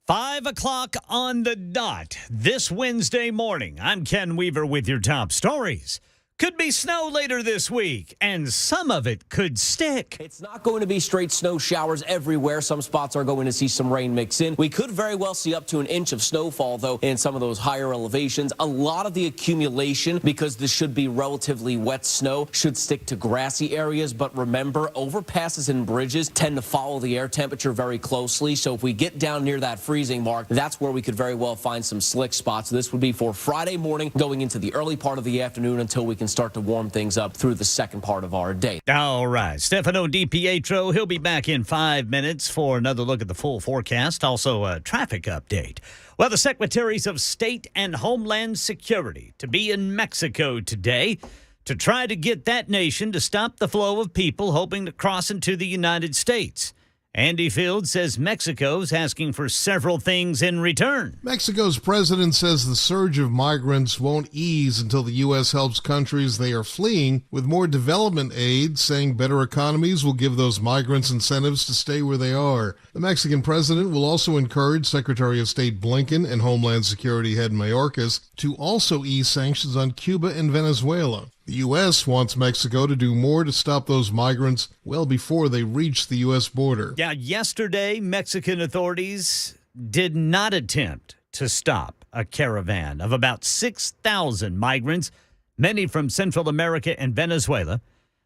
5 o'clock on the dot this Wednesday morning. I'm Ken Weaver with your top stories. Could be snow later this week, and some of it could stick. It's not going to be straight snow showers everywhere. Some spots are going to see some rain mix in. We could very well see up to an inch of snowfall, though, in some of those higher elevations. A lot of the accumulation, because this should be relatively wet snow, should stick to grassy areas. But remember, overpasses and bridges tend to follow the air temperature very closely. So if we get down near that freezing mark, that's where we could very well find some slick spots. This would be for Friday morning, going into the early part of the afternoon until we can start to warm things up through the second part of our day. All right. Stefano DiPietro, he'll be back in 5 minutes for another look at the full forecast. Also, a traffic update. Well, the Secretaries of State and Homeland Security to be in Mexico today to try to get that nation to stop the flow of people hoping to cross into the United States. Andy Field says Mexico's asking for several things in return. Mexico's president says the surge of migrants won't ease until the U.S. helps countries they are fleeing with more development aid, saying better economies will give those migrants incentives to stay where they are. The Mexican president will also encourage Secretary of State Blinken and Homeland Security head Mayorkas to also ease sanctions on Cuba and Venezuela. The U.S. wants Mexico to do more to stop those migrants well before they reach the U.S. border. Yeah, yesterday, Mexican authorities did not attempt to stop a caravan of about 6,000 migrants, many from Central America and Venezuela.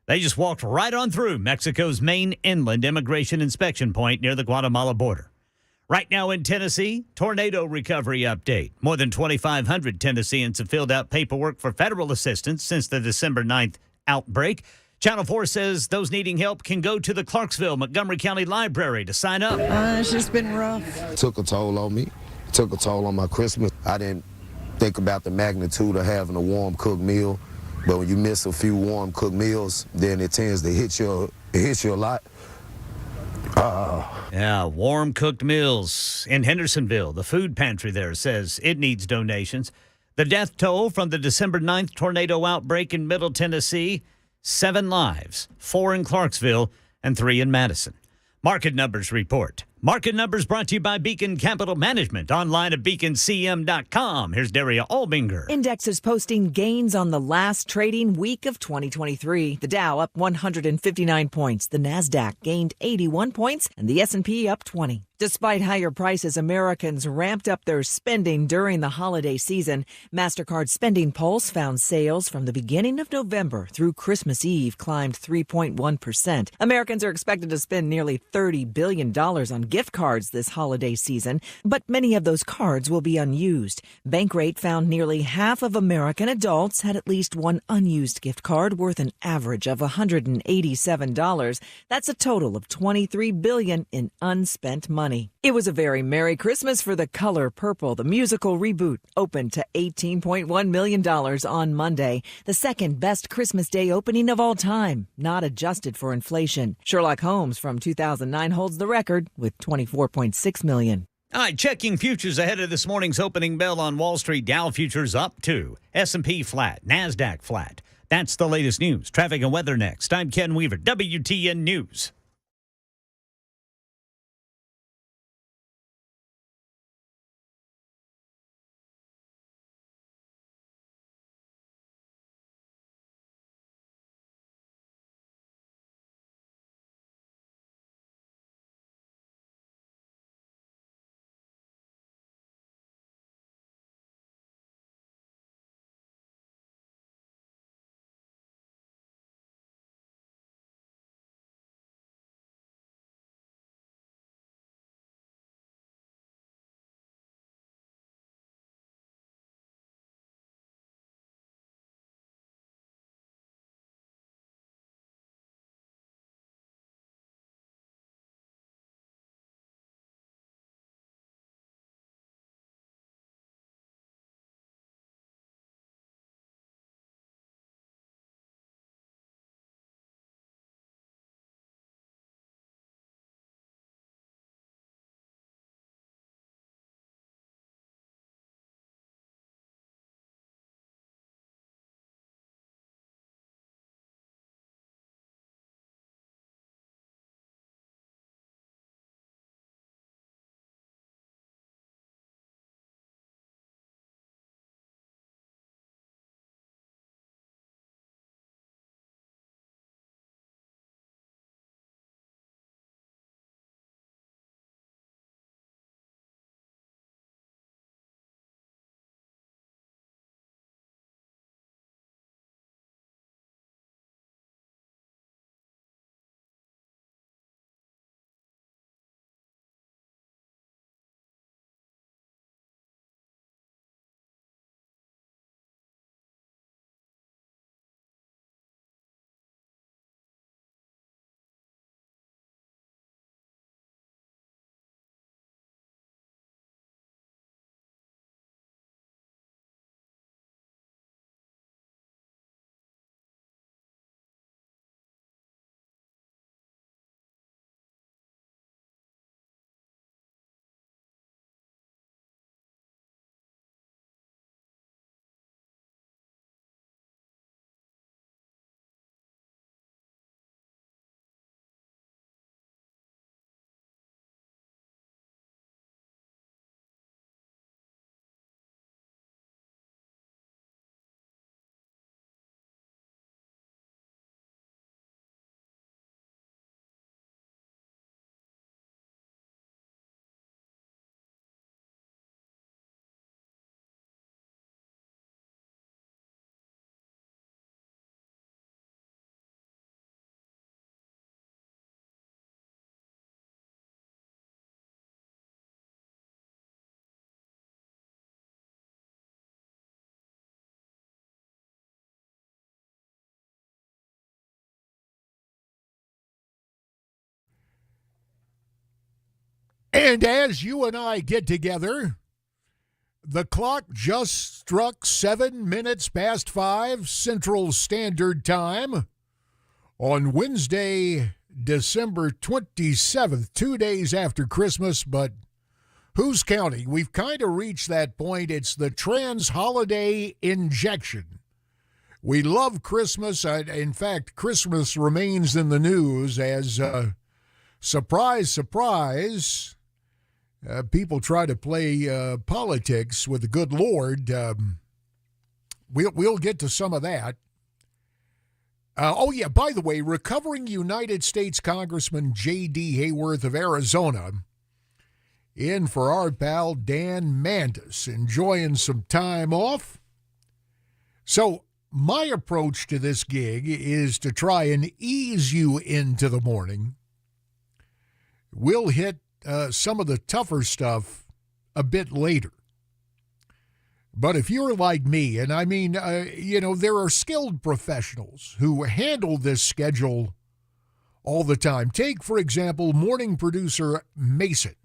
They just walked right on through Mexico's main inland immigration inspection point near the Guatemala border. Right now in Tennessee, tornado recovery update. More than 2,500 Tennesseans have filled out paperwork for federal assistance since the December 9th outbreak. Channel 4 says those needing help can go to the Clarksville Montgomery County Library to sign up. It's just been rough. It took a toll on me. It took a toll on my Christmas. I didn't think about the magnitude of having a warm cooked meal. But when you miss a few warm cooked meals, then it tends to hit you a lot. Yeah, warm cooked meals in Hendersonville. The food pantry there says it needs donations. The death toll from the December 9th tornado outbreak in Middle Tennessee, 7 lives, 4 in Clarksville and 3 in Madison. Market Numbers report. Market Numbers brought to you by Beacon Capital Management, online at beaconcm.com. Here's Daria Albinger. Indexes posting gains on the last trading week of 2023. The Dow up 159 points. The Nasdaq gained 81 points and the S&P up 20. Despite higher prices, Americans ramped up their spending during the holiday season. MasterCard Spending Pulse found sales from the beginning of November through Christmas Eve climbed 3.1%. Americans are expected to spend nearly $30 billion on gift cards this holiday season, but many of those cards will be unused. Bankrate found nearly half of American adults had at least one unused gift card worth an average of $187. That's a total of $23 billion in unspent money. It was a very Merry Christmas for The Color Purple. The musical reboot opened to $18.1 million on Monday, the second best Christmas Day opening of all time, not adjusted for inflation. Sherlock Holmes from 2009 holds the record with $24.6 million. All right, checking futures ahead of this morning's opening bell on Wall Street. Dow futures up 2, S&P flat, Nasdaq flat. That's the latest news. Traffic and weather next. I'm Ken Weaver, WTN News. And as you and I get together, the clock just struck 7 minutes past 5 Central Standard Time on Wednesday, December 27th, 2 days after Christmas, but who's counting? We've kind of reached that point. It's the trans-holiday injection. We love Christmas. In fact, Christmas remains in the news as, surprise, surprise, people try to play politics with the good Lord. We'll get to some of that. By the way, recovering United States Congressman J.D. Hayworth of Arizona in for our pal Dan Mantis, enjoying some time off. So my approach to this gig is to try and ease you into the morning. We'll hit some of the tougher stuff a bit later. But if you're like me, and I mean, there are skilled professionals who handle this schedule all the time. Take, for example, morning producer Mason,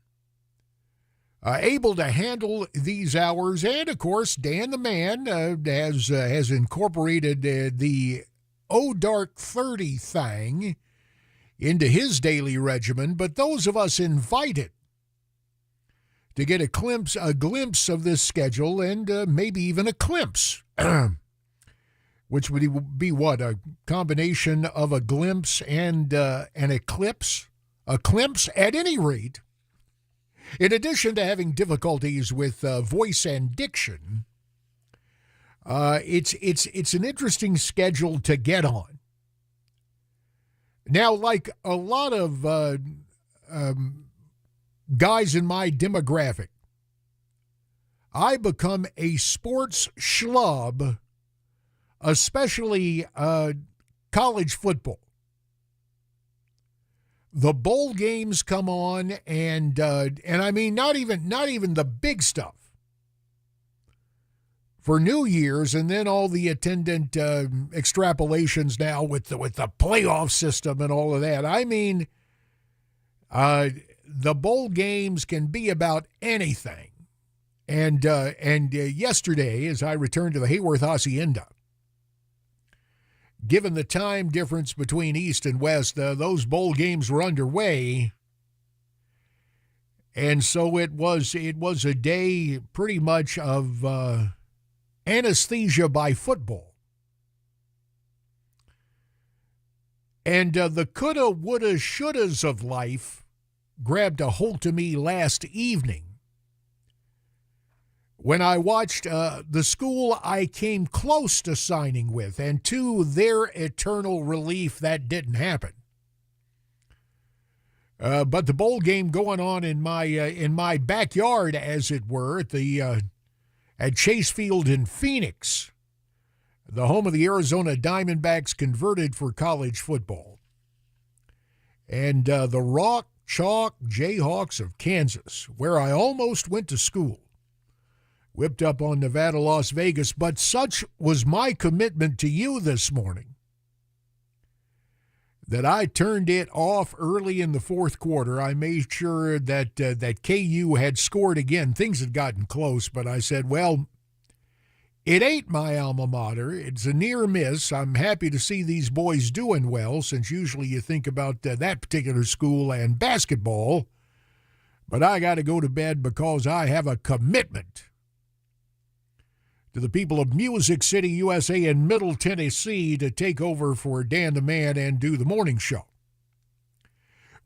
able to handle these hours. And, of course, Dan the Man has incorporated the Dark 30 thing into his daily regimen. But those of us invited to get a glimpse of this schedule and maybe even a glimpse, which would be what, a combination of a glimpse and an eclipse? A glimpse, at any rate. In addition to having difficulties with voice and diction, it's an interesting schedule to get on. Now, like a lot of guys in my demographic, I become a sports schlub, especially college football. The bowl games come on, and I mean not even the big stuff for New Year's, and then all the attendant extrapolations now with the playoff system and all of that. I mean, the bowl games can be about anything. And yesterday, as I returned to the Hayworth Hacienda, given the time difference between East and West, those bowl games were underway. And so it was a day pretty much of anesthesia by football. And the coulda, woulda, shouldas of life grabbed a hold of me last evening when I watched the school I came close to signing with, and to their eternal relief, that didn't happen. But the bowl game going on in my backyard, as it were, at Chase Field in Phoenix, the home of the Arizona Diamondbacks, converted for college football, and the Rock Chalk Jayhawks of Kansas, where I almost went to school, whipped up on Nevada, Las Vegas. But such was my commitment to you this morning that I turned it off early in the fourth quarter. I made sure that KU had scored again. Things had gotten close, but I said, well, it ain't my alma mater. It's a near miss. I'm happy to see these boys doing well, since usually you think about that particular school and basketball. But I got to go to bed because I have a commitment to the people of Music City, USA, and Middle Tennessee to take over for Dan the Man and do the morning show.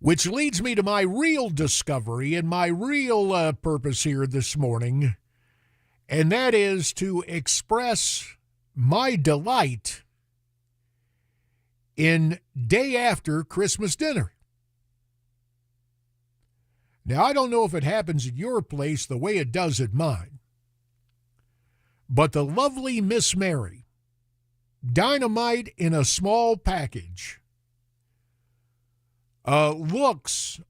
Which leads me to my real discovery and my real purpose here this morning, and that is to express my delight in day after Christmas dinner. Now, I don't know if it happens at your place the way it does at mine, but the lovely Miss Mary, dynamite in a small package, looks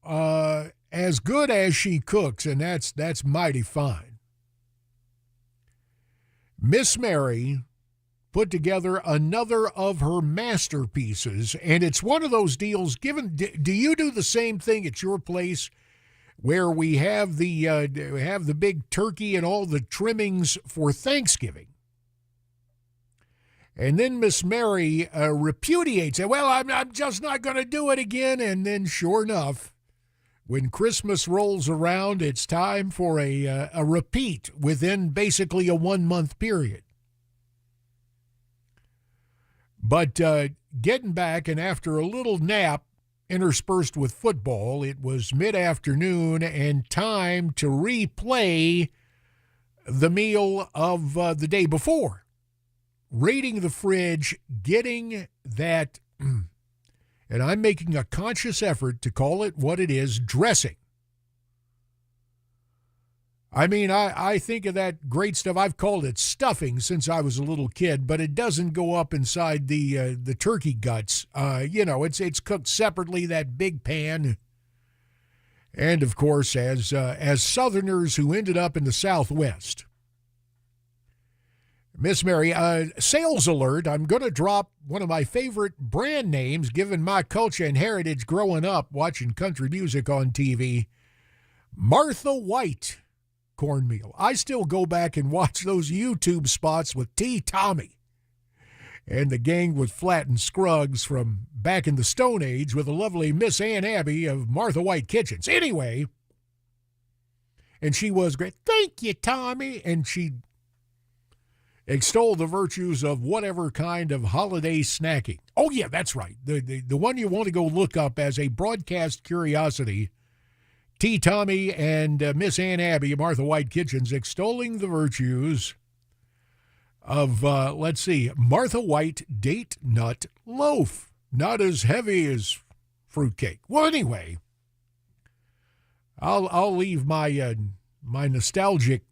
as good as she cooks, and that's mighty fine. Miss Mary put together another of her masterpieces, and it's one of those deals. Do you do the same thing at your place? where we have the big turkey and all the trimmings for Thanksgiving. And then Miss Mary repudiates it. Well, I'm just not going to do it again. And then, sure enough, when Christmas rolls around, it's time for a repeat within basically a 1-month period. But getting back, and after a little nap interspersed with football, it was mid-afternoon and time to replay the meal of the day before. Raiding the fridge, getting that, and I'm making a conscious effort to call it what it is, dressing. I mean, I think of that great stuff. I've called it stuffing since I was a little kid, but it doesn't go up inside the turkey guts. It's cooked separately, that big pan. And, of course, as Southerners who ended up in the Southwest, Miss Mary, sales alert, I'm going to drop one of my favorite brand names, given my culture and heritage growing up watching country music on TV, Martha White cornmeal. I still go back and watch those YouTube spots with T. Tommy and the gang with Flatt and Scruggs from back in the Stone Age with the lovely Miss Ann Abbey of Martha White Kitchens. Anyway, and she was great. Thank you, Tommy. And she extol the virtues of whatever kind of holiday snacking. Oh, yeah, that's right. The one you want to go look up as a broadcast curiosity, T. Tommy and Miss Ann Abbey of Martha White Kitchens extolling the virtues of, Martha White Date Nut Loaf. Not as heavy as fruitcake. Well, anyway, I'll leave my nostalgic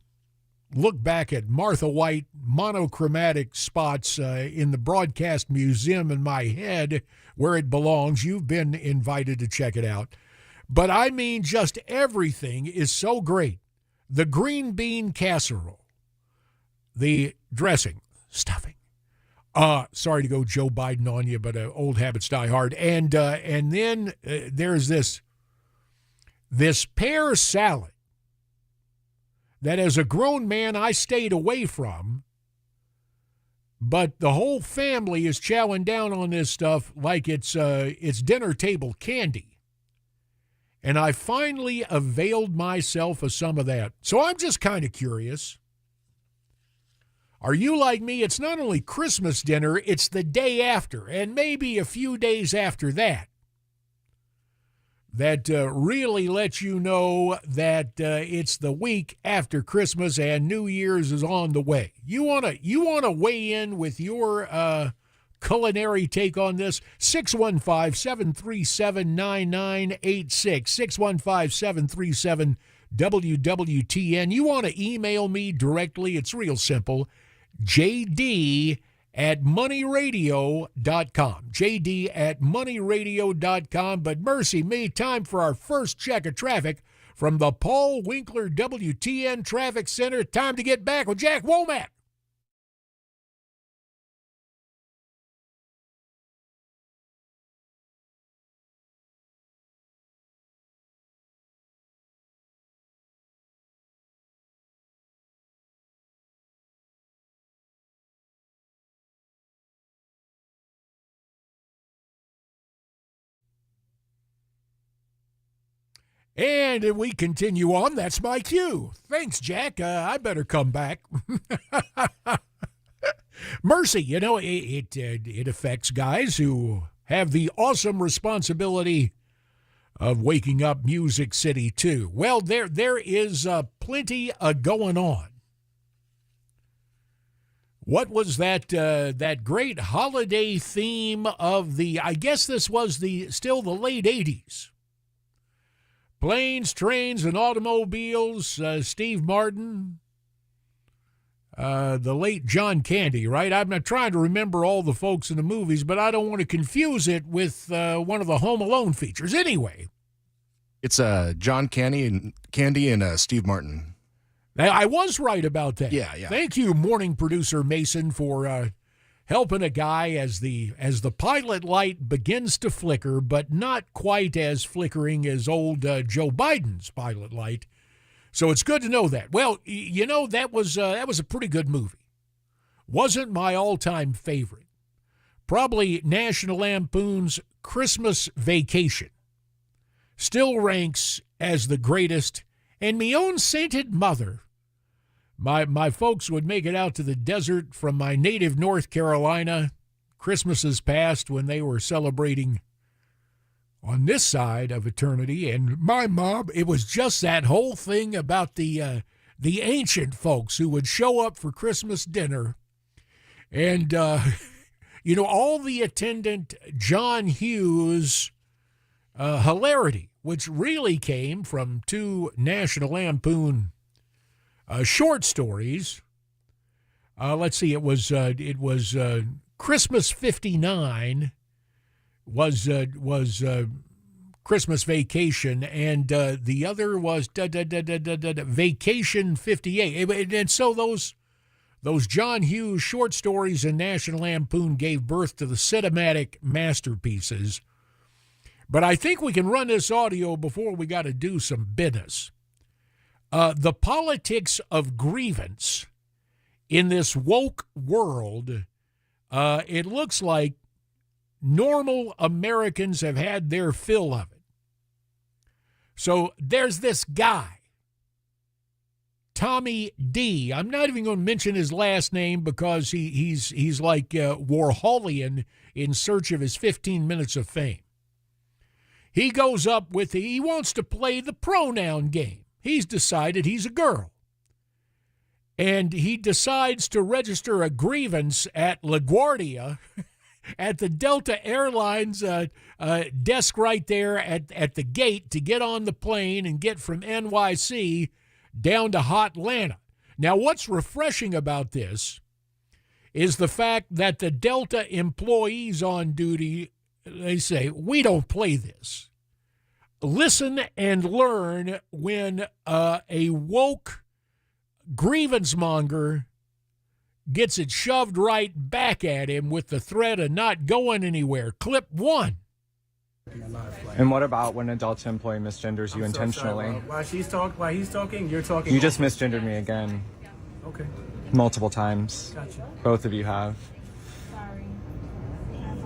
look back at Martha White monochromatic spots in the Broadcast Museum in my head where it belongs. You've been invited to check it out. But I mean, just everything is so great. The green bean casserole, the dressing, stuffing. Sorry to go Joe Biden on you, but old habits die hard. And then there's this pear salad that as a grown man I stayed away from, but the whole family is chowing down on this stuff like it's dinner table candy. And I finally availed myself of some of that. So I'm just kind of curious. Are you like me? It's not only Christmas dinner, it's the day after, and maybe a few days after that. That really lets you know that it's the week after Christmas and New Year's is on the way. You wanna weigh in with your culinary take on this? 615-737-9986. 615-737-WWTN. You want to email me directly? It's real simple. JD@moneyradio.com. JD@moneyradio.com. But mercy me, time for our first check of traffic from the Paul Winkler WTN Traffic Center. Time to get back with Jack Womack. And we continue on. That's my cue. Thanks, Jack. I better come back. Mercy, it affects guys who have the awesome responsibility of waking up Music City, too. Well, there is plenty going on. What was that great holiday theme of I guess this was still the late 80s. Planes, Trains, and Automobiles, Steve Martin, the late John Candy, right? I'm not trying to remember all the folks in the movies, but I don't want to confuse it with one of the Home Alone features. Anyway. It's John Candy and Steve Martin. I was right about that. Yeah. Thank you, morning producer Mason, for helping a guy as the pilot light begins to flicker, but not quite as flickering as old Joe Biden's pilot light. So it's good to know that. Well, that was a pretty good movie. Wasn't my all-time favorite. Probably National Lampoon's Christmas Vacation. Still ranks as the greatest. And me own sainted mother. My folks would make it out to the desert from my native North Carolina Christmases past when they were celebrating on this side of eternity. And my mom, it was just that whole thing about the ancient folks who would show up for Christmas dinner. And, all the attendant John Hughes hilarity, which really came from two National Lampoon short stories. Let's see, it was Christmas 59 was Christmas Vacation, and the other was Vacation 58. And so those John Hughes short stories in National Lampoon gave birth to the cinematic masterpieces. But I think we can run this audio before we got to do some business. The politics of grievance in this woke world, it looks like normal Americans have had their fill of it. So there's this guy, Tommy D. I'm not even going to mention his last name because he's like Warholian in search of his 15 minutes of fame. He goes up he wants to play the pronoun game. He's decided he's a girl. And he decides to register a grievance at LaGuardia at the Delta Airlines desk right there at the gate to get on the plane and get from NYC down to Hotlanta. Now, what's refreshing about this is the fact that the Delta employees on duty, they say, we don't play this. Listen and learn when a woke grievance monger gets it shoved right back at him with the threat of not going anywhere. Clip 1. And what about when a Delta employee misgenders you intentionally? While he's talking, you're talking. You just misgendered me again. Okay. Multiple times. Gotcha. Both of you have.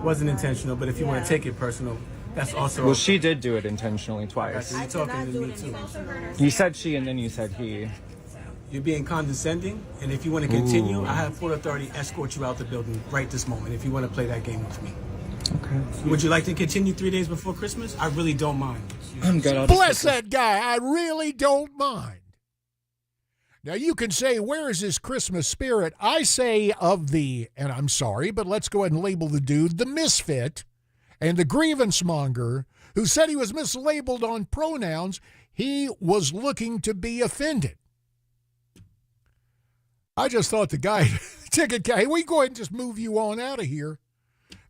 Wasn't intentional, but if you want to take it personal, that's also. Well, she did do it intentionally twice. You're talking to me too. You said she and then you said he. You're being condescending, and if you want to continue, I have Port Authority escort you out the building right this moment if you want to play that game with me. Okay. Would you like to continue 3 days before Christmas? I really don't mind. I'm good. Bless that guy. I really don't mind. Now, you can say, where is his Christmas spirit? I say of the, and I'm sorry, but let's go ahead and label the dude, the misfit and the grievance monger who said he was mislabeled on pronouns. He was looking to be offended. I just thought the guy, ticket guy, we go ahead and just move you on out of here.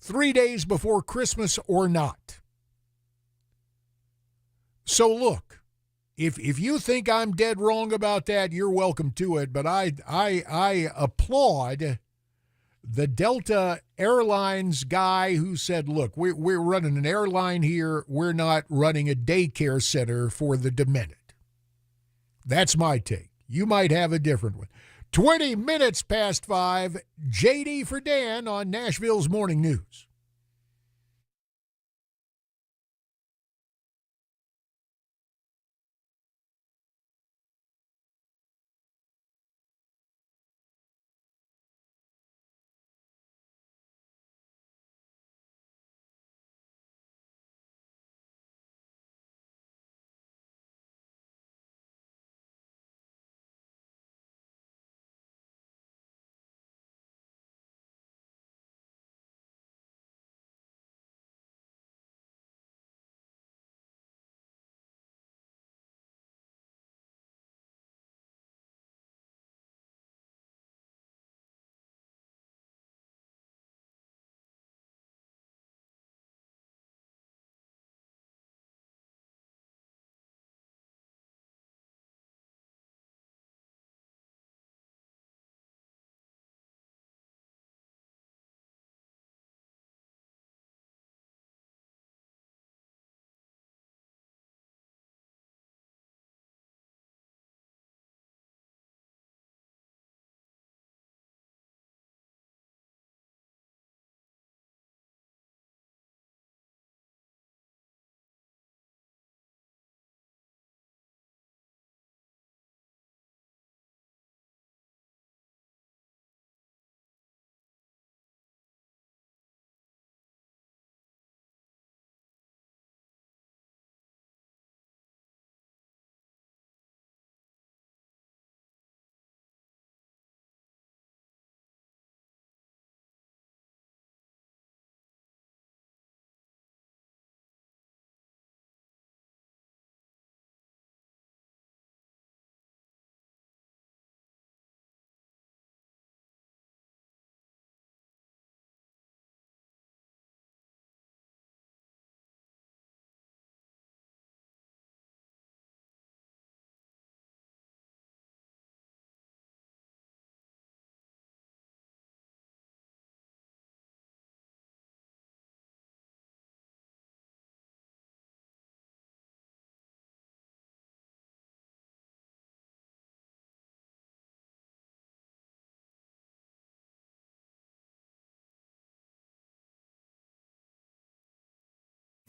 3 days before Christmas or not. So look, if you think I'm dead wrong about that, you're welcome to it. But I applaud the Delta Airlines guy who said, look, we're running an airline here. We're not running a daycare center for the demented. That's my take. You might have a different one. 20 minutes past 5, JD for Dan on Nashville's Morning News.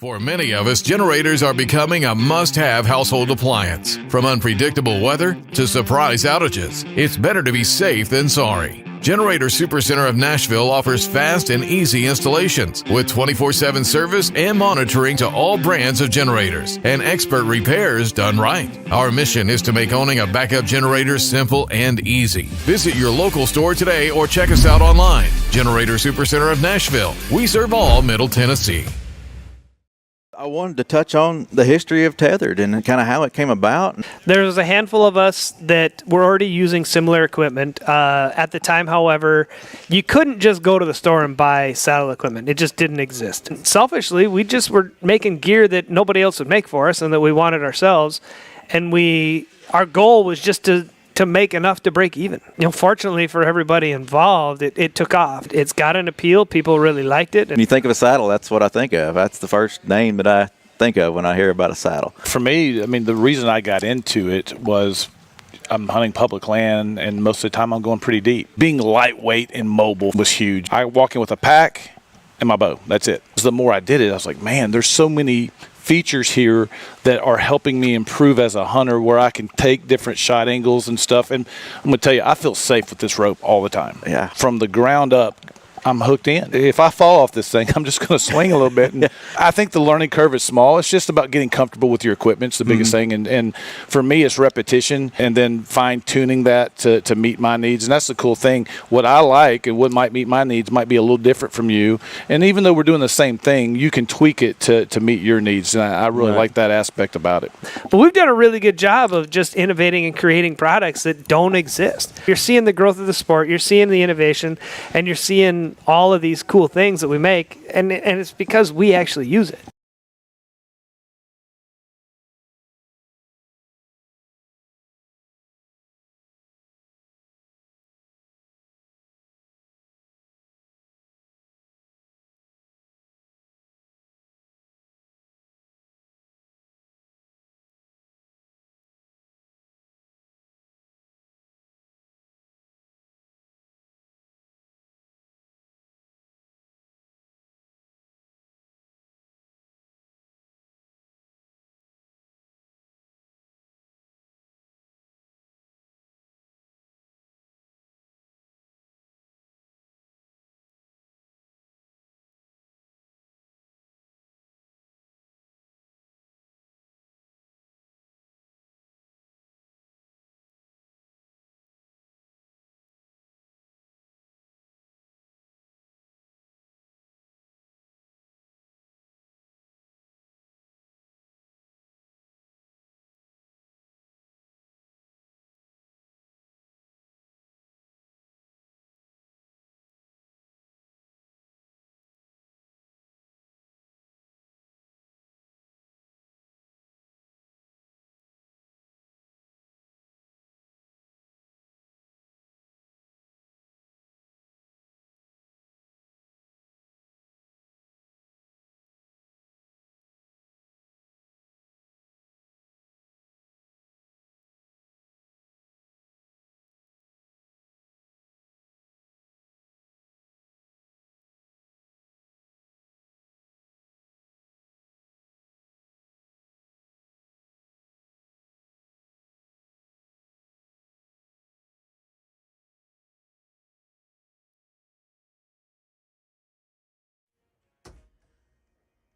For many of us, generators are becoming a must-have household appliance. From unpredictable weather to surprise outages, it's better to be safe than sorry. Generator Supercenter of Nashville offers fast and easy installations with 24/7 service and monitoring to all brands of generators and expert repairs done right. Our mission is to make owning a backup generator simple and easy. Visit your local store today or check us out online. Generator Supercenter of Nashville. We serve all Middle Tennessee. I wanted to touch on the history of Tethered and kind of how it came about. There was a handful of us that were already using similar equipment. At the time, however, you couldn't just go to the store and buy saddle equipment. It just didn't exist. And selfishly, we just were making gear that nobody else would make for us and that we wanted ourselves. And our goal was just to make enough to break even. Fortunately for everybody involved, it took off. It's got an appeal. People really liked it. When you think of a saddle, that's what I think of. That's the first name that I think of when I hear about a saddle. For me, the reason I got into it was I'm hunting public land, and most of the time I'm going pretty deep. Being lightweight and mobile was huge. I walk in with a pack and my bow. That's it. The more I did it, I was like, man, there's so many features here that are helping me improve as a hunter, where I can take different shot angles and stuff. And I'm going to tell you, I feel safe with this rope all the time. Yeah. From the ground up, I'm hooked in. If I fall off this thing, I'm just going to swing a little bit. And I think the learning curve is small. It's just about getting comfortable with your equipment. It's the biggest thing. And for me, it's repetition and then fine-tuning that to meet my needs. And that's the cool thing. What I like and what might meet my needs might be a little different from you. And even though we're doing the same thing, you can tweak it to meet your needs. And I really like that aspect about it. But we've done a really good job of just innovating and creating products that don't exist. You're seeing the growth of the sport. You're seeing the innovation. And you're seeing all of these cool things that we make, and it's because we actually use it.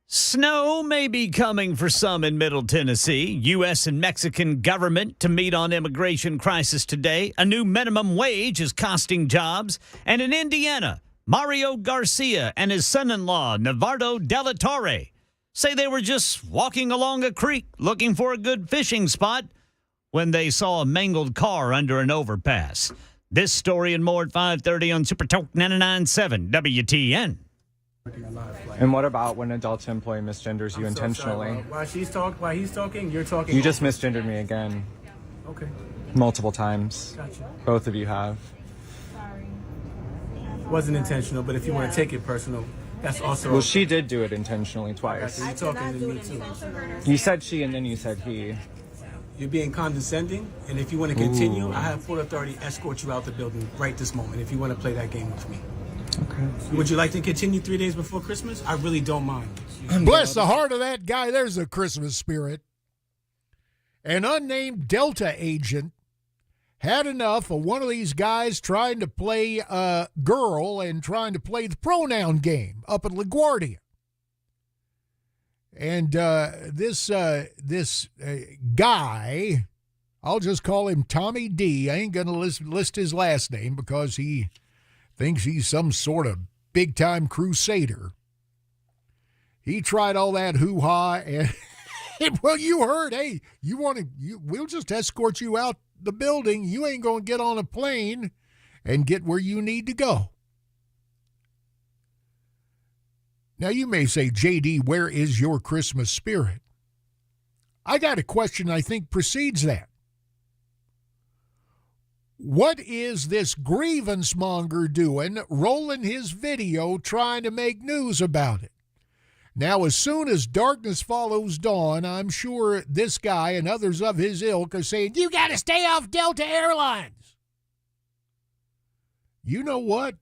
Snow may be coming for some in Middle Tennessee. U.S. and Mexican government to meet on immigration crisis today. A new minimum wage is costing jobs. And in Indiana, Mario Garcia and his son-in-law, Navardo Della Torre, say they were just walking along a creek looking for a good fishing spot when they saw a mangled car under an overpass. This story and more at 5:30 on Super Talk 99.7 WTN. And what about when an adult employee misgenders you intentionally? While he's talking, you're talking. You just misgendered me again. Okay. Multiple times. Gotcha. Both of you have. Sorry. Wasn't intentional, but if you want to take it personal, that's also. Well, she did do it intentionally twice. You're talking to me too. You said she and then you said he. You're being condescending, and if you want to continue, I have Port Authority escort you out the building right this moment if you want to play that game with me. Okay. Would you like to continue 3 days before Christmas? I really don't mind. Bless the heart of that guy. There's a Christmas spirit. An unnamed Delta agent had enough of one of these guys trying to play a girl and trying to play the pronoun game up at LaGuardia. And this guy, I'll just call him Tommy D. I ain't going to list his last name because he thinks he's some sort of big-time crusader. He tried all that hoo-ha, and well, you heard, hey, we'll just escort you out the building. You ain't going to get on a plane and get where you need to go. Now, you may say, JD, where is your Christmas spirit? I got a question I think precedes that. What is this grievance monger doing, rolling his video, trying to make news about it? Now, as soon as darkness follows dawn, I'm sure this guy and others of his ilk are saying, you got to stay off Delta Airlines. You know what?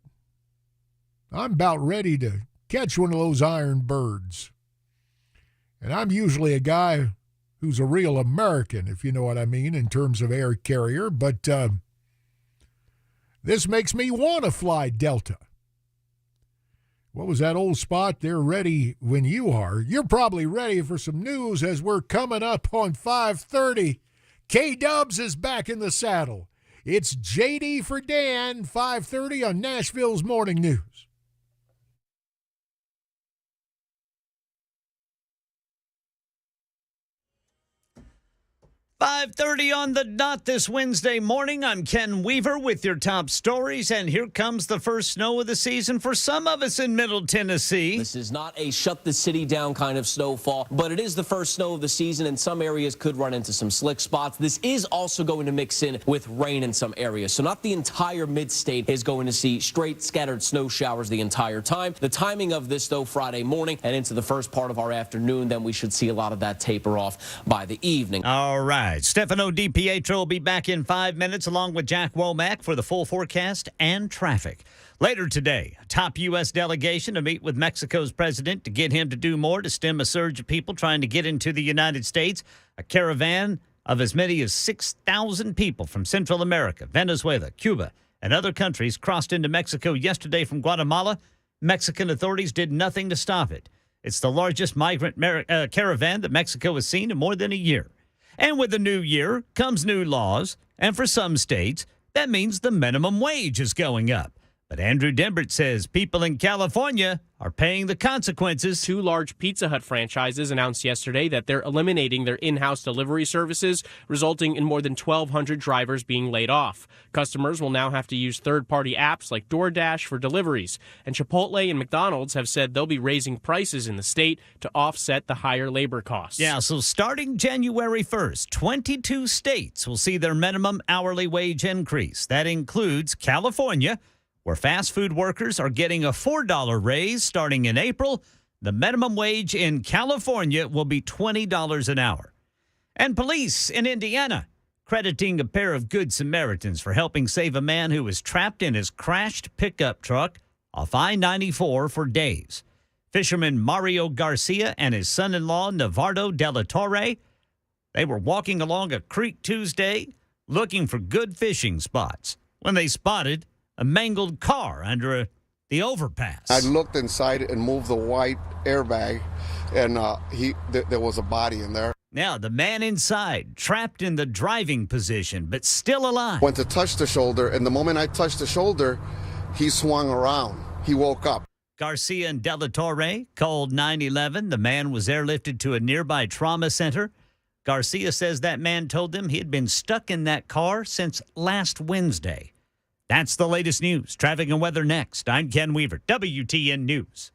I'm about ready to catch one of those iron birds. And I'm usually a guy who's a real American, if you know what I mean, in terms of air carrier. But this makes me want to fly Delta. What was that old spot? They're ready when you are. You're probably ready for some news as we're coming up on 5:30. K-Dubs is back in the saddle. It's JD for Dan, 5:30 on Nashville's Morning News. 5:30 on the dot this Wednesday morning. I'm Ken Weaver with your top stories, and here comes the first snow of the season for some of us in Middle Tennessee. This is not a shut the city down kind of snowfall, but it is the first snow of the season, and some areas could run into some slick spots. This is also going to mix in with rain in some areas, so not the entire mid-state is going to see straight scattered snow showers the entire time. The timing of this, though, Friday morning and into the first part of our afternoon, then we should see a lot of that taper off by the evening. All right. Stefano DiPietro will be back in 5 minutes along with Jack Womack for the full forecast and traffic. Later today, a top U.S. delegation to meet with Mexico's president to get him to do more to stem a surge of people trying to get into the United States. A caravan of as many as 6,000 people from Central America, Venezuela, Cuba, and other countries crossed into Mexico yesterday from Guatemala. Mexican authorities did nothing to stop it. It's the largest migrant caravan that Mexico has seen in more than a year. And with the new year comes new laws, and for some states, that means the minimum wage is going up. But Andrew Dembert says people in California are paying the consequences. Two large Pizza Hut franchises announced yesterday that they're eliminating their in-house delivery services, resulting in more than 1,200 drivers being laid off. Customers will now have to use third-party apps like DoorDash for deliveries. And Chipotle and McDonald's have said they'll be raising prices in the state to offset the higher labor costs. Yeah, so starting January 1st, 22 states will see their minimum hourly wage increase. That includes California, where fast food workers are getting a $4 raise starting in April. The minimum wage in California will be $20 an hour. And police in Indiana crediting a pair of Good Samaritans for helping save a man who was trapped in his crashed pickup truck off I-94 for days. Fisherman Mario Garcia and his son-in-law, Navardo de la Torre, they were walking along a creek Tuesday looking for good fishing spots when they spotted a mangled car under the overpass. I looked inside and moved the white airbag, and there was a body in there. Now, the man inside, trapped in the driving position, but still alive. Went to touch the shoulder, and the moment I touched the shoulder, he swung around. He woke up. Garcia and De La Torre called 911. The man was airlifted to a nearby trauma center. Garcia says that man told them he had been stuck in that car since last Wednesday. That's the latest news. Traffic and weather next. I'm Ken Weaver, WTN News.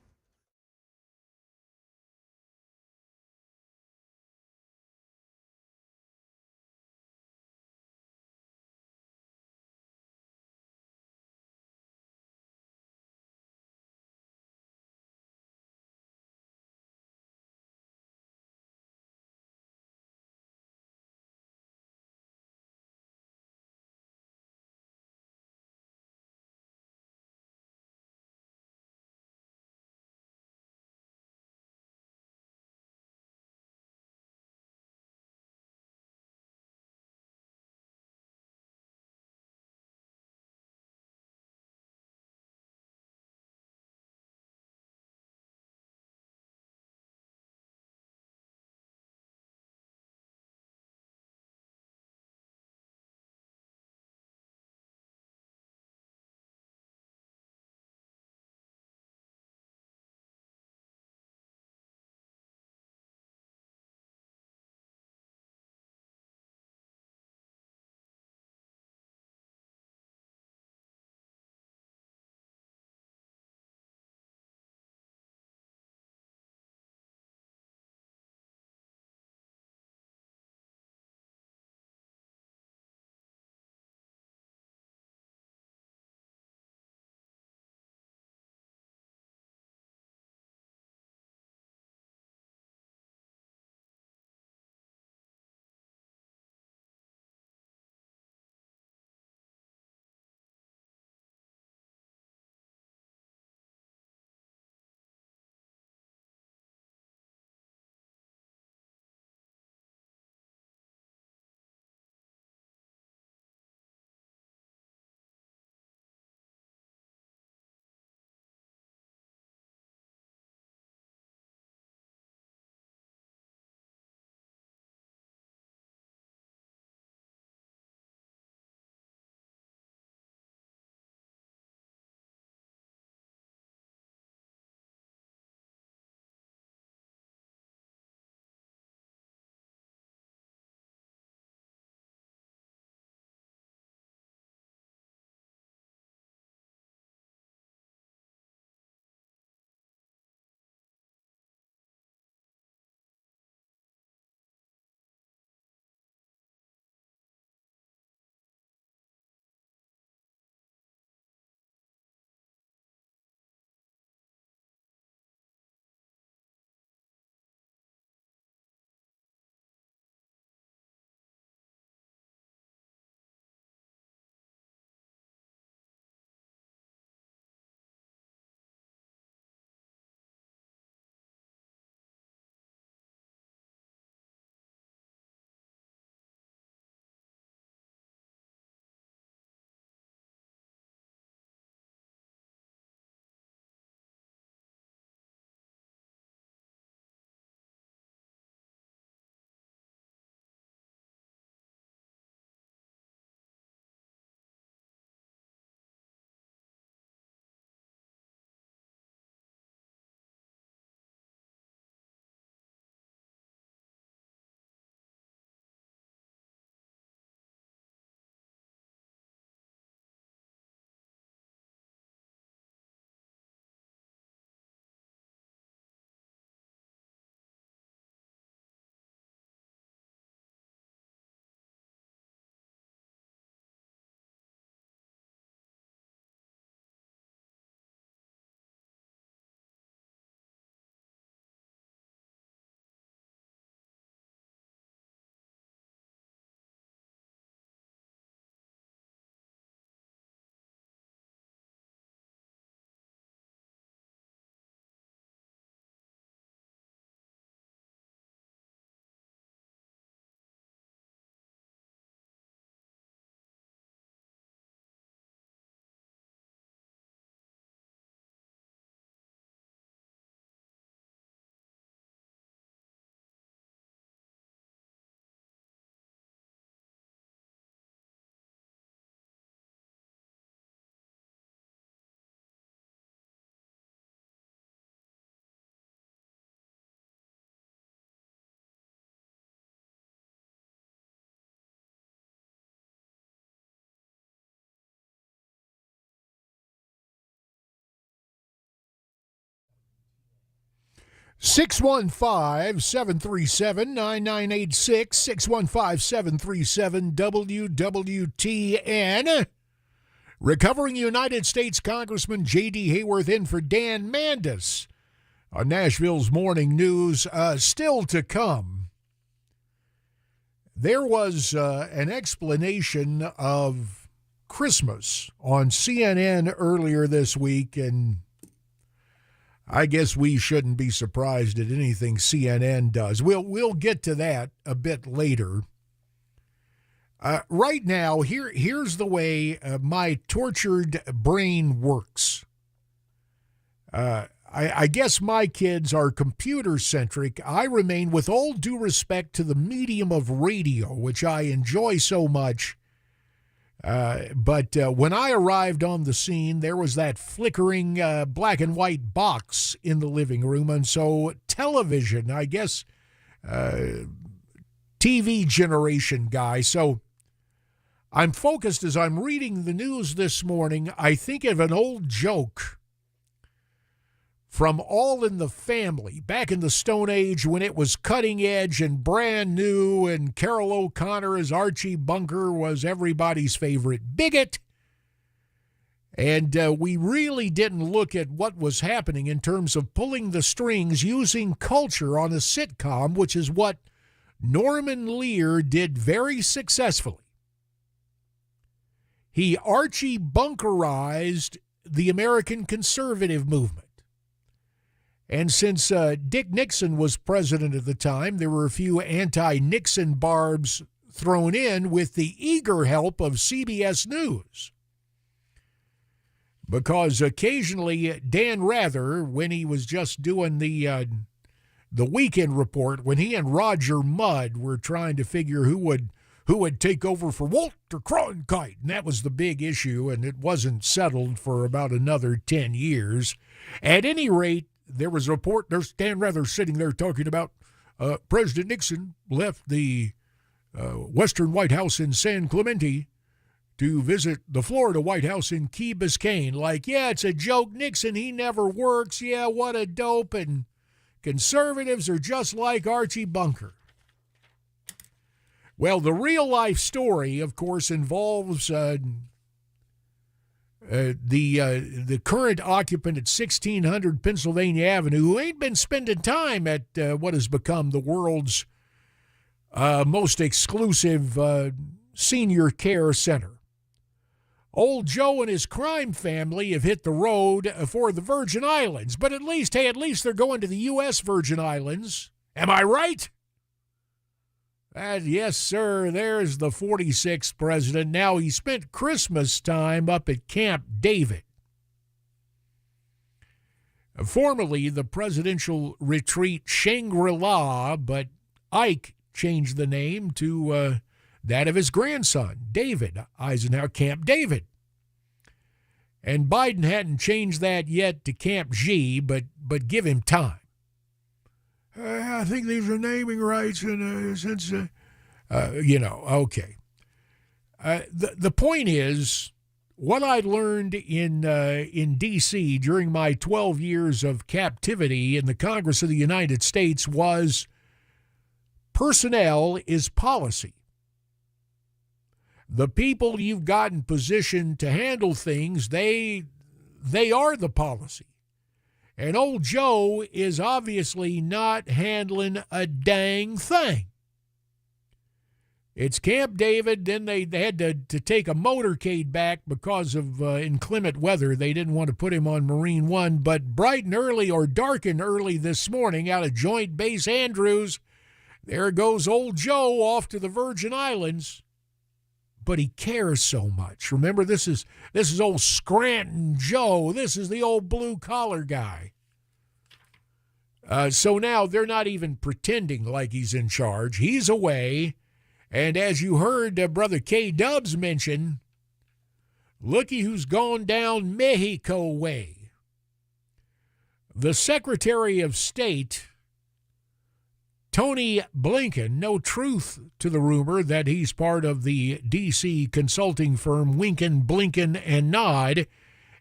615-737-9986, 615-737-WWTN. Recovering United States Congressman J.D. Hayworth in for Dan Mandis on Nashville's Morning News. Still to come, there was an explanation of Christmas on CNN earlier this week, and I guess we shouldn't be surprised at anything CNN does. We'll get to that a bit later. Right now, here's the way my tortured brain works. I guess my kids are computer-centric. I remain, with all due respect to the medium of radio, which I enjoy so much. But when I arrived on the scene, there was that flickering black and white box in the living room. And so television, I guess, TV generation guy. So I'm focused as I'm reading the news this morning. I think of an old joke from All in the Family, back in the Stone Age when it was cutting edge and brand new, and Carol O'Connor as Archie Bunker was everybody's favorite bigot. And we really didn't look at what was happening in terms of pulling the strings using culture on a sitcom, which is what Norman Lear did very successfully. He Archie Bunkerized the American conservative movement. And since Dick Nixon was president at the time, there were a few anti-Nixon barbs thrown in with the eager help of CBS News. Because occasionally Dan Rather, when he was just doing the Weekend Report, when he and Roger Mudd were trying to figure who would take over for Walter Cronkite, and that was the big issue, and it wasn't settled for about another 10 years. At any rate, there was a report, there's Dan Rather sitting there talking about President Nixon left the Western White House in San Clemente to visit the Florida White House in Key Biscayne. Like, yeah, it's a joke. Nixon, he never works. Yeah, what a dope. And conservatives are just like Archie Bunker. Well, the real-life story, of course, involves the current occupant at 1600 Pennsylvania Avenue, who ain't been spending time at what has become the world's most exclusive senior care center. Old Joe and his crime family have hit the road for the Virgin Islands, but at least they're going to the U.S. Virgin Islands. Am I right? Yes, sir, there's the 46th president. Now, he spent Christmas time up at Camp David. Formerly the presidential retreat Shangri-La, but Ike changed the name to that of his grandson, David Eisenhower, Camp David. And Biden hadn't changed that yet to Camp G, but give him time. I think these are naming rights, and since, okay. The point is, what I learned in D.C. during my 12 years of captivity in the Congress of the United States was personnel is policy. The people you've got in position to handle things, they are the policy. And old Joe is obviously not handling a dang thing. It's Camp David. Then they had to take a motorcade back because of inclement weather. They didn't want to put him on Marine One. But bright and early, or dark and early this morning, out of Joint Base Andrews, there goes old Joe off to the Virgin Islands. But he cares so much. Remember, this is old Scranton Joe. This is the old blue-collar guy. So now they're not even pretending like he's in charge. He's away. And as you heard Brother K-Dubs mention, looky who's gone down Mexico way. The Secretary of State, Tony Blinken, no truth to the rumor that he's part of the D.C. consulting firm Winkin, Blinken, and Nod,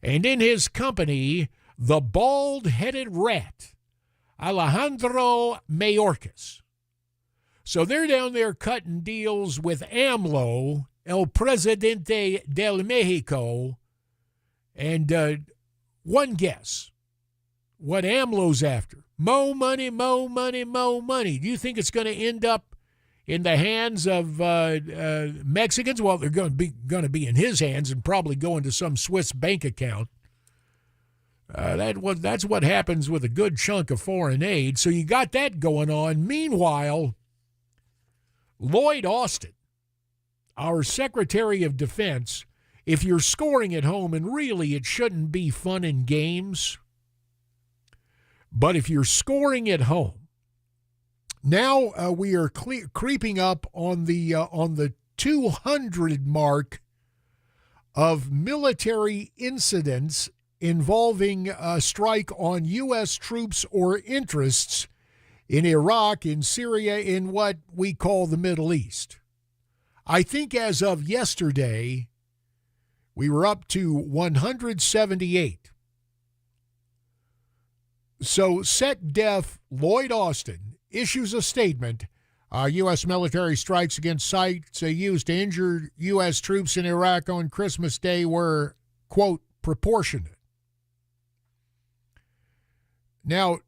and in his company, the bald-headed rat, Alejandro Mayorkas. So they're down there cutting deals with AMLO, El Presidente del Mexico, and one guess what AMLO's after. Mo money, mo money, mo money. Do you think it's going to end up in the hands of Mexicans? Well, they're going to be in his hands and probably go into some Swiss bank account. That's what happens with a good chunk of foreign aid. So you got that going on. Meanwhile, Lloyd Austin, our Secretary of Defense, if you're scoring at home, and really it shouldn't be fun and games, but if you're scoring at home, now we are creeping up on the 200 mark of military incidents involving a strike on U.S. troops or interests in Iraq, in Syria, in what we call the Middle East. I think as of yesterday, we were up to 178. So SecDef Lloyd Austin issues a statement. U.S. military strikes against sites used to injure U.S. troops in Iraq on Christmas Day were, quote, proportionate. Now,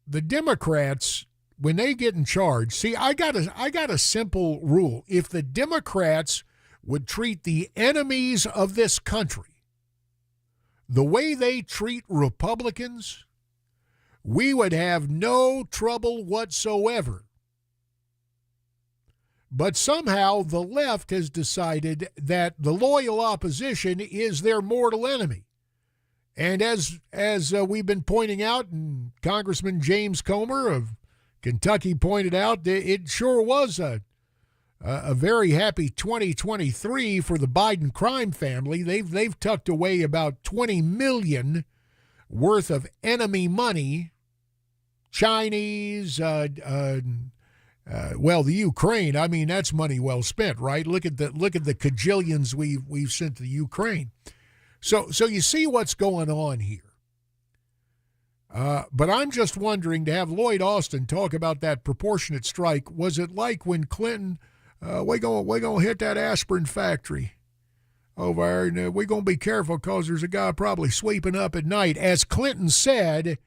the Democrats, when they get in charge, see, I got a simple rule. If the Democrats would treat the enemies of this country the way they treat Republicans, we would have no trouble whatsoever. But somehow the left has decided that the loyal opposition is their mortal enemy. And as we've been pointing out, and Congressman James Comer of Kentucky pointed out, it sure was a very happy 2023 for the Biden crime family. They've tucked away about $20 million worth of enemy money. Chinese, the Ukraine. I mean, that's money well spent, right? Look at the cajillions we've sent to Ukraine. So you see what's going on here. But I'm just wondering, to have Lloyd Austin talk about that proportionate strike, was it like when Clinton, we're gonna hit that aspirin factory over there, and we're gonna be careful because there's a guy probably sweeping up at night, as Clinton said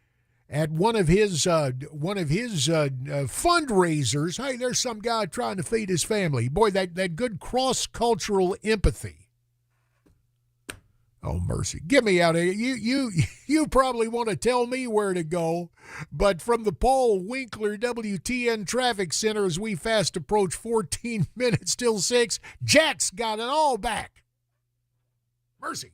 at one of his fundraisers. Hey, there's some guy trying to feed his family. Boy, that good cross-cultural empathy. Oh, mercy. Get me out of here. You probably want to tell me where to go, but from the Paul Winkler WTN Traffic Center, as we fast approach 14 minutes till 6, Jack's got it all back. Mercy.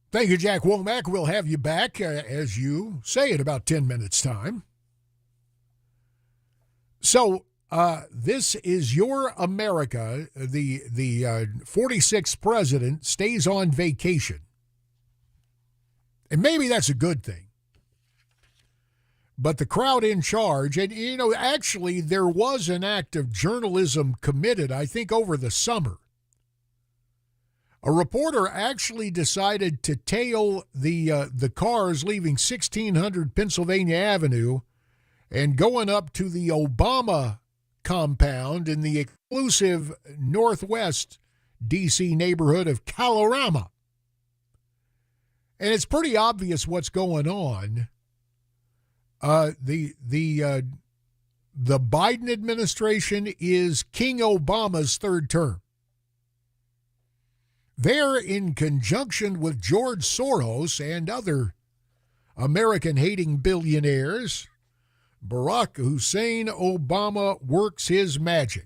Thank you, Jack Womack. We'll have you back, as you say, in about 10 minutes' time. So this is your America. The 46th president stays on vacation. And maybe that's a good thing. But the crowd in charge, and, actually there was an act of journalism committed, I think, over the summer. A reporter actually decided to tail the cars leaving 1600 Pennsylvania Avenue and going up to the Obama compound in the exclusive Northwest D.C. neighborhood of Kalorama. And it's pretty obvious what's going on. The Biden administration is King Obama's third term. They're in conjunction with George Soros and other American-hating billionaires. Barack Hussein Obama works his magic.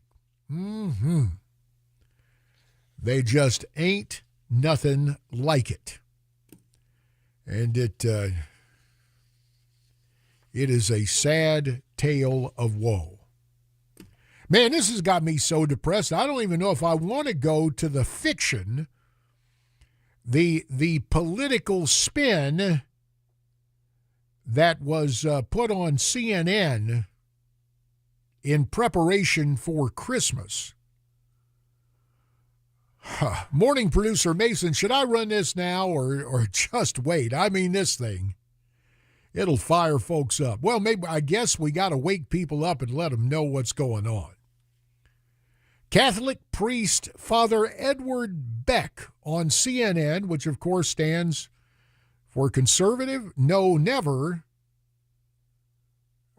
They just ain't nothing like it. And it is a sad tale of woe. Man, this has got me so depressed. I don't even know if I want to go to the fiction The political spin that was put on CNN in preparation for Christmas. Morning producer Mason, should I run this now or just wait? I mean, this thing, it'll fire folks up. Well, maybe I guess we got to wake people up and let them know what's going on. Catholic priest Father Edward Beck on CNN, which of course stands for Conservative No Never,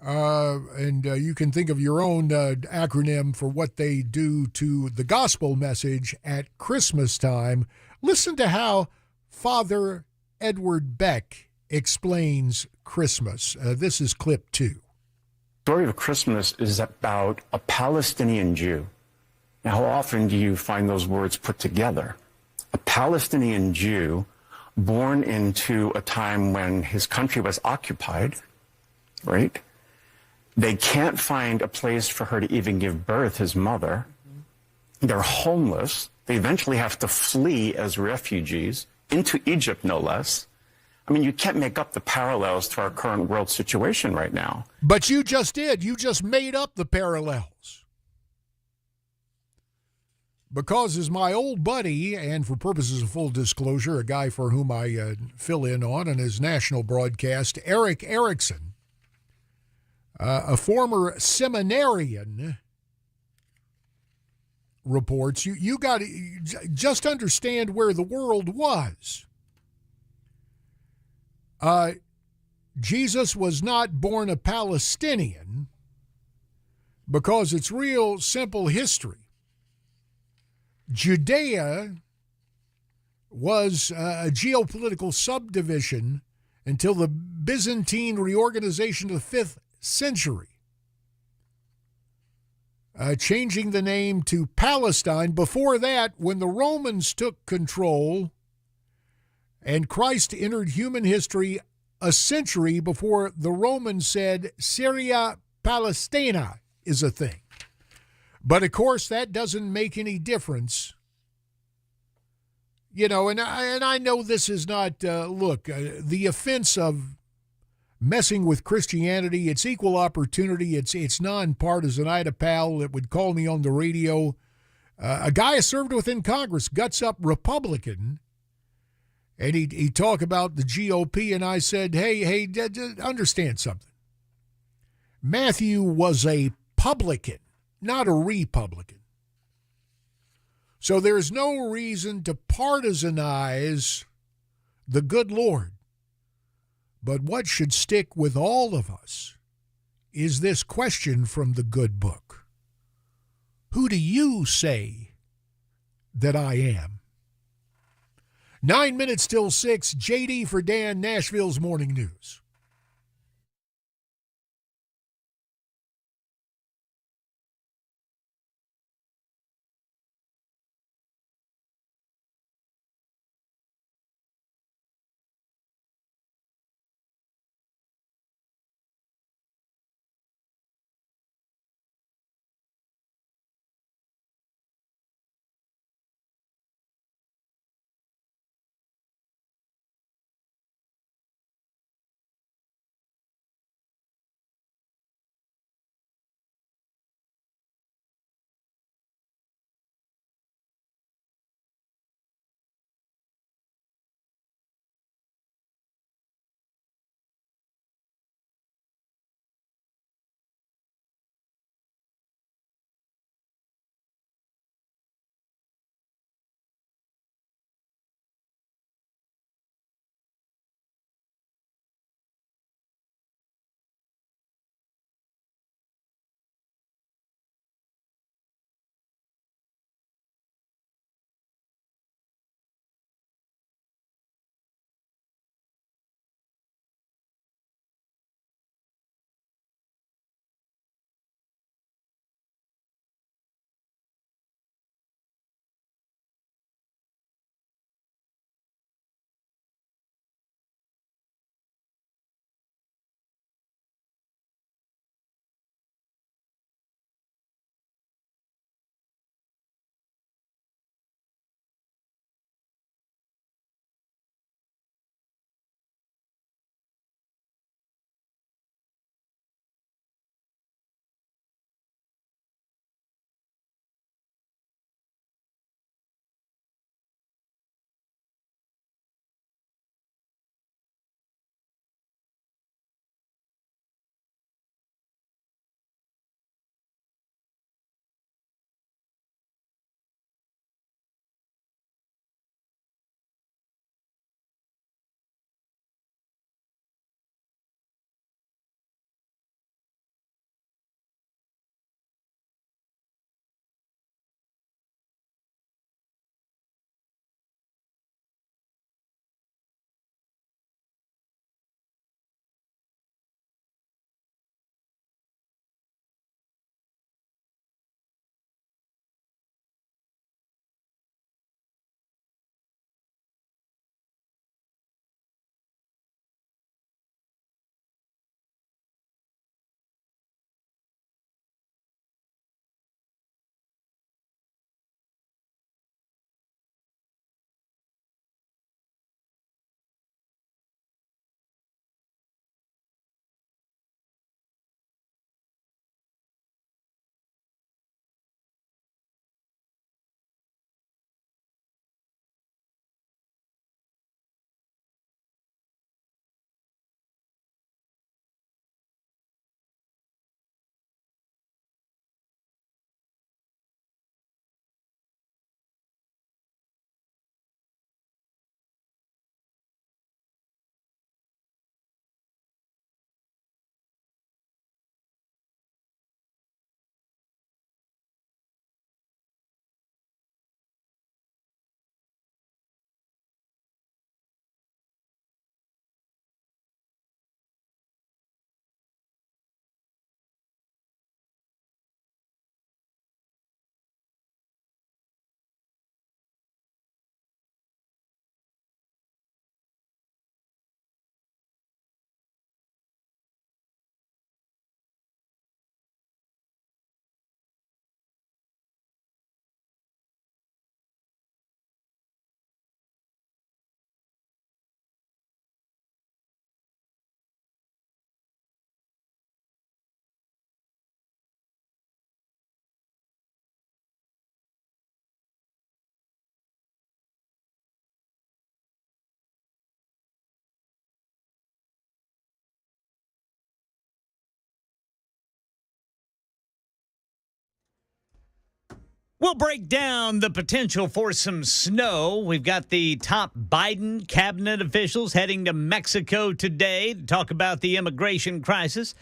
and you can think of your own acronym for what they do to the gospel message at Christmas time. Listen to how Father Edward Beck explains Christmas. This is clip 2. The story of Christmas is about a Palestinian Jew. Now, how often do you find those words put together? A Palestinian Jew born into a time when his country was occupied, right? They can't find a place for her to even give birth, his mother. They're homeless. They eventually have to flee as refugees into Egypt, no less. I mean, you can't make up the parallels to our current world situation right now. But you just did. You just made up the parallels. Because as my old buddy, and for purposes of full disclosure, a guy for whom I fill in on his national broadcast, Eric Erickson, a former seminarian, reports, you got to just understand where the world was. Jesus was not born a Palestinian because it's real simple history. Judea was a geopolitical subdivision until the Byzantine reorganization of the 5th century, changing the name to Palestine. Before that, when the Romans took control and Christ entered human history a century before the Romans said Syria Palestina is a thing. But, of course, that doesn't make any difference. You know, and I know this is not, the offense of messing with Christianity, it's equal opportunity, it's nonpartisan. I had a pal that would call me on the radio, a guy I served with in Congress, guts up Republican, and he'd talk about the GOP, and I said, hey, understand something. Matthew was a publican, not a Republican. So there's no reason to partisanize the good Lord. But what should stick with all of us is this question from the good book. Who do you say that I am? 9 minutes till 6, JD for Dan, Nashville's Morning News. We'll break down the potential for some snow. We've got the top Biden cabinet officials heading to Mexico today to talk about the immigration crisis,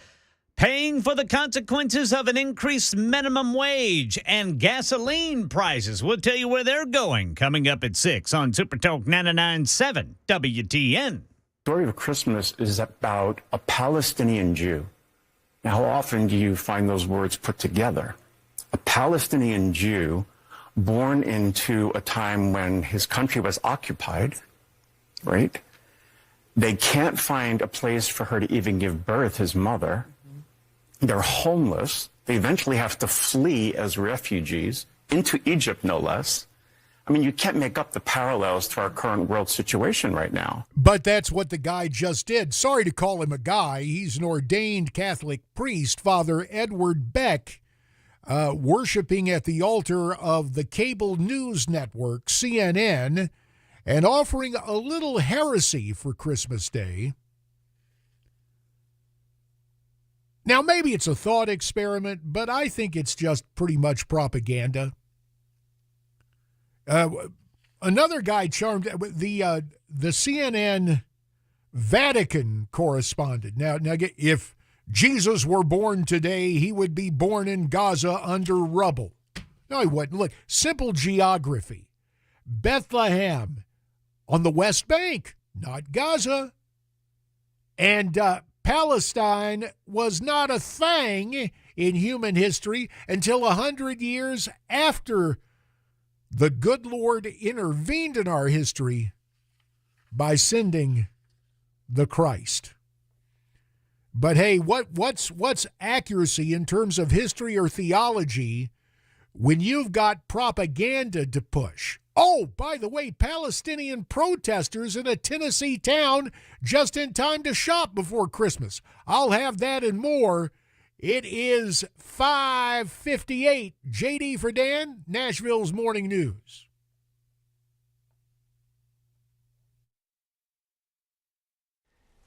paying for the consequences of an increased minimum wage, and gasoline prices. We'll tell you where they're going coming up at 6 on Super Talk 99.7 WTN. The story of Christmas is about a Palestinian Jew. Now, how often do you find those words put together? A Palestinian Jew born into a time when his country was occupied, right? They can't find a place for her to even give birth, his mother. They're homeless. They eventually have to flee as refugees into Egypt, no less. I mean, you can't make up the parallels to our current world situation right now. But that's what the guy just did. Sorry to call him a guy. He's an ordained Catholic priest, Father Edward Beck, worshiping at the altar of the cable news network, CNN, and offering a little heresy for Christmas Day. Now, maybe it's a thought experiment, but I think it's just pretty much propaganda. Another guy charmed the CNN Vatican correspondent. Now, if Jesus were born today, he would be born in Gaza under rubble. No, he wouldn't. Look, simple geography. Bethlehem on the West Bank, not Gaza. And Palestine was not a thing in human history until 100 years after the good Lord intervened in our history by sending the Christ. But hey, what's accuracy in terms of history or theology when you've got propaganda to push? Oh, by the way, Palestinian protesters in a Tennessee town just in time to shop before Christmas. I'll have that and more. It is 5:58. JD for Dan, Nashville's Morning News.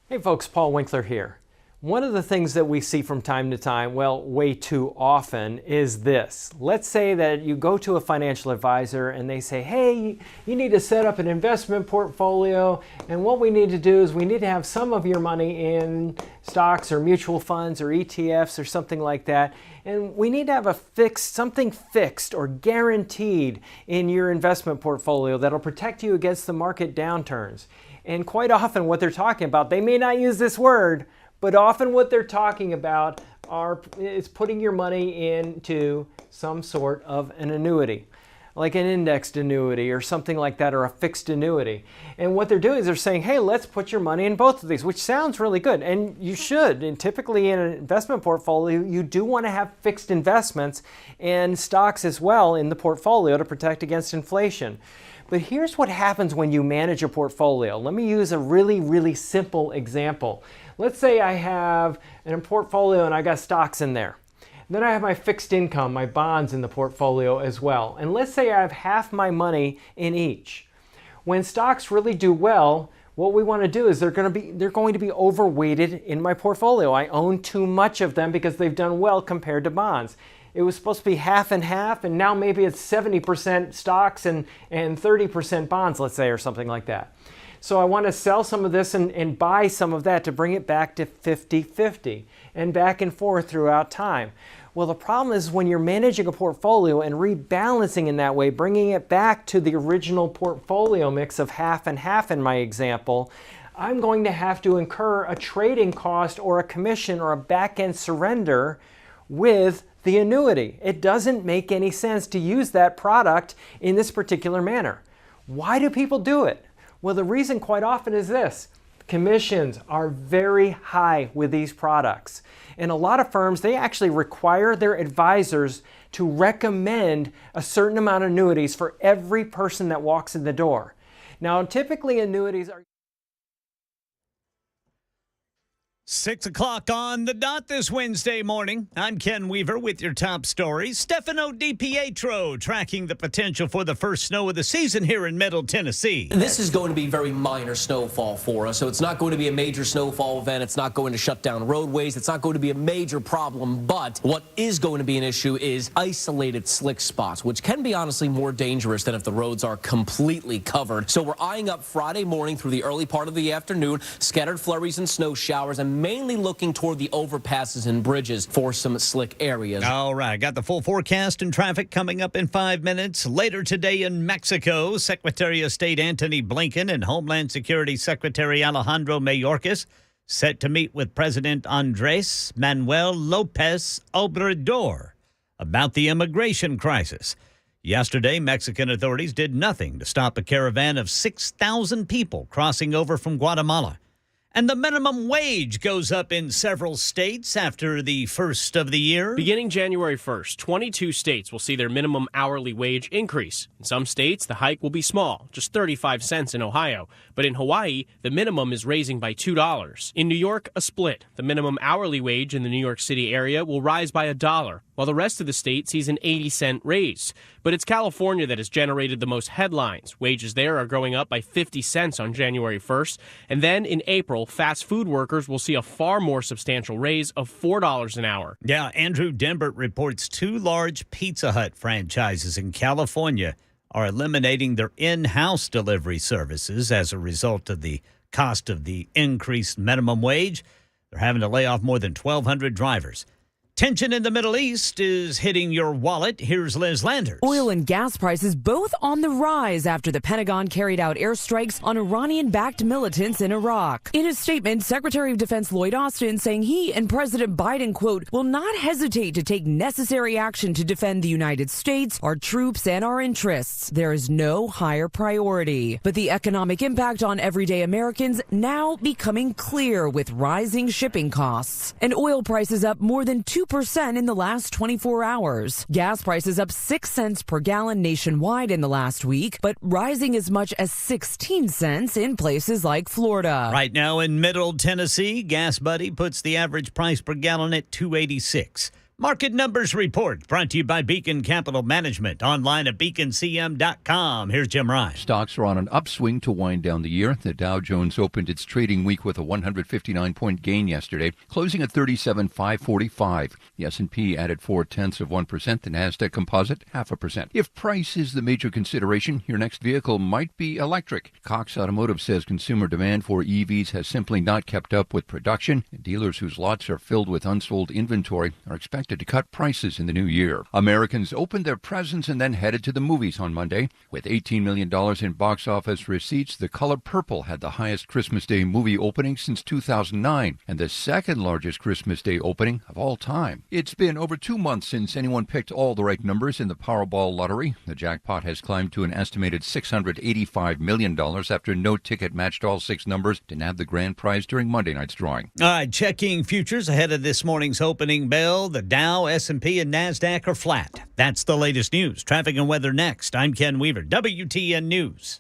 Hey folks, Paul Winkler here. One of the things that we see from time to time, well, way too often, is this. Let's say that you go to a financial advisor and they say, hey, you need to set up an investment portfolio, and what we need to do is we need to have some of your money in stocks or mutual funds or ETFs or something like that, and we need to have something fixed or guaranteed in your investment portfolio that'll protect you against the market downturns. And quite often what they're talking about, they may not use this word, but often what they're talking about is putting your money into some sort of an annuity, like an indexed annuity or something like that, or a fixed annuity. And what they're doing is they're saying, hey, let's put your money in both of these, which sounds really good. And you should. And typically in an investment portfolio, you do want to have fixed investments and stocks as well in the portfolio to protect against inflation. But here's what happens when you manage a portfolio. Let me use a really, really simple example. Let's say I have a portfolio and I got stocks in there. Then I have my fixed income, my bonds in the portfolio as well. And let's say I have half my money in each. When stocks really do well, what we want to do is they're going to be overweighted in my portfolio. I own too much of them because they've done well compared to bonds. It was supposed to be half and half, and now maybe it's 70% stocks and 30% bonds, let's say, or something like that. So I want to sell some of this and buy some of that to bring it back to 50-50 and back and forth throughout time. Well, the problem is when you're managing a portfolio and rebalancing in that way, bringing it back to the original portfolio mix of half and half in my example, I'm going to have to incur a trading cost or a commission or a back-end surrender with the annuity. It doesn't make any sense to use that product in this particular manner. Why do people do it? Well, the reason quite often is this. Commissions are very high with these products. And a lot of firms, they actually require their advisors to recommend a certain amount of annuities for every person that walks in the door. Now, typically annuities are... 6 o'clock on the dot this Wednesday morning. I'm Ken Weaver with your top stories. Stefano DiPietro tracking the potential for the first snow of the season here in Middle Tennessee. This is going to be very minor snowfall for us, so it's not going to be a major snowfall event. It's not going to shut down roadways. It's not going to be a major problem, but what is going to be an issue is isolated slick spots, which can be honestly more dangerous than if the roads are completely covered. So we're eyeing up Friday morning through the early part of the afternoon, scattered flurries and snow showers, and mainly looking toward the overpasses and bridges for some slick areas. All right, got the full forecast and traffic coming up in 5 minutes. Later today in Mexico, Secretary of State Antony Blinken and Homeland Security Secretary Alejandro Mayorkas set to meet with President Andres Manuel Lopez Obrador about the immigration crisis. Yesterday, Mexican authorities did nothing to stop a caravan of 6,000 people crossing over from Guatemala. And the minimum wage goes up in several states after the first of the year. Beginning January 1st, 22 states will see their minimum hourly wage increase. In some states, the hike will be small, just 35 cents in Ohio. But in Hawaii, the minimum is raising by $2. In New York, a split. The minimum hourly wage in the New York City area will rise by $1, while the rest of the state sees an 80-cent raise. But it's California that has generated the most headlines. Wages there are going up by 50 cents on January 1st. And then in April, fast food workers will see a far more substantial raise of $4 an hour. Yeah, Andrew Dembert reports 2 large Pizza Hut franchises in California are eliminating their in-house delivery services as a result of the cost of the increased minimum wage. They're having to lay off more than 1,200 drivers. Tension in the Middle East is hitting your wallet. Here's Liz Landers. Oil and gas prices both on the rise after the Pentagon carried out airstrikes on Iranian-backed militants in Iraq. In a statement, Secretary of Defense Lloyd Austin saying he and President Biden, quote, will not hesitate to take necessary action to defend the United States, our troops, and our interests. There is no higher priority. But the economic impact on everyday Americans now becoming clear with rising shipping costs. And oil prices up more than 2% in the last 24 hours. Gas prices up 6 cents per gallon nationwide in the last week, but rising as much as 16 cents in places like Florida. Right now in Middle Tennessee, Gas Buddy puts the average price per gallon at $2.86. Market Numbers Report brought to you by Beacon Capital Management. Online at beaconcm.com. Here's Jim Ryan. Stocks are on an upswing to wind down the year. The Dow Jones opened its trading week with a 159-point gain yesterday, closing at 37,545. The S&P added 0.4%. The Nasdaq Composite 0.5%. If price is the major consideration, your next vehicle might be electric. Cox Automotive says consumer demand for EVs has simply not kept up with production. Dealers whose lots are filled with unsold inventory are expected to cut prices in the new year. Americans opened their presents and then headed to the movies on Monday. With $18 million in box office receipts, The Color Purple had the highest Christmas Day movie opening since 2009 and the second largest Christmas Day opening of all time. It's been over 2 months since anyone picked all the right numbers in the Powerball lottery. The jackpot has climbed to an estimated $685 million after no ticket matched all 6 numbers to nab the grand prize during Monday night's drawing. All right, checking futures ahead of this morning's opening bell. The Dow, S&P, and NASDAQ are flat. That's the latest news. Traffic and weather next. I'm Ken Weaver, WTN News.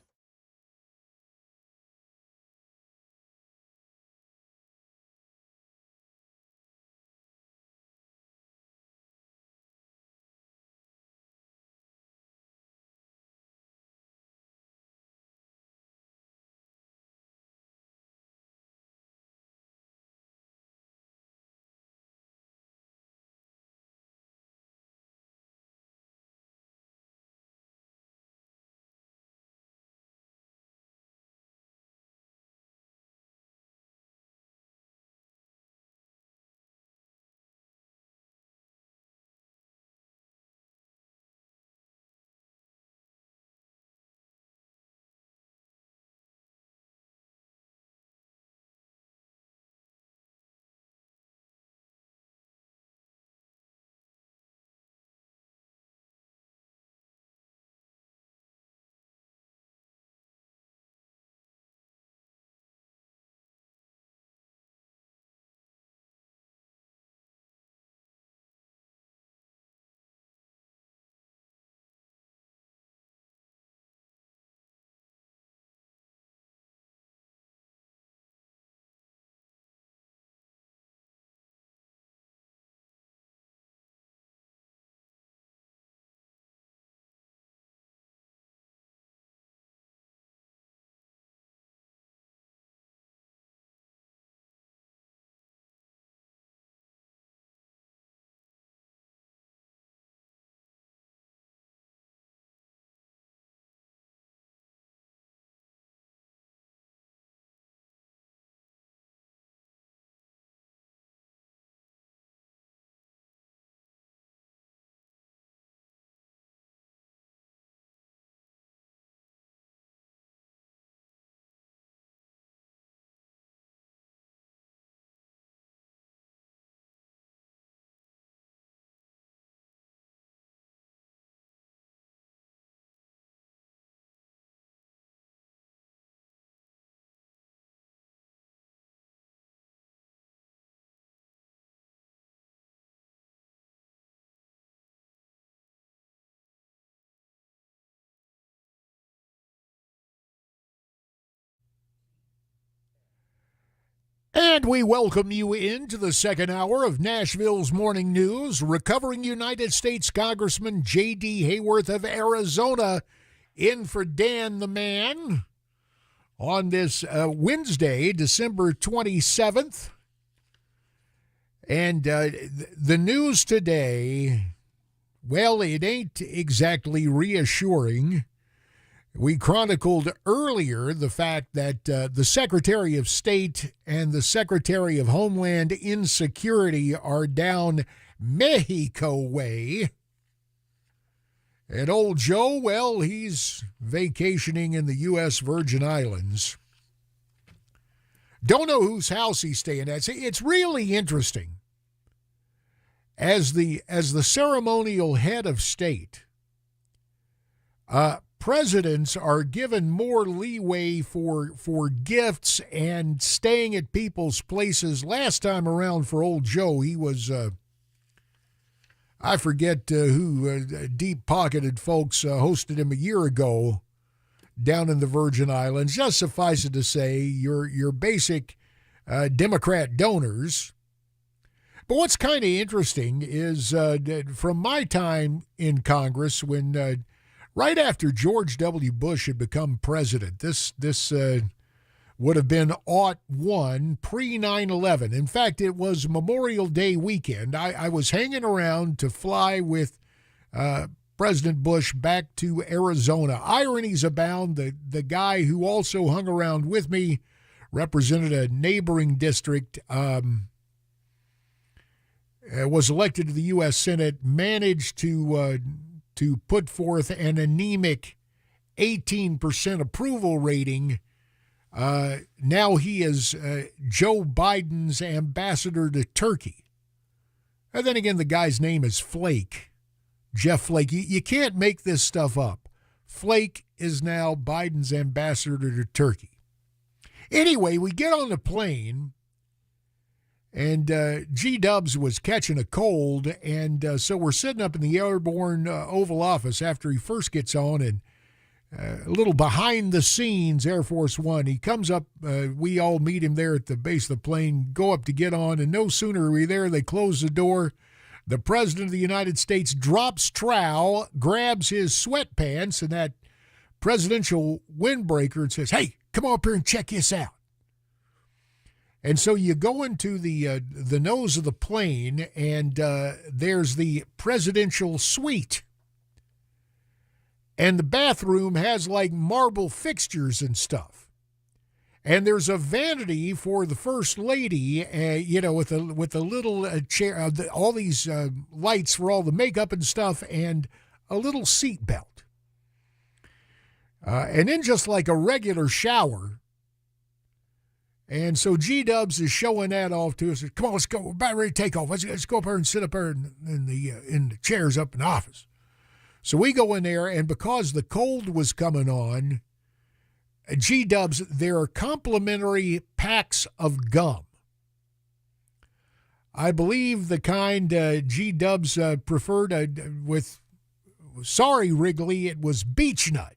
And we welcome you into the second hour of Nashville's Morning News. Recovering United States Congressman J.D. Hayworth of Arizona in for Dan the Man on this Wednesday, December 27th. And the news today, well, it ain't exactly reassuring. We chronicled earlier the fact that the Secretary of State and the Secretary of Homeland Insecurity are down Mexico way. And old Joe, well, he's vacationing in the U.S. Virgin Islands. Don't know whose house he's staying at. It's really interesting. As the ceremonial head of state, presidents are given more leeway for gifts and staying at people's places. Last time around for old Joe, he was, I forget who, deep-pocketed folks hosted him a year ago down in the Virgin Islands. Just suffice it to say, your basic Democrat donors. But what's kind of interesting is from my time in Congress when right after George W. Bush had become president, this would have been '01, pre-9/11. In fact, it was Memorial Day weekend. I was hanging around to fly with President Bush back to Arizona. Ironies abound. The guy who also hung around with me represented a neighboring district, was elected to the U.S. Senate, managed to put forth an anemic 18% approval rating. Now he is Joe Biden's ambassador to Turkey. And then again, the guy's name is Flake, Jeff Flake. You can't make this stuff up. Flake is now Biden's ambassador to Turkey. Anyway, we get on the plane, and G-Dubs was catching a cold, and so we're sitting up in the airborne Oval Office after he first gets on, and a little behind the scenes Air Force One. He comes up, we all meet him there at the base of the plane, go up to get on, and no sooner are we there, they close the door. The President of the United States drops trowel, grabs his sweatpants and that presidential windbreaker and says, "Hey, come up here and check this out." And so you go into the nose of the plane, and there's the presidential suite. And the bathroom has like marble fixtures and stuff. And there's a vanity for the first lady, with a little chair, all these lights for all the makeup and stuff, and a little seat belt. And then just like a regular shower. And so G-Dubs is showing that off to us. Come on, let's go. We're about ready to take off. Let's go up there and sit up there in the chairs up in the office. So we go in there, and because the cold was coming on, G-Dubs, there are complimentary packs of gum. I believe the kind G-Dubs preferred with, sorry, Wrigley, it was beech nut.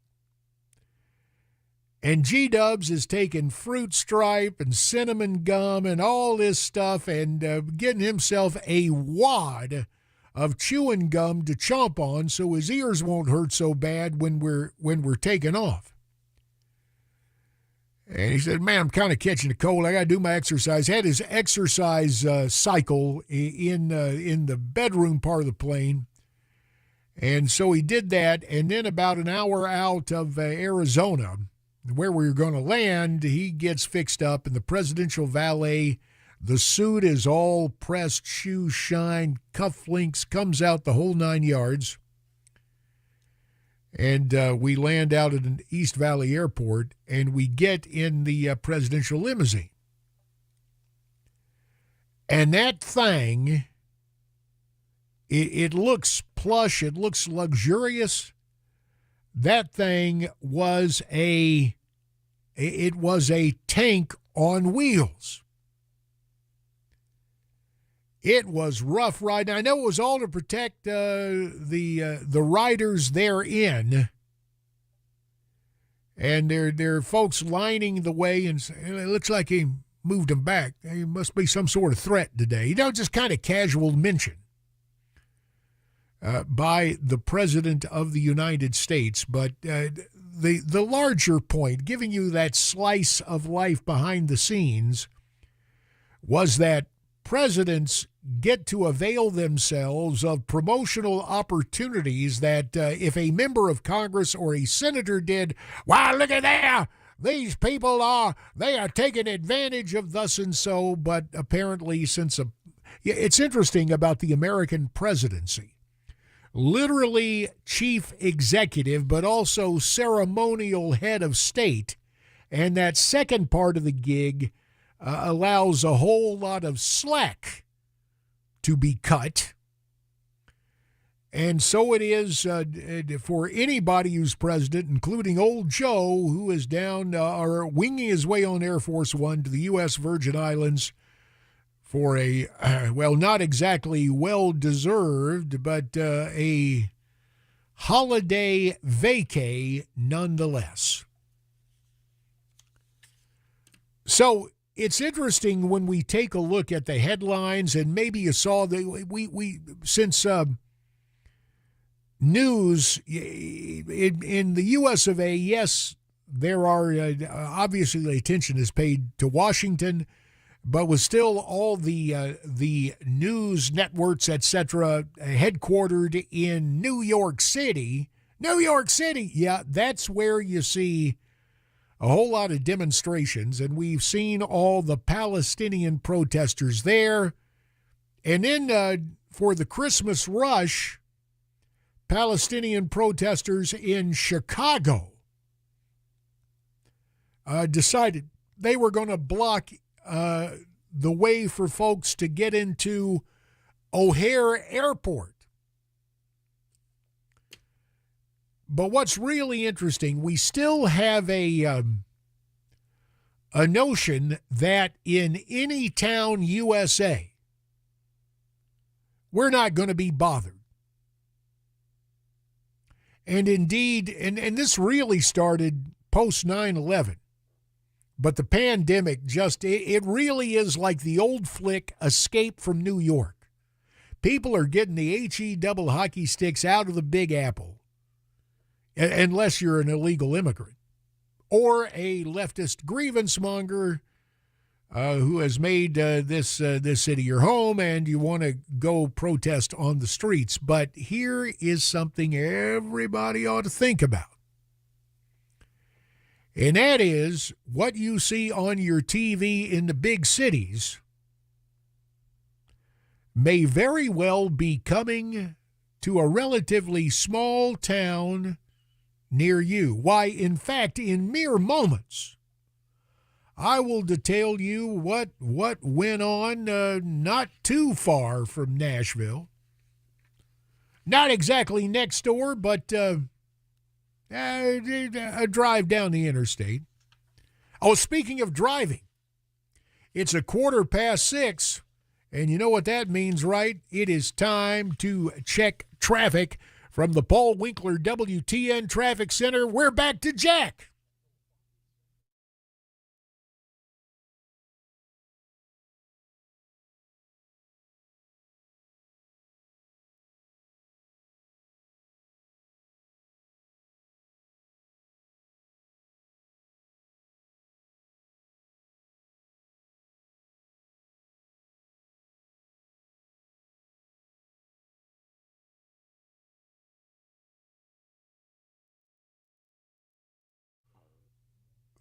And G-Dubs is taking fruit stripe and cinnamon gum and all this stuff and getting himself a wad of chewing gum to chomp on so his ears won't hurt so bad when we're taking off. And he said, "Man, I'm kind of catching a cold. I got to do my exercise." Had his exercise cycle in the bedroom part of the plane. And so he did that. And then about an hour out of Arizona, where we were going to land, he gets fixed up, and the presidential valet, the suit is all pressed, shoe shine, cufflinks, comes out the whole 9 yards. And we land out at an East Valley airport, and we get in the presidential limousine. And that thing, it looks plush, it looks luxurious. That thing was a tank on wheels. It was rough riding. I know it was all to protect the riders therein, and there are folks lining the way, and it looks like he moved him back. There must be some sort of threat today. Just kind of casual mention by the President of the United States. But the larger point, giving you that slice of life behind the scenes, was that presidents get to avail themselves of promotional opportunities that if a member of Congress or a senator did, wow, look at there, these people they are taking advantage of thus and so. But apparently, it's interesting about the American presidency. Literally chief executive, but also ceremonial head of state. And that second part of the gig allows a whole lot of slack to be cut. And so it is for anybody who's president, including old Joe, who is down or winging his way on Air Force One to the U.S. Virgin Islands for a, not exactly well-deserved, but a holiday vacay nonetheless. So it's interesting when we take a look at the headlines, and maybe you saw that we since news in the U.S. of A. Yes, there are obviously the attention is paid to Washington, but with still all the news networks, etc., headquartered in New York City. New York City, yeah, that's where you see a whole lot of demonstrations, and we've seen all the Palestinian protesters there. And then for the Christmas rush, Palestinian protesters in Chicago decided they were going to block the way for folks to get into O'Hare Airport. But what's really interesting, we still have a notion that in any town USA, we're not going to be bothered. And indeed, and this really started post 9/11, but the pandemic it really is like the old flick Escape from New York. People are getting the HE double hockey sticks out of the Big Apple. Unless you're an illegal immigrant or a leftist grievance monger who has made this city your home and you want to go protest on the streets. But here is something everybody ought to think about. And that is what you see on your TV in the big cities may very well be coming to a relatively small town near you. Why, in fact, in mere moments, I will detail you what went on not too far from Nashville. Not exactly next door, but a drive down the interstate. Oh, speaking of driving, it's 6:15, and you know what that means, right? It is time to check traffic. From the Paul Winkler WTN Traffic Center, we're back to Jack.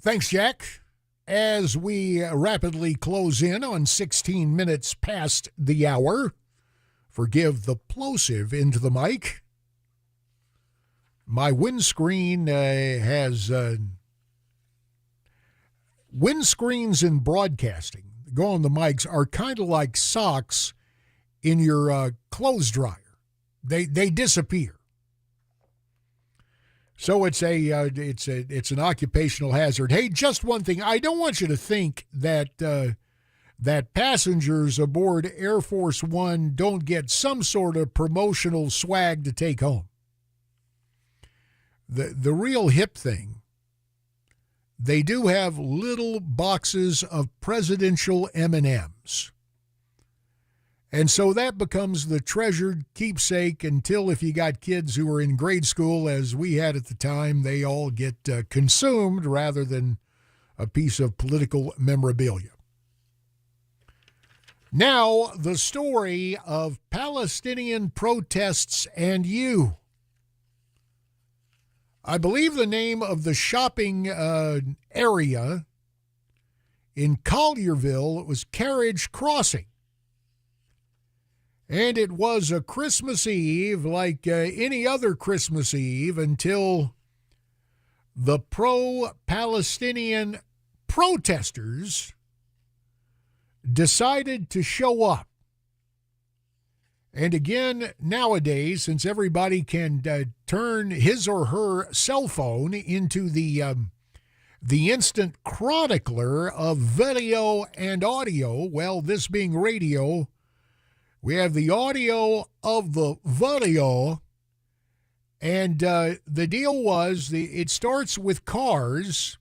Thanks, Jack. As we rapidly close in on 16 minutes past the hour, forgive the plosive into the mic. My windscreen has windscreens in broadcasting, go on the mics, are kind of like socks in your clothes dryer. They disappear. So it's an occupational hazard. Hey, just one thing. I don't want you to think that that passengers aboard Air Force One don't get some sort of promotional swag to take home. The real hip thing they do have little boxes of presidential M&Ms. And so that becomes the treasured keepsake until, if you got kids who are in grade school, as we had at the time, they all get consumed rather than a piece of political memorabilia. Now, the story of Palestinian protests and you. I believe the name of the shopping area in Collierville was Carriage Crossing. And it was a Christmas Eve like any other Christmas Eve until the pro-Palestinian protesters decided to show up. And again, nowadays, since everybody can turn his or her cell phone into the instant chronicler of video and audio, well, this being radio, we have the audio of the video, and the deal was it starts with cars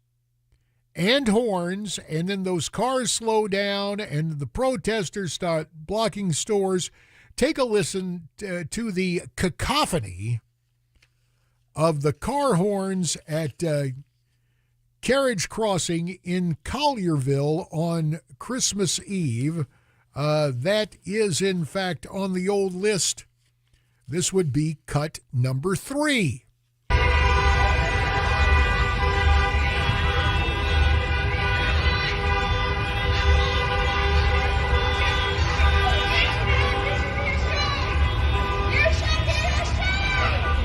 and horns, and then those cars slow down, and the protesters start blocking stores. Take a listen to the cacophony of the car horns at Carriage Crossing in Collierville on Christmas Eve. That is, in fact, on the old list. This would be cut number 3.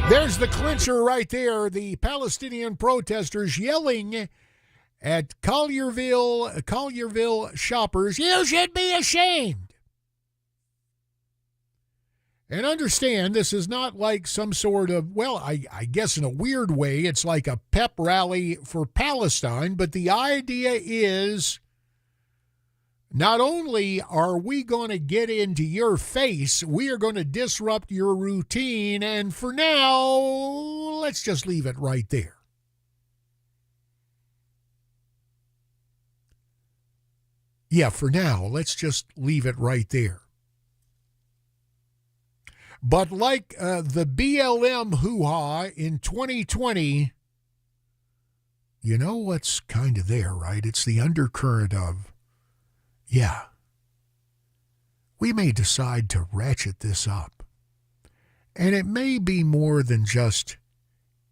There's the clincher right there. The Palestinian protesters yelling at Collierville shoppers, "You should be ashamed." And understand, this is not like some sort of, well, I guess in a weird way, it's like a pep rally for Palestine, but the idea is not only are we going to get into your face, we are going to disrupt your routine, and for now, let's just leave it right there. Yeah, for now, let's just leave it right there. But like the BLM hoo-ha in 2020, you know what's kind of there, right? It's the undercurrent of, yeah, we may decide to ratchet this up. And it may be more than just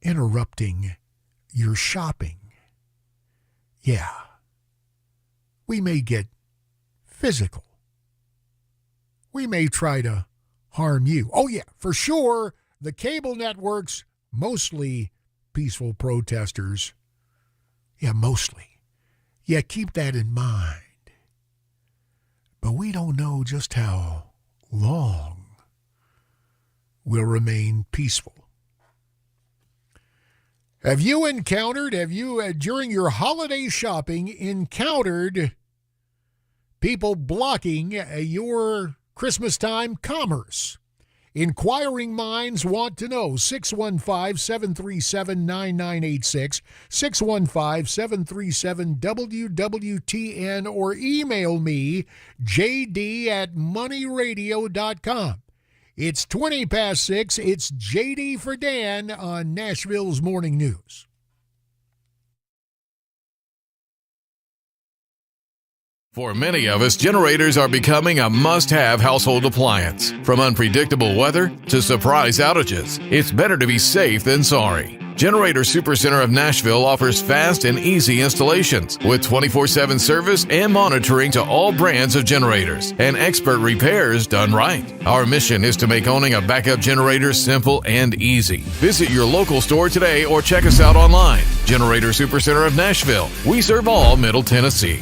interrupting your shopping. Yeah, we may get physical. We may try to harm you. Oh, yeah, for sure, the cable networks, mostly peaceful protesters. Yeah, mostly. Yeah, keep that in mind. But we don't know just how long we'll remain peaceful. Have you, during your holiday shopping, encountered people blocking your Christmas time commerce? Inquiring minds want to know. 615-737-9986, 615-737-WWTN, or email me, jd@moneyradio.com. It's 20 past 6. It's JD for Dan on Nashville's Morning News. For many of us, generators are becoming a must-have household appliance. From unpredictable weather to surprise outages, it's better to be safe than sorry. Generator Supercenter of Nashville offers fast and easy installations with 24/7 service and monitoring to all brands of generators and expert repairs done right. Our mission is to make owning a backup generator simple and easy. Visit your local store today or check us out online. Generator Supercenter of Nashville. We serve all Middle Tennessee.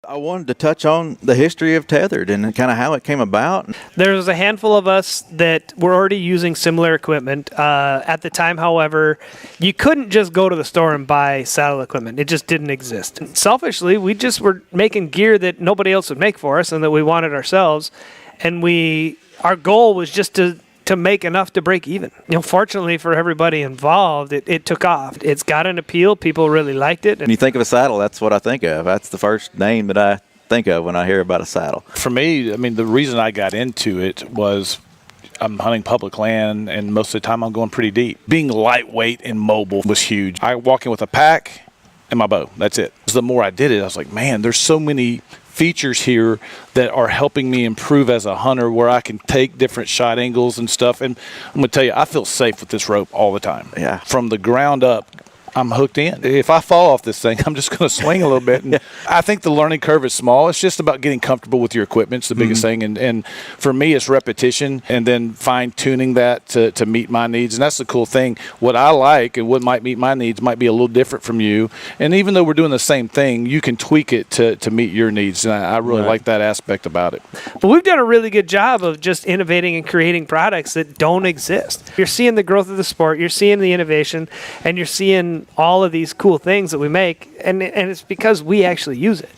I wanted to touch on the history of Tethered and kind of how it came about. There was a handful of us that were already using similar equipment. At the time, however, you couldn't just go to the store and buy saddle equipment. It just didn't exist. And selfishly, we just were making gear that nobody else would make for us and that we wanted ourselves. And our goal was just to to make enough to break even. Fortunately for everybody involved, it took off. It's got an appeal. People really liked it. When you think of a saddle, that's what I think of. That's the first name that I think of when I hear about a saddle. For me, I mean, the reason I got into it was I'm hunting public land, and most of the time I'm going pretty deep. Being lightweight and mobile was huge. I walk in with a pack and my bow. That's it. The more I did it, I was like, man, there's so many features here that are helping me improve as a hunter, where I can take different shot angles and stuff. And I'm going to tell you, I feel safe with this rope all the time. Yeah. From the ground up, I'm hooked in. If I fall off this thing, I'm just going to swing a little bit. And I think the learning curve is small. It's just about getting comfortable with your equipment. It's the biggest thing. And for me, it's repetition and then fine-tuning that to meet my needs. And that's the cool thing. What I like and what might meet my needs might be a little different from you. And even though we're doing the same thing, you can tweak it to meet your needs. And I really like that aspect about it. But we've done a really good job of just innovating and creating products that don't exist. You're seeing the growth of the sport. You're seeing the innovation. And you're seeing all of these cool things that we make, and it's because we actually use it.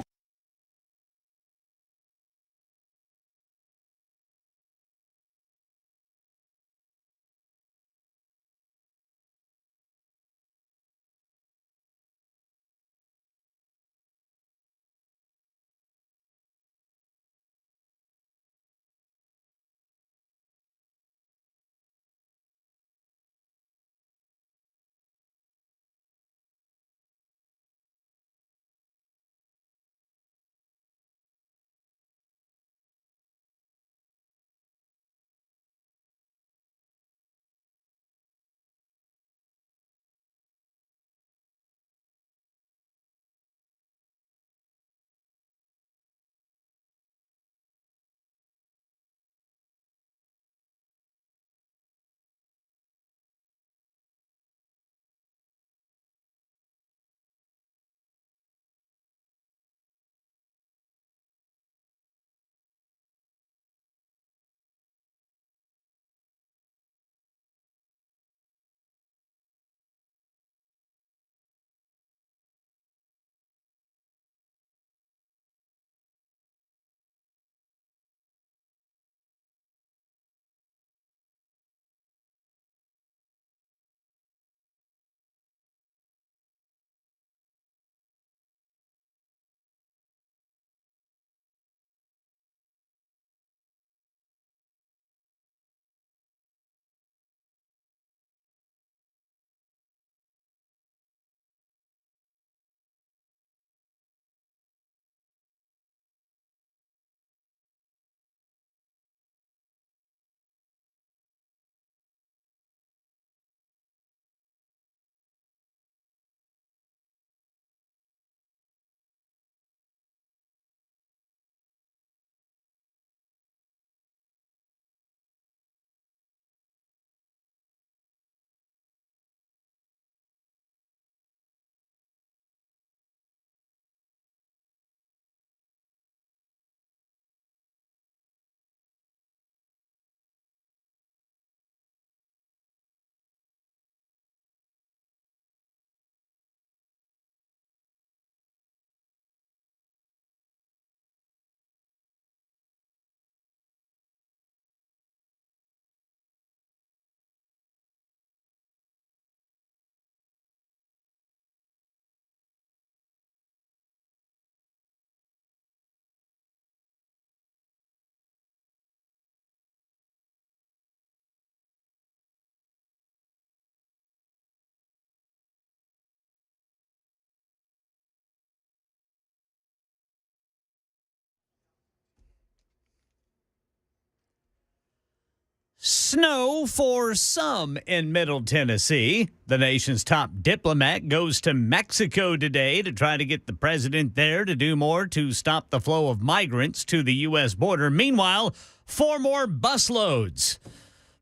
Snow for some in Middle Tennessee. The nation's top diplomat goes to Mexico today to try to get the president there to do more to stop the flow of migrants to the U.S. border. Meanwhile, 4 more busloads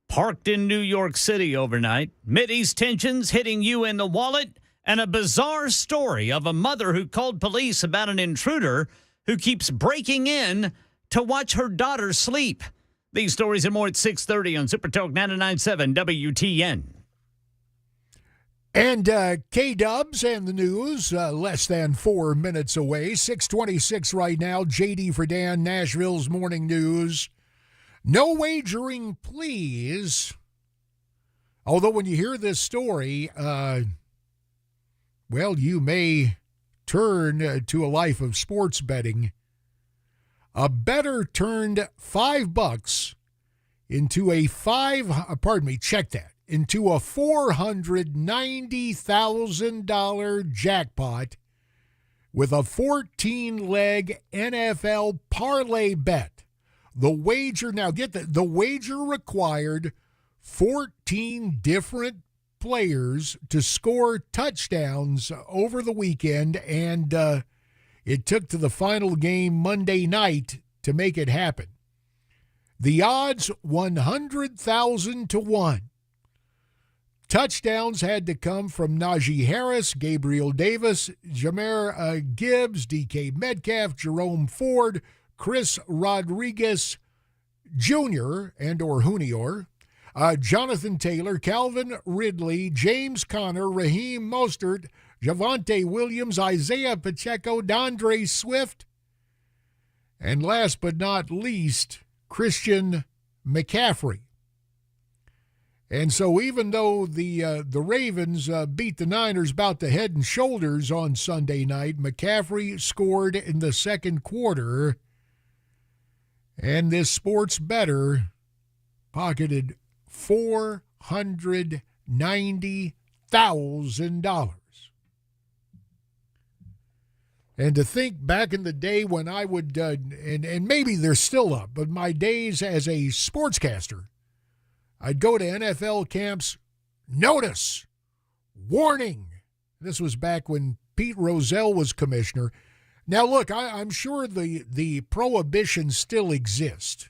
parked in New York City overnight. Mideast tensions hitting you in the wallet, and a bizarre story of a mother who called police about an intruder who keeps breaking in to watch her daughter sleep. These stories and more at 6:30 on Super Talk 99.7 WTN. And K-Dubs and the news, less than 4 minutes away. 6:26 right now. JD for Dan, Nashville's Morning News. No wagering, please. Although when you hear this story, you may turn to a life of sports betting. A bettor turned $5 into a $490,000 jackpot with a 14-leg NFL parlay bet. The wager, now get that, the wager required 14 different players to score touchdowns over the weekend, and it took to the final game Monday night to make it happen. The odds 100,000 to 1. Touchdowns had to come from Najee Harris, Gabriel Davis, Jahmyr Gibbs, DK Metcalf, Jerome Ford, Chris Rodriguez Jr. and/or Junior, Jonathan Taylor, Calvin Ridley, James Conner, Raheem Mostert, Javonte Williams, Isaiah Pacheco, DeAndre Swift, and last but not least, Christian McCaffrey. And so even though the Ravens beat the Niners about the head and shoulders on Sunday night, McCaffrey scored in the second quarter, and this sports bettor pocketed $490,000. And to think back in the day when I would, and maybe they're still up, but my days as a sportscaster, I'd go to NFL camps, notice, warning. This was back when Pete Rozelle was commissioner. Now, look, I'm sure the prohibition still exists.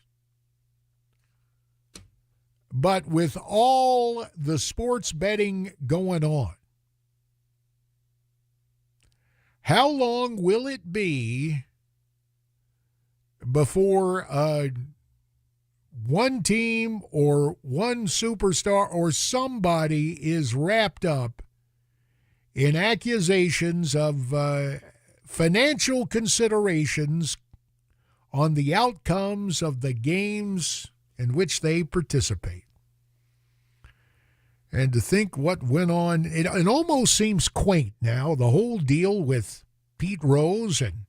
But with all the sports betting going on, how long will it be before one team or one superstar or somebody is wrapped up in accusations of financial considerations on the outcomes of the games in which they participate? And to think what went on, it almost seems quaint now, the whole deal with Pete Rose and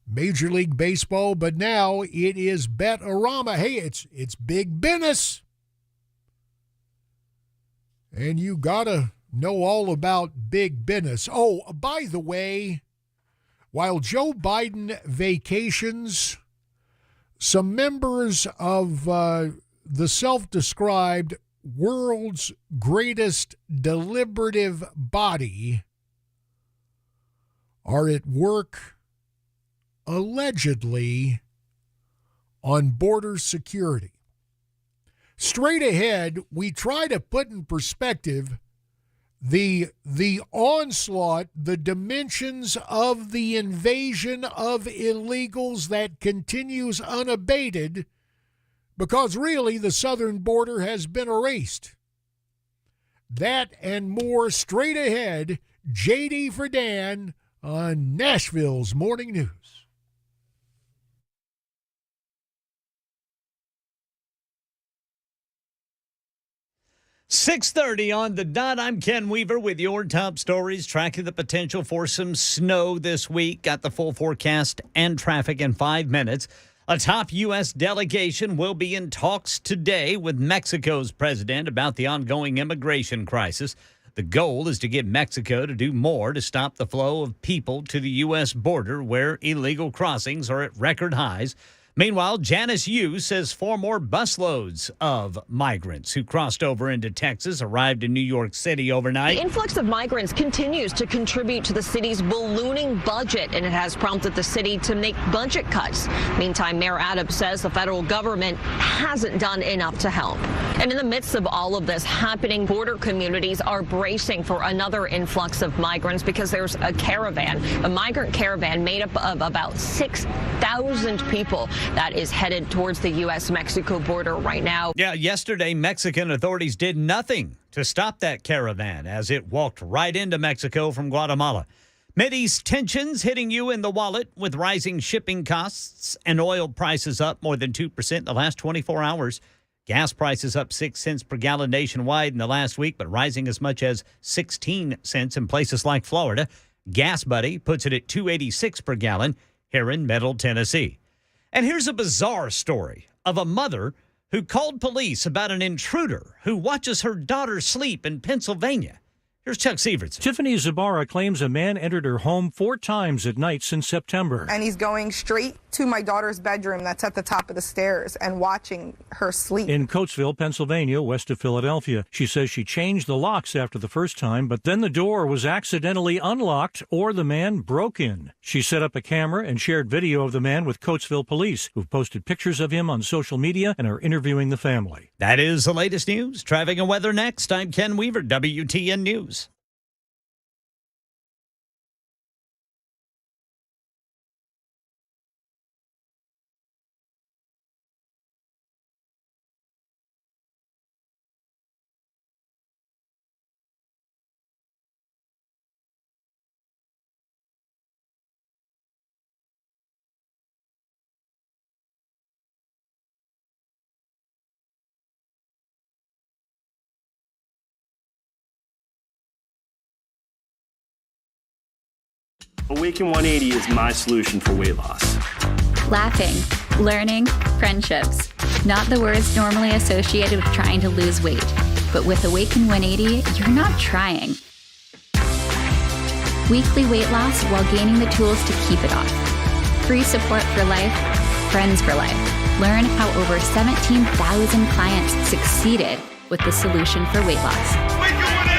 Major League Baseball, but now it is Bet-A-Rama. Hey, it's big business. And you got to know all about big business. Oh, by the way, while Joe Biden vacations, some members of the self-described world's greatest deliberative body are at work allegedly on border security. Straight ahead, we try to put in perspective the onslaught, the dimensions of the invasion of illegals that continues unabated, because really the southern border has been erased. That and more straight ahead. JD for Dan on Nashville's Morning News. .30 on the dot. I'm Ken Weaver with your top stories, tracking the potential for some snow this week. Got the full forecast and traffic in 5 minutes. A top U.S. delegation will be in talks today with Mexico's president about the ongoing immigration crisis. The goal is to get Mexico to do more to stop the flow of people to the U.S. border, where illegal crossings are at record highs. Meanwhile, Janice Yu says 4 more busloads of migrants who crossed over into Texas arrived in New York City overnight. The influx of migrants continues to contribute to the city's ballooning budget, and it has prompted the city to make budget cuts. Meantime, Mayor Adams says the federal government hasn't done enough to help. And in the midst of all of this happening, border communities are bracing for another influx of migrants because there's a caravan, a migrant caravan made up of about 6,000 people that is headed towards the U.S.-Mexico border right now. Yeah, yesterday, Mexican authorities did nothing to stop that caravan as it walked right into Mexico from Guatemala. Mideast tensions hitting you in the wallet with rising shipping costs and oil prices up more than 2% in the last 24 hours. Gas prices up 6 cents per gallon nationwide in the last week, but rising as much as 16 cents in places like Florida. Gas Buddy puts it at $2.86 per gallon here in Middle Tennessee. And here's a bizarre story of a mother who called police about an intruder who watches her daughter sleep in Pennsylvania. Here's Chuck Sievertson. Tiffany Zabara claims a man entered her home 4 times at night since September. And he's going straight to my daughter's bedroom that's at the top of the stairs and watching her sleep. In Coatesville, Pennsylvania, west of Philadelphia. She says she changed the locks after the first time, but then the door was accidentally unlocked or the man broke in. She set up a camera and shared video of the man with Coatesville police, who've posted pictures of him on social media and are interviewing the family. That is the latest news. Traffic and weather next. I'm Ken Weaver, WTN News. Awaken 180 is my solution for weight loss. Laughing, learning, friendships. Not the words normally associated with trying to lose weight. But with Awaken 180, you're not trying. Weekly weight loss while gaining the tools to keep it off. Free support for life, friends for life. Learn how over 17,000 clients succeeded with the solution for weight loss. Awaken 180!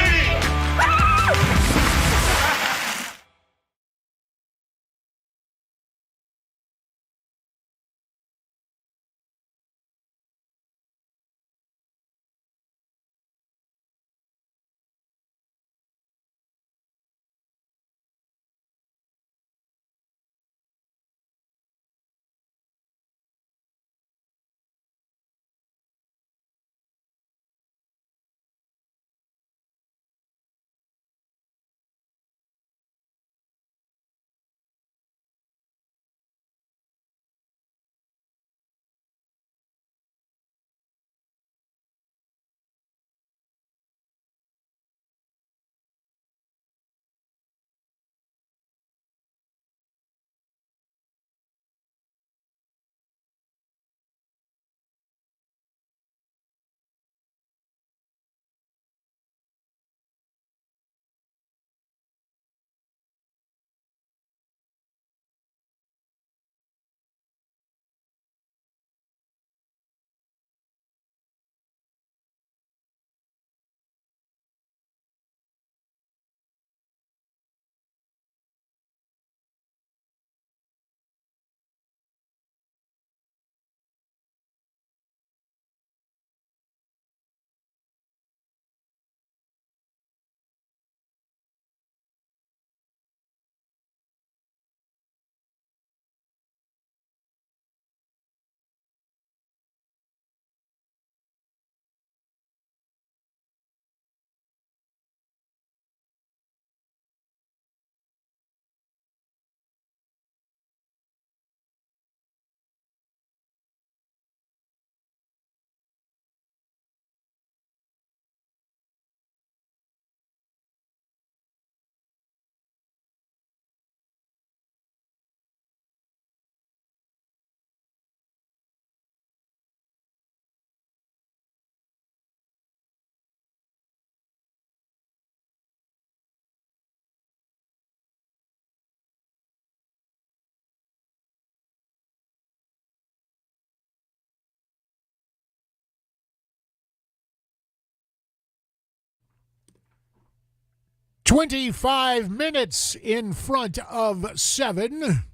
"25 minutes in front of 7.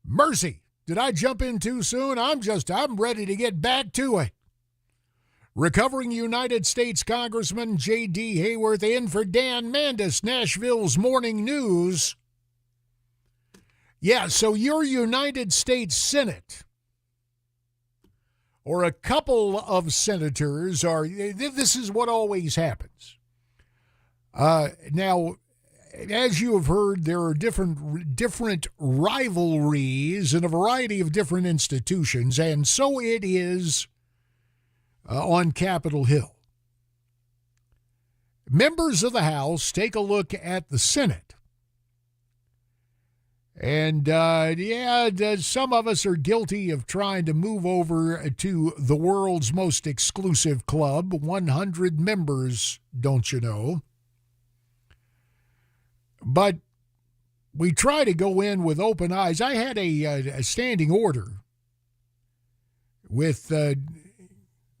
Mercy, did I jump in too soon? I'm ready to get back to it. Recovering United States Congressman J.D. Hayworth in for Dan Mandis, Nashville's Morning News. Yeah, so your United States Senate, or a couple of senators, this is what always happens. Now, as you have heard, there are different rivalries in a variety of different institutions, and so it is on Capitol Hill. Members of the House, take a look at the Senate. And, some of us are guilty of trying to move over to the world's most exclusive club, 100 members, don't you know? But we try to go in with open eyes. I had a standing order with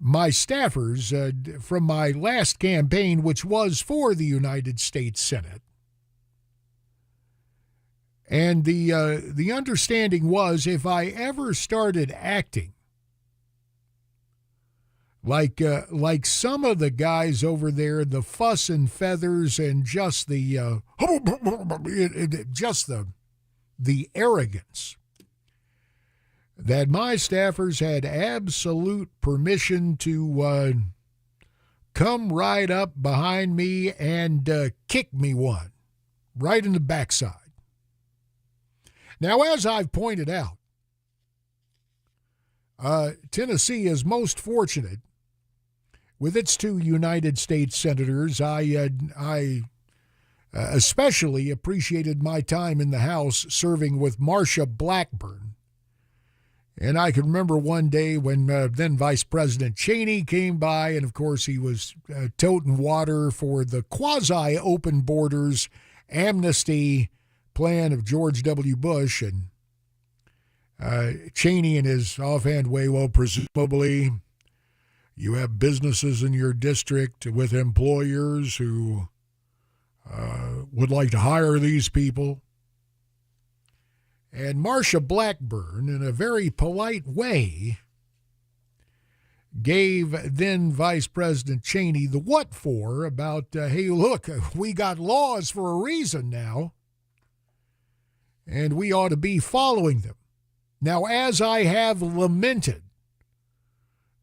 my staffers from my last campaign, which was for the United States Senate. And the understanding was if I ever started acting like some of the guys over there, the fuss and feathers and just the arrogance, that my staffers had absolute permission to come right up behind me and kick me one right in the backside. Now, as I've pointed out, Tennessee is most fortunate with its 2 United States senators. I especially appreciated my time in the House serving with Marsha Blackburn. And I can remember one day when then Vice President Cheney came by, and of course he was toting water for the quasi-open borders amnesty plan of George W. Bush, and Cheney in his offhand way, well, presumably you have businesses in your district with employers who would like to hire these people. And Marsha Blackburn, in a very polite way, gave then Vice President Cheney the what for about, hey, look, we got laws for a reason now, and we ought to be following them. Now, as I have lamented,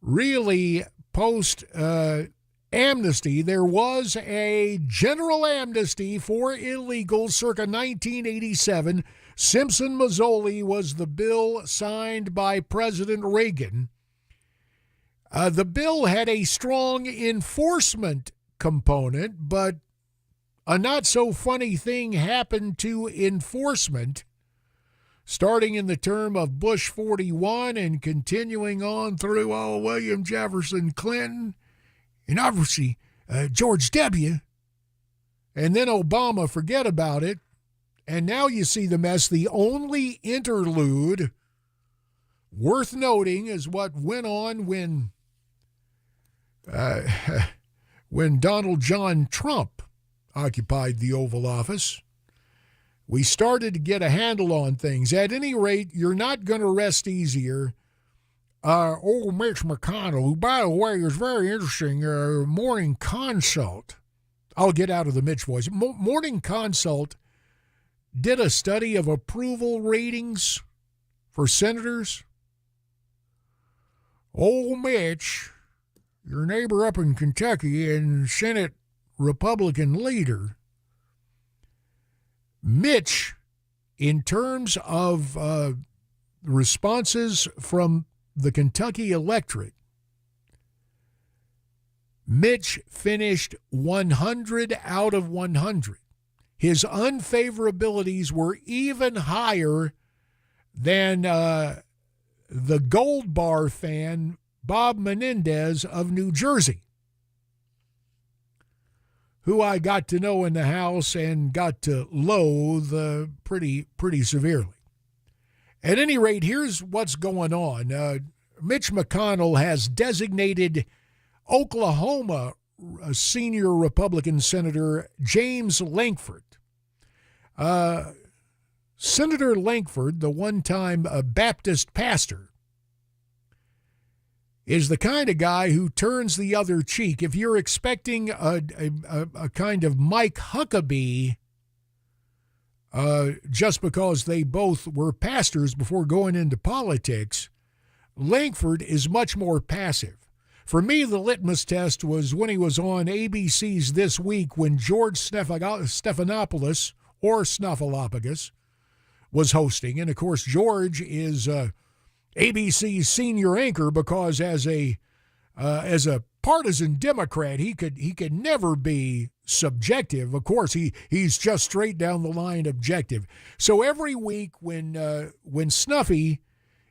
really post-amnesty, there was a general amnesty for illegals circa 1987. Simpson-Mazzoli was the bill signed by President Reagan. The bill had a strong enforcement component, but a not-so-funny thing happened to enforcement, starting in the term of Bush 41 and continuing on through William Jefferson Clinton, and obviously George W., and then Obama, forget about it. And now you see the mess. The only interlude worth noting is what went on when Donald John Trump occupied the Oval Office. We started to get a handle on things. At any rate, you're not going to rest easier. Old Mitch McConnell, who, by the way, is very interesting, Morning Consult. I'll get out of the Mitch voice. Morning Consult did a study of approval ratings for senators. Old Mitch, your neighbor up in Kentucky and Senate Republican leader, Mitch, in terms of responses from the Kentucky electorate, Mitch finished 100 out of 100. His unfavorabilities were even higher than the Gold Bar fan, Bob Menendez of New Jersey, who I got to know in the House and got to loathe pretty severely. At any rate, here's what's going on. Mitch McConnell has designated Oklahoma senior Republican Senator James Lankford. Senator Lankford, the one-time Baptist pastor, is the kind of guy who turns the other cheek. If you're expecting a kind of Mike Huckabee, just because they both were pastors before going into politics, Lankford is much more passive. For me, the litmus test was when he was on ABC's This Week when George Stephanopoulos, or Snuffleupagus, was hosting. And, of course, George is ABC's senior anchor because as a partisan Democrat, he could never be subjective. Of course, he's just straight down the line objective. So every week when Snuffy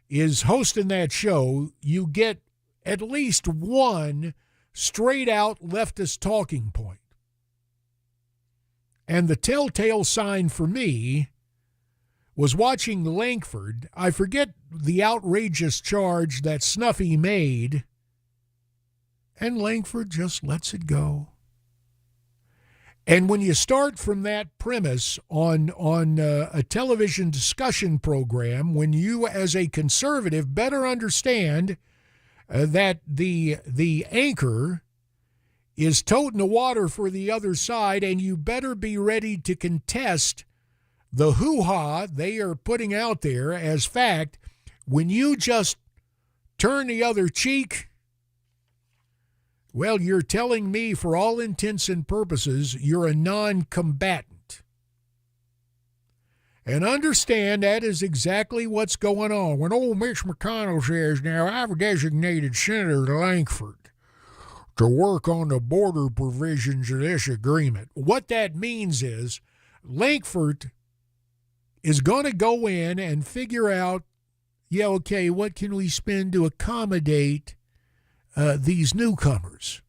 is hosting that show, you get at least one straight-out leftist talking point. And the telltale sign for me was watching Langford. I forget the outrageous charge that Snuffy made, and Langford just lets it go. And when you start from that premise on a television discussion program, when you as a conservative better understand that the anchor is toting the water for the other side, and you better be ready to contest the hoo-ha they are putting out there as fact, when you just turn the other cheek, well, you're telling me for all intents and purposes you're a non-combatant. And understand that is exactly what's going on. When old Mitch McConnell says, now, I've designated Senator Langford to work on the border provisions of this agreement, what that means is Langford is going to go in and figure out, yeah, okay, what can we spend to accommodate these newcomers?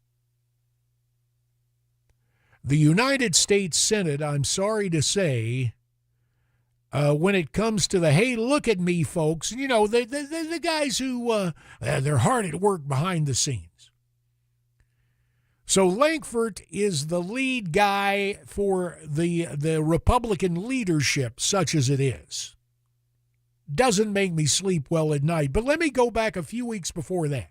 The United States Senate, I'm sorry to say, when it comes to the, hey, look at me, folks, you know, the guys who, they're hard at work behind the scenes. So Langford is the lead guy for the Republican leadership, such as it is. Doesn't make me sleep well at night. But let me go back a few weeks before that.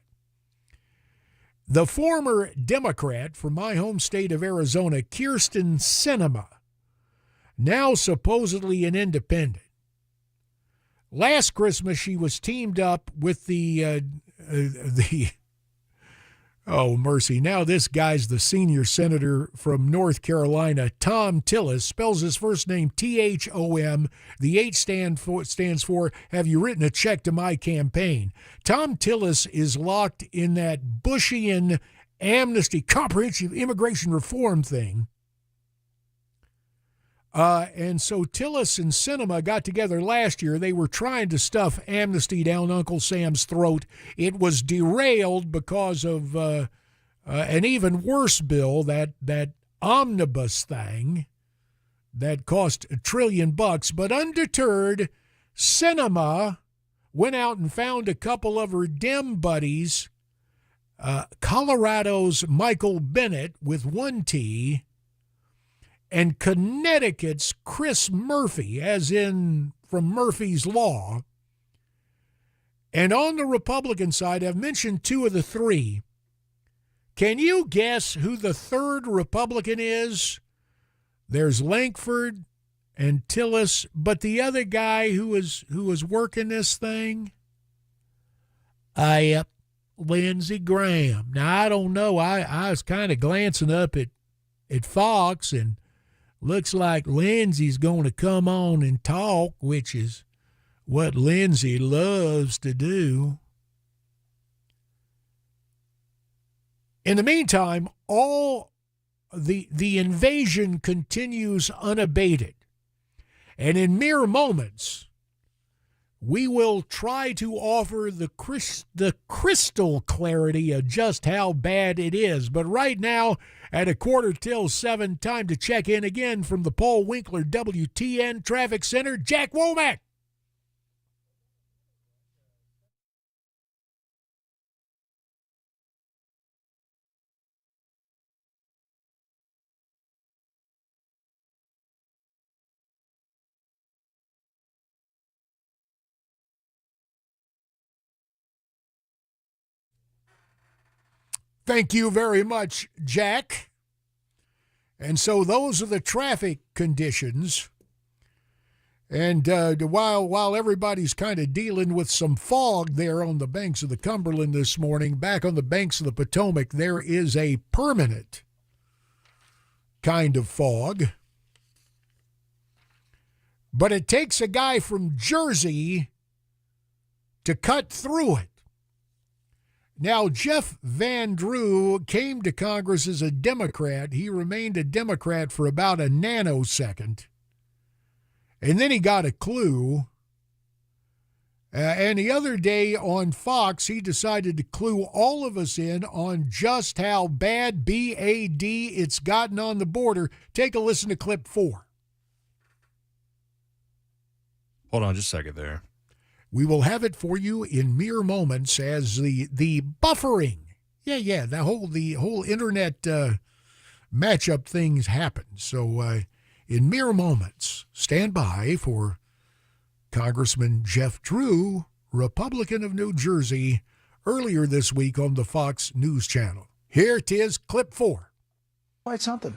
The former Democrat from my home state of Arizona, Kyrsten Sinema, now supposedly an independent. Last Christmas, she was teamed up with the oh, mercy. Now this guy's the senior senator from North Carolina, Tom Tillis, spells his first name Thom. The H stands for, have you written a check to my campaign? Tom Tillis is locked in that Bushian amnesty, comprehensive immigration reform thing. And so Tillis and Sinema got together last year. They were trying to stuff amnesty down Uncle Sam's throat. It was derailed because of an even worse bill, that omnibus thing that cost $1 trillion. But undeterred, Sinema went out and found a couple of her Dem buddies, Colorado's Michael Bennet with one T, and Connecticut's Chris Murphy, as in from Murphy's Law. And on the Republican side, I've mentioned two of the three. Can you guess who the third Republican is? There's Langford and Tillis, but the other guy who was working this thing? Lindsey Graham. Now, I don't know. I was kind of glancing up at Fox, and looks like Lindsey's going to come on and talk, which is what Lindsey loves to do. In the meantime, all the invasion continues unabated. And in mere moments, we will try to offer the crystal clarity of just how bad it is. But right now, at 7:15, time to check in again from the Paul Winkler WTN Traffic Center, Jack Womack. Thank you very much, Jack. And so those are the traffic conditions. And while everybody's kind of dealing with some fog there on the banks of the Cumberland this morning, back on the banks of the Potomac, there is a permanent kind of fog. But it takes a guy from Jersey to cut through it. Now, Jeff Van Drew came to Congress as a Democrat. He remained a Democrat for about a nanosecond. And then he got a clue. And the other day on Fox, he decided to clue all of us in on just how bad BAD it's gotten on the border. Take a listen to clip 4. Hold on just a second there. We will have it for you in mere moments as the buffering. The whole internet matchup things happen. So in mere moments, stand by for Congressman Jeff Drew, Republican of New Jersey, earlier this week on the Fox News Channel. Here it is, clip 4. Quite something.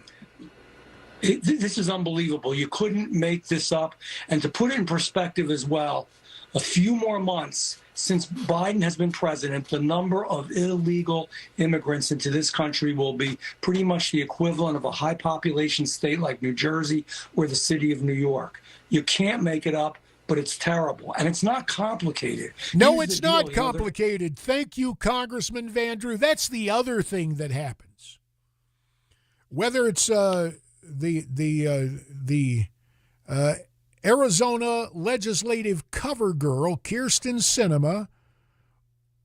This is unbelievable. You couldn't make this up. And to put it in perspective as well, a few more months since Biden has been president, the number of illegal immigrants into this country will be pretty much the equivalent of a high population state like New Jersey or the city of New York. You can't make it up, but it's terrible. And it's not complicated. No, it's not complicated. Thank you, Congressman Van Drew. That's the other thing that happens. Whether it's the Arizona legislative cover girl, Kirsten Sinema,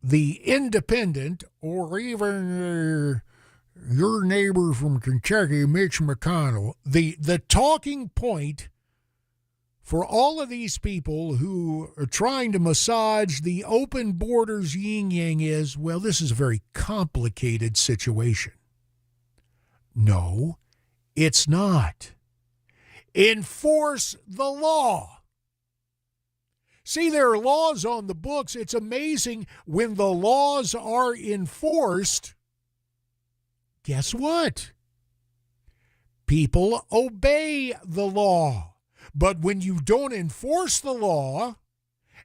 the Independent, or even your neighbor from Kentucky, Mitch McConnell, the talking point for all of these people who are trying to massage the open borders yin-yang is, well, this is a very complicated situation. No, it's not. Enforce the law. See, there are laws on the books. It's amazing when the laws are enforced. Guess what? People obey the law. But when you don't enforce the law,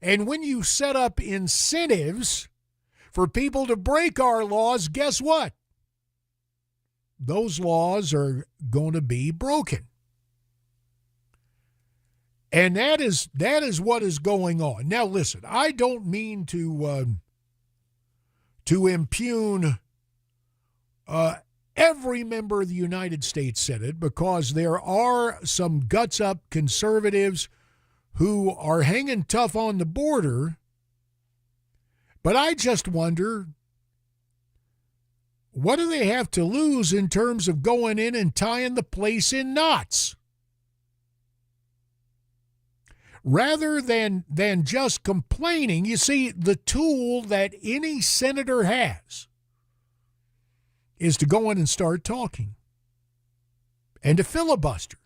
and when you set up incentives for people to break our laws, guess what? Those laws are going to be broken. And that is what is going on. Now, listen, I don't mean to impugn every member of the United States Senate, because there are some guts-up conservatives who are hanging tough on the border. But I just wonder, what do they have to lose in terms of going in and tying the place in knots? Rather than just complaining, you see, the tool that any senator has is to go in and start talking and to filibuster.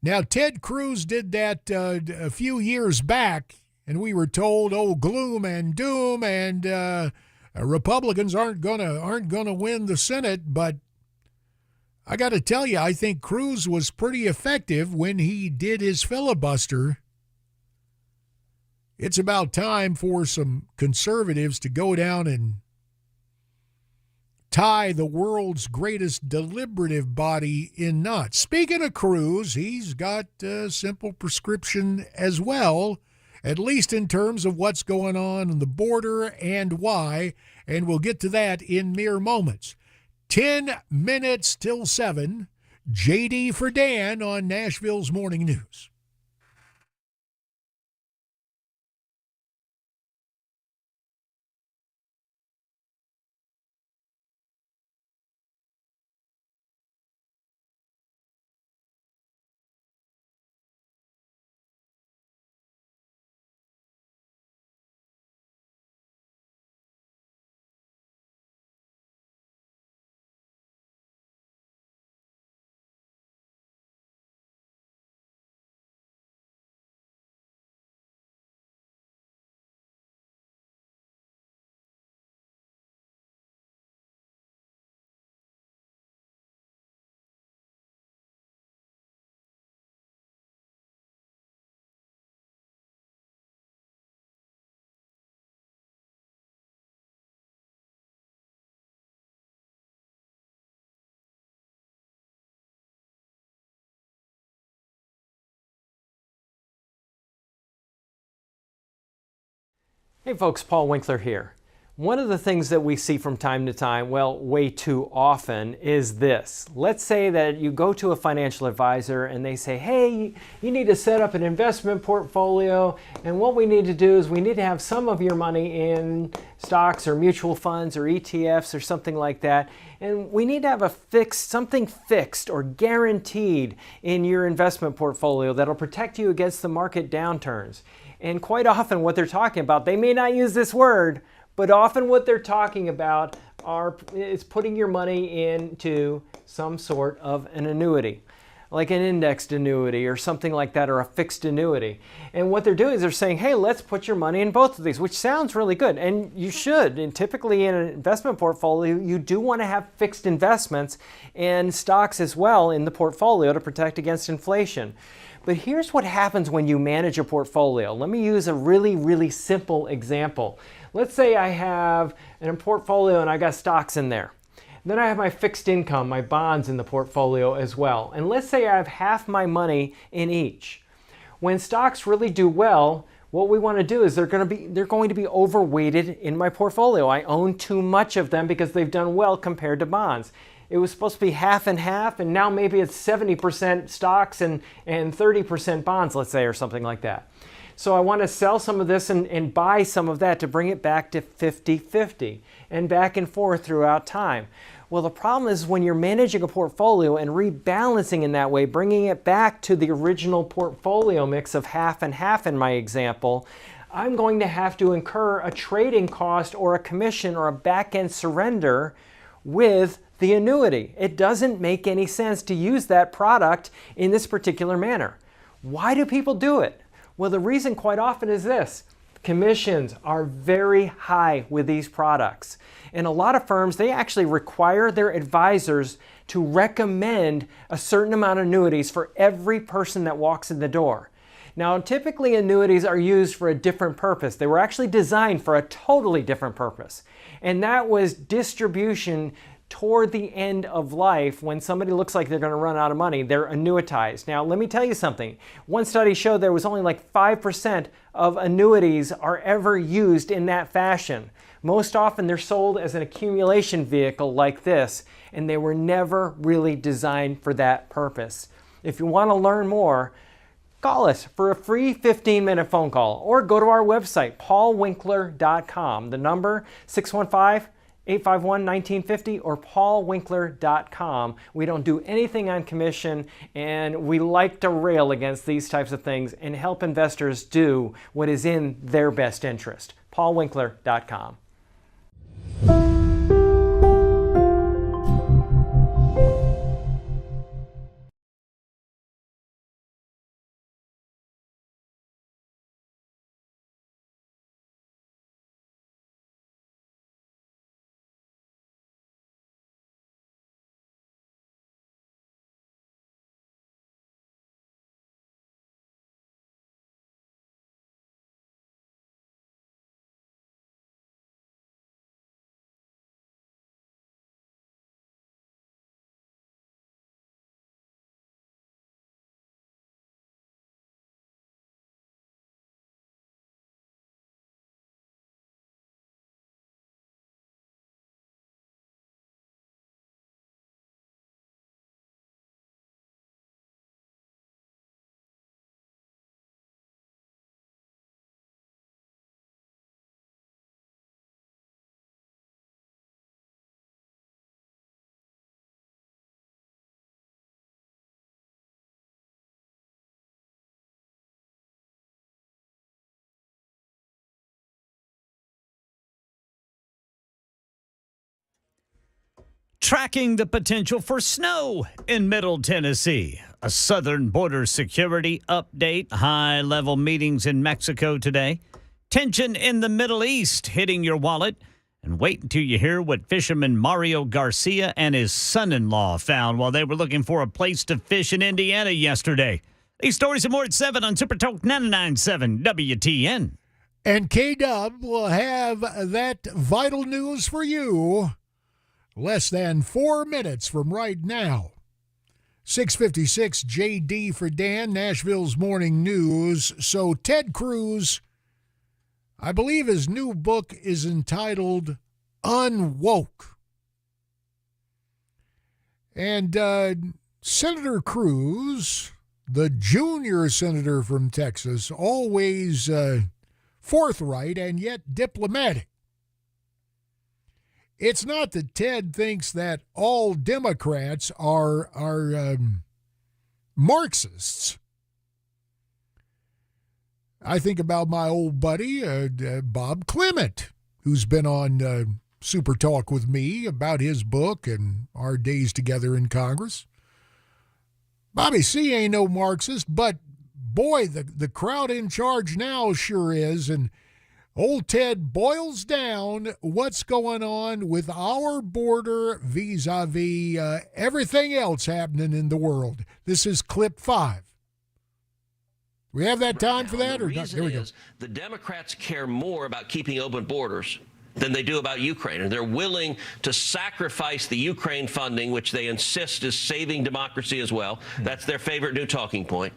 Now, Ted Cruz did that a few years back, and we were told, oh, gloom and doom, and Republicans aren't gonna win the Senate. But I got to tell you, I think Cruz was pretty effective when he did his filibuster. It's about time for some conservatives to go down and tie the world's greatest deliberative body in knots. Speaking of Cruz, he's got a simple prescription as well, at least in terms of what's going on the border and why, and we'll get to that in mere moments. 10 minutes till 7, JD for Dan on Nashville's Morning News. Hey folks, Paul Winkler here. One of the things that we see from time to time, well, way too often, is this. Let's say that you go to a financial advisor and they say, hey, you need to set up an investment portfolio, and what we need to do is we need to have some of your money in stocks or mutual funds or ETFs or something like that, and we need to have something fixed or guaranteed in your investment portfolio that'll protect you against the market downturns. And quite often what they're talking about, they may not use this word, but often what they're talking about is putting your money into some sort of an annuity, like an indexed annuity or something like that, or a fixed annuity. And what they're doing is they're saying, hey, let's put your money in both of these, which sounds really good. And you should. And typically in an investment portfolio, you do want to have fixed investments and stocks as well in the portfolio to protect against inflation. But here's what happens when you manage a portfolio. Let me use a really, really simple example. Let's say I have a portfolio and I got stocks in there. Then I have my fixed income, my bonds in the portfolio as well. And let's say I have half my money in each. When stocks really do well, what we want to do is they're going to be overweighted in my portfolio. I own too much of them because they've done well compared to bonds. It was supposed to be half and half, and now maybe it's 70% stocks and 30% bonds, let's say, or something like that. So I want to sell some of this and buy some of that to bring it back to 50-50 and back and forth throughout time. Well, the problem is when you're managing a portfolio and rebalancing in that way, bringing it back to the original portfolio mix of half and half in my example, I'm going to have to incur a trading cost or a commission or a back-end surrender with the annuity. It doesn't make any sense to use that product in this particular manner. Why do people do it? Well, the reason quite often is this. Commissions are very high with these products. And a lot of firms, they actually require their advisors to recommend a certain amount of annuities for every person that walks in the door. Now, typically annuities are used for a different purpose. They were actually designed for a totally different purpose. And that was distribution toward the end of life. When somebody looks like they're going to run out of money, they're annuitized. Now, let me tell you something. One study showed there was only like 5% of annuities are ever used in that fashion. Most often they're sold as an accumulation vehicle like this, and they were never really designed for that purpose. If you want to learn more, call us for a free 15-minute phone call, or go to our website, paulwinkler.com. The number, 615-851-1950 or paulwinkler.com. We don't do anything on commission, and we like to rail against these types of things and help investors do what is in their best interest. paulwinkler.com. Tracking the potential for snow in Middle Tennessee. A southern border security update. High-level meetings in Mexico today. Tension in the Middle East hitting your wallet. And wait until you hear what fisherman Mario Garcia and his son-in-law found while they were looking for a place to fish in Indiana yesterday. These stories and more at 7 on Super Talk 99.7 WTN. And K-Dub will have that vital news for you less than 4 minutes from right now. 6:56, JD for Dan, Nashville's Morning News. So Ted Cruz, I believe his new book is entitled Unwoke. And Senator Cruz, the junior senator from Texas, always forthright and yet diplomatic. It's not that Ted thinks that all Democrats are Marxists. I think about my old buddy, Bob Clement, who's been on Super Talk with me about his book and our days together in Congress. Bobby C. ain't no Marxist, but boy, the crowd in charge now sure is, and old Ted boils down what's going on with our border vis-a-vis everything else happening in the world. This is clip 5. We have that time for that? The Or not? reason Here we go. is the Democrats care more about keeping open borders than they do about Ukraine. And they're willing to sacrifice the Ukraine funding, which they insist is saving democracy as well. That's their favorite new talking point.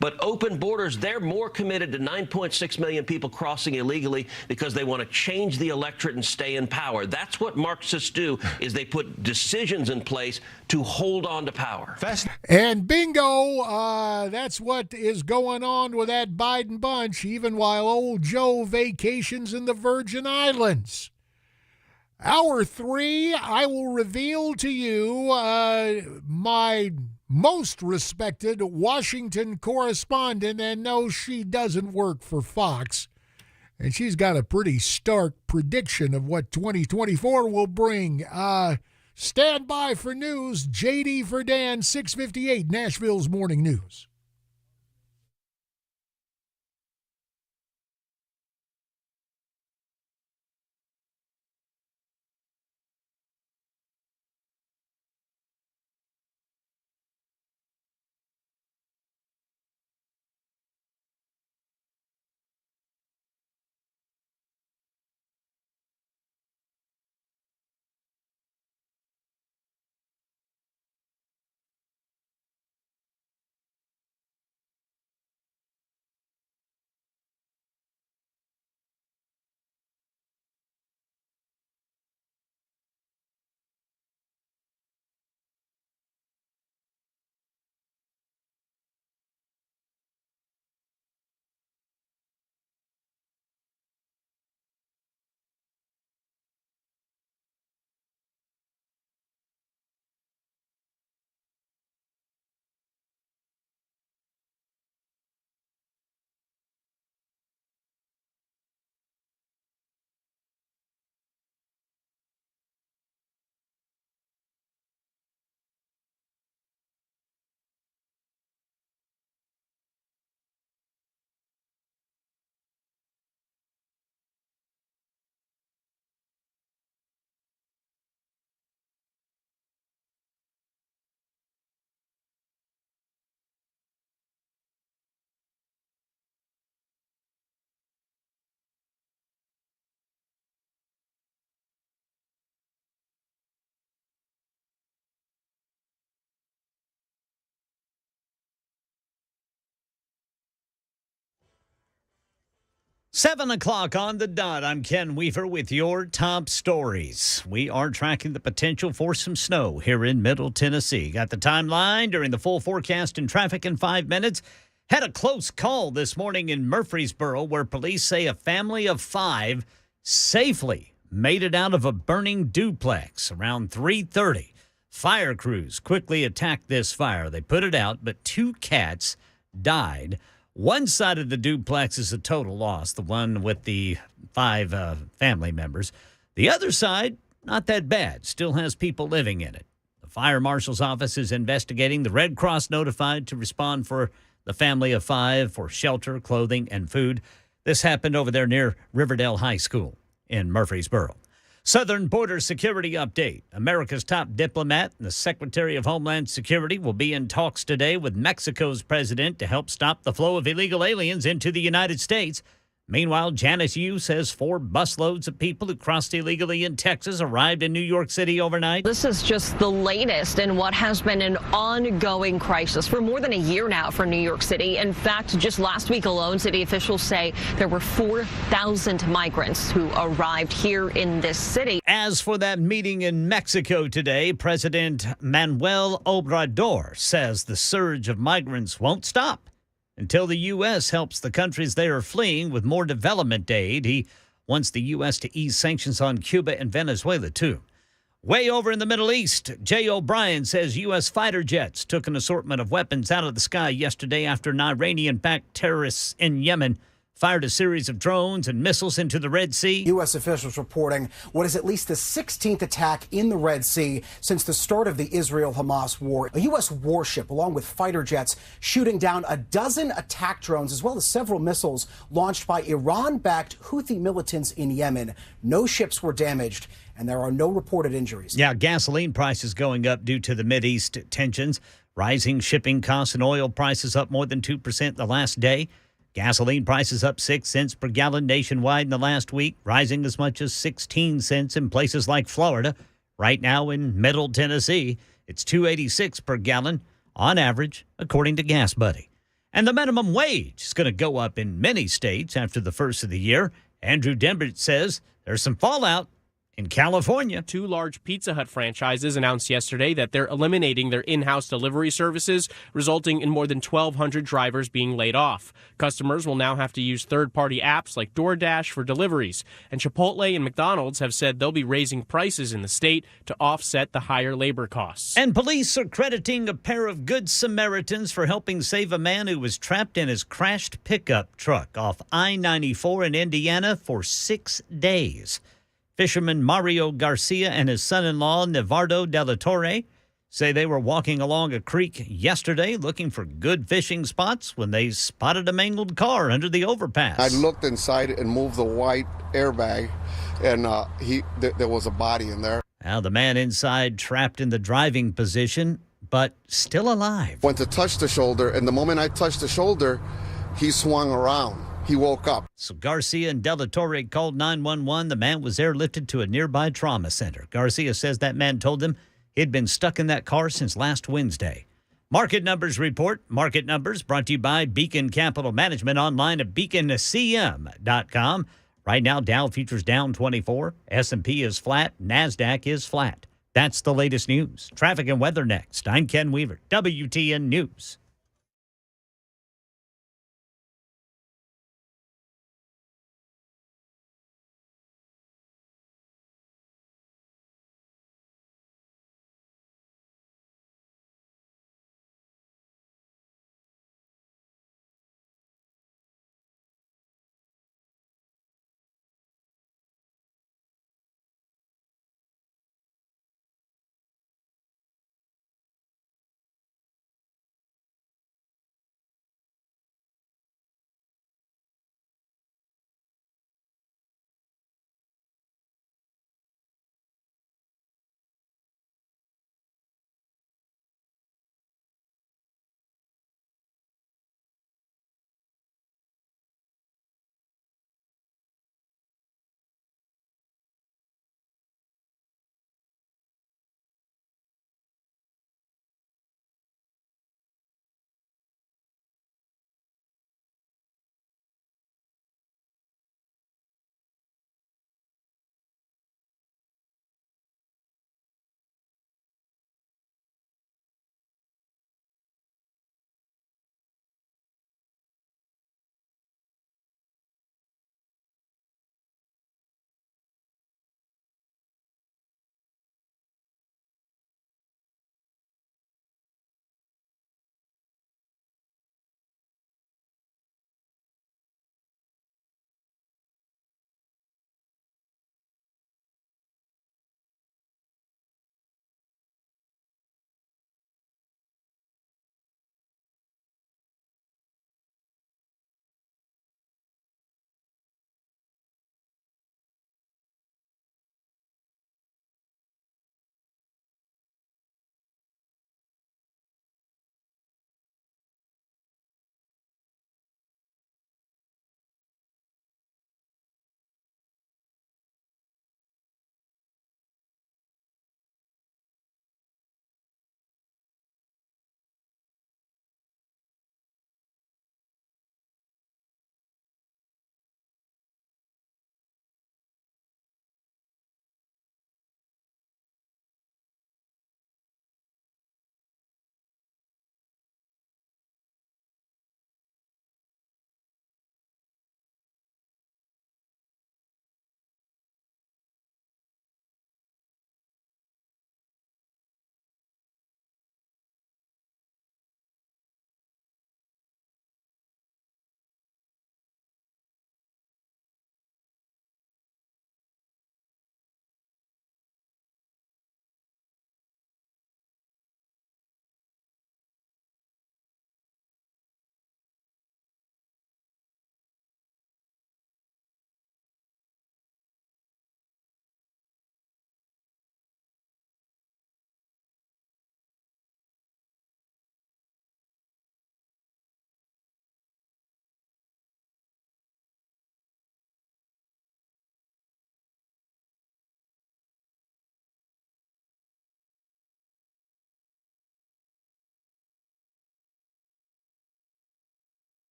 But open borders, they're more committed to 9.6 million people crossing illegally because they want to change the electorate and stay in power. That's what Marxists do, is they put decisions in place to hold on to power. And bingo, that's what is going on with that Biden bunch, even while old Joe vacations in the Virgin Islands. Hour 3, I will reveal to you my most respected Washington correspondent, and no, she doesn't work for Fox. And she's got a pretty stark prediction of what 2024 will bring. Stand by for news. JD for Dan, 658, Nashville's Morning News. Seven o'clock on the dot. I'm Ken Weaver with your top stories. We are tracking the potential for some snow here in Middle Tennessee. Got the timeline during the full forecast and traffic in 5 minutes. Had a close call this morning in Murfreesboro where police say a family of 5 safely made it out of a burning duplex around 3:30. Fire crews quickly attacked this fire. They put it out, but 2 cats died. One side of the duplex is a total loss, the one with the 5 family members. The other side, not that bad, still has people living in it. The fire marshal's office is investigating. The Red Cross notified to respond for the family of 5 for shelter, clothing, and food. This happened over there near Riverdale High School in Murfreesboro. Southern Border Security update. America's top diplomat and the Secretary of Homeland Security will be in talks today with Mexico's president to help stop the flow of illegal aliens into the United States. Meanwhile, Janice Yu says 4 busloads of people who crossed illegally in Texas arrived in New York City overnight. This is just the latest in what has been an ongoing crisis for more than a year now for New York City. In fact, just last week alone, city officials say there were 4,000 migrants who arrived here in this city. As for that meeting in Mexico today, President Manuel Obrador says the surge of migrants won't stop until the U.S. helps the countries they are fleeing with more development aid. He wants the U.S. to ease sanctions on Cuba and Venezuela, too. Way over in the Middle East, Jay O'Brien says U.S. fighter jets took an assortment of weapons out of the sky yesterday after an Iranian-backed terrorists in Yemen fired a series of drones and missiles into the Red Sea. U.S. officials reporting what is at least the 16th attack in the Red Sea since the start of the Israel-Hamas war. A U.S. warship, along with fighter jets, shooting down a dozen attack drones, as well as several missiles launched by Iran-backed Houthi militants in Yemen. No ships were damaged, and there are no reported injuries. Yeah, gasoline prices going up due to the Mideast tensions. Rising shipping costs and oil prices up more than 2% the last day. Gasoline prices up 6 cents per gallon nationwide in the last week, rising as much as 16 cents in places like Florida. Right now in Middle Tennessee, it's $2.86 per gallon on average, according to Gas Buddy. And the minimum wage is going to go up in many states after the first of the year. Andrew Dembert says there's some fallout in California. 2 large Pizza Hut franchises announced yesterday that they're eliminating their in-house delivery services, resulting in more than 1,200 drivers being laid off. Customers will now have to use third-party apps like DoorDash for deliveries. And Chipotle and McDonald's have said they'll be raising prices in the state to offset the higher labor costs. And police are crediting a pair of good Samaritans for helping save a man who was trapped in his crashed pickup truck off I-94 in Indiana for 6 days. Fisherman Mario Garcia and his son-in-law, Nevardo de la Torre, say they were walking along a creek yesterday looking for good fishing spots when they spotted a mangled car under the overpass. I looked inside and moved the white airbag, and there was a body in there. Now the man inside trapped in the driving position, but still alive. Went to touch the shoulder, and the moment I touched the shoulder, he swung around. He woke up. So Garcia and De La Torre called 911. The man was airlifted to a nearby trauma center. Garcia says that man told them he'd been stuck in that car since last Wednesday. Market Numbers report. Market Numbers brought to you by Beacon Capital Management, online at beaconcm.com. Right now, Dow futures down 24. S&P is flat. NASDAQ is flat. That's the latest news. Traffic and weather next. I'm Ken Weaver, WTN News.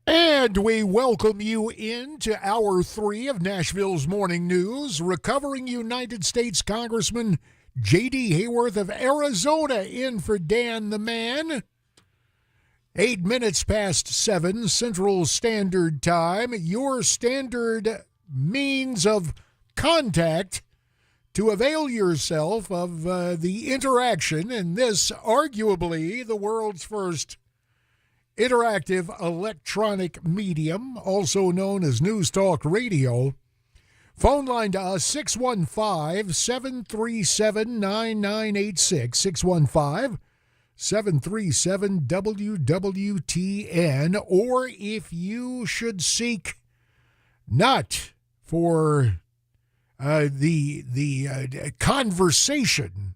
And we welcome you into Hour 3 of Nashville's Morning News. Recovering United States Congressman J.D. Hayworth of Arizona in for Dan the Man. 8 minutes past 7 Central Standard Time. Your standard means of contact to avail yourself of the interaction in this, arguably, the world's first interactive electronic medium, also known as News Talk Radio. Phone line to us, 615-737-9986, 615-737-WWTN, or if you should seek not for the conversation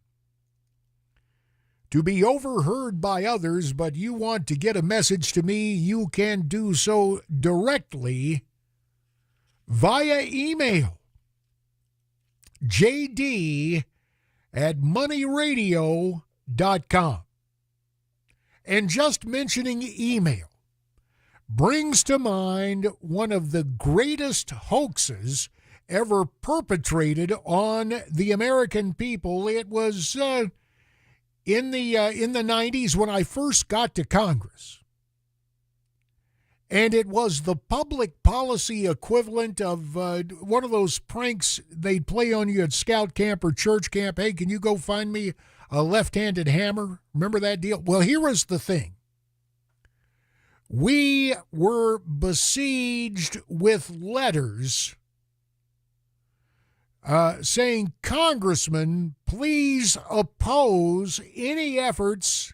to be overheard by others, but you want to get a message to me, you can do so directly via email. jd@moneyradio.com. And just mentioning email brings to mind one of the greatest hoaxes ever perpetrated on the American people. It was in the 90s when I first got to Congress. And it was the public policy equivalent of one of those pranks they'd play on you at scout camp or church camp. Hey, can you go find me a left-handed hammer? Remember that deal? Well, here was the thing. We were besieged with letters saying, Congressman, please oppose any efforts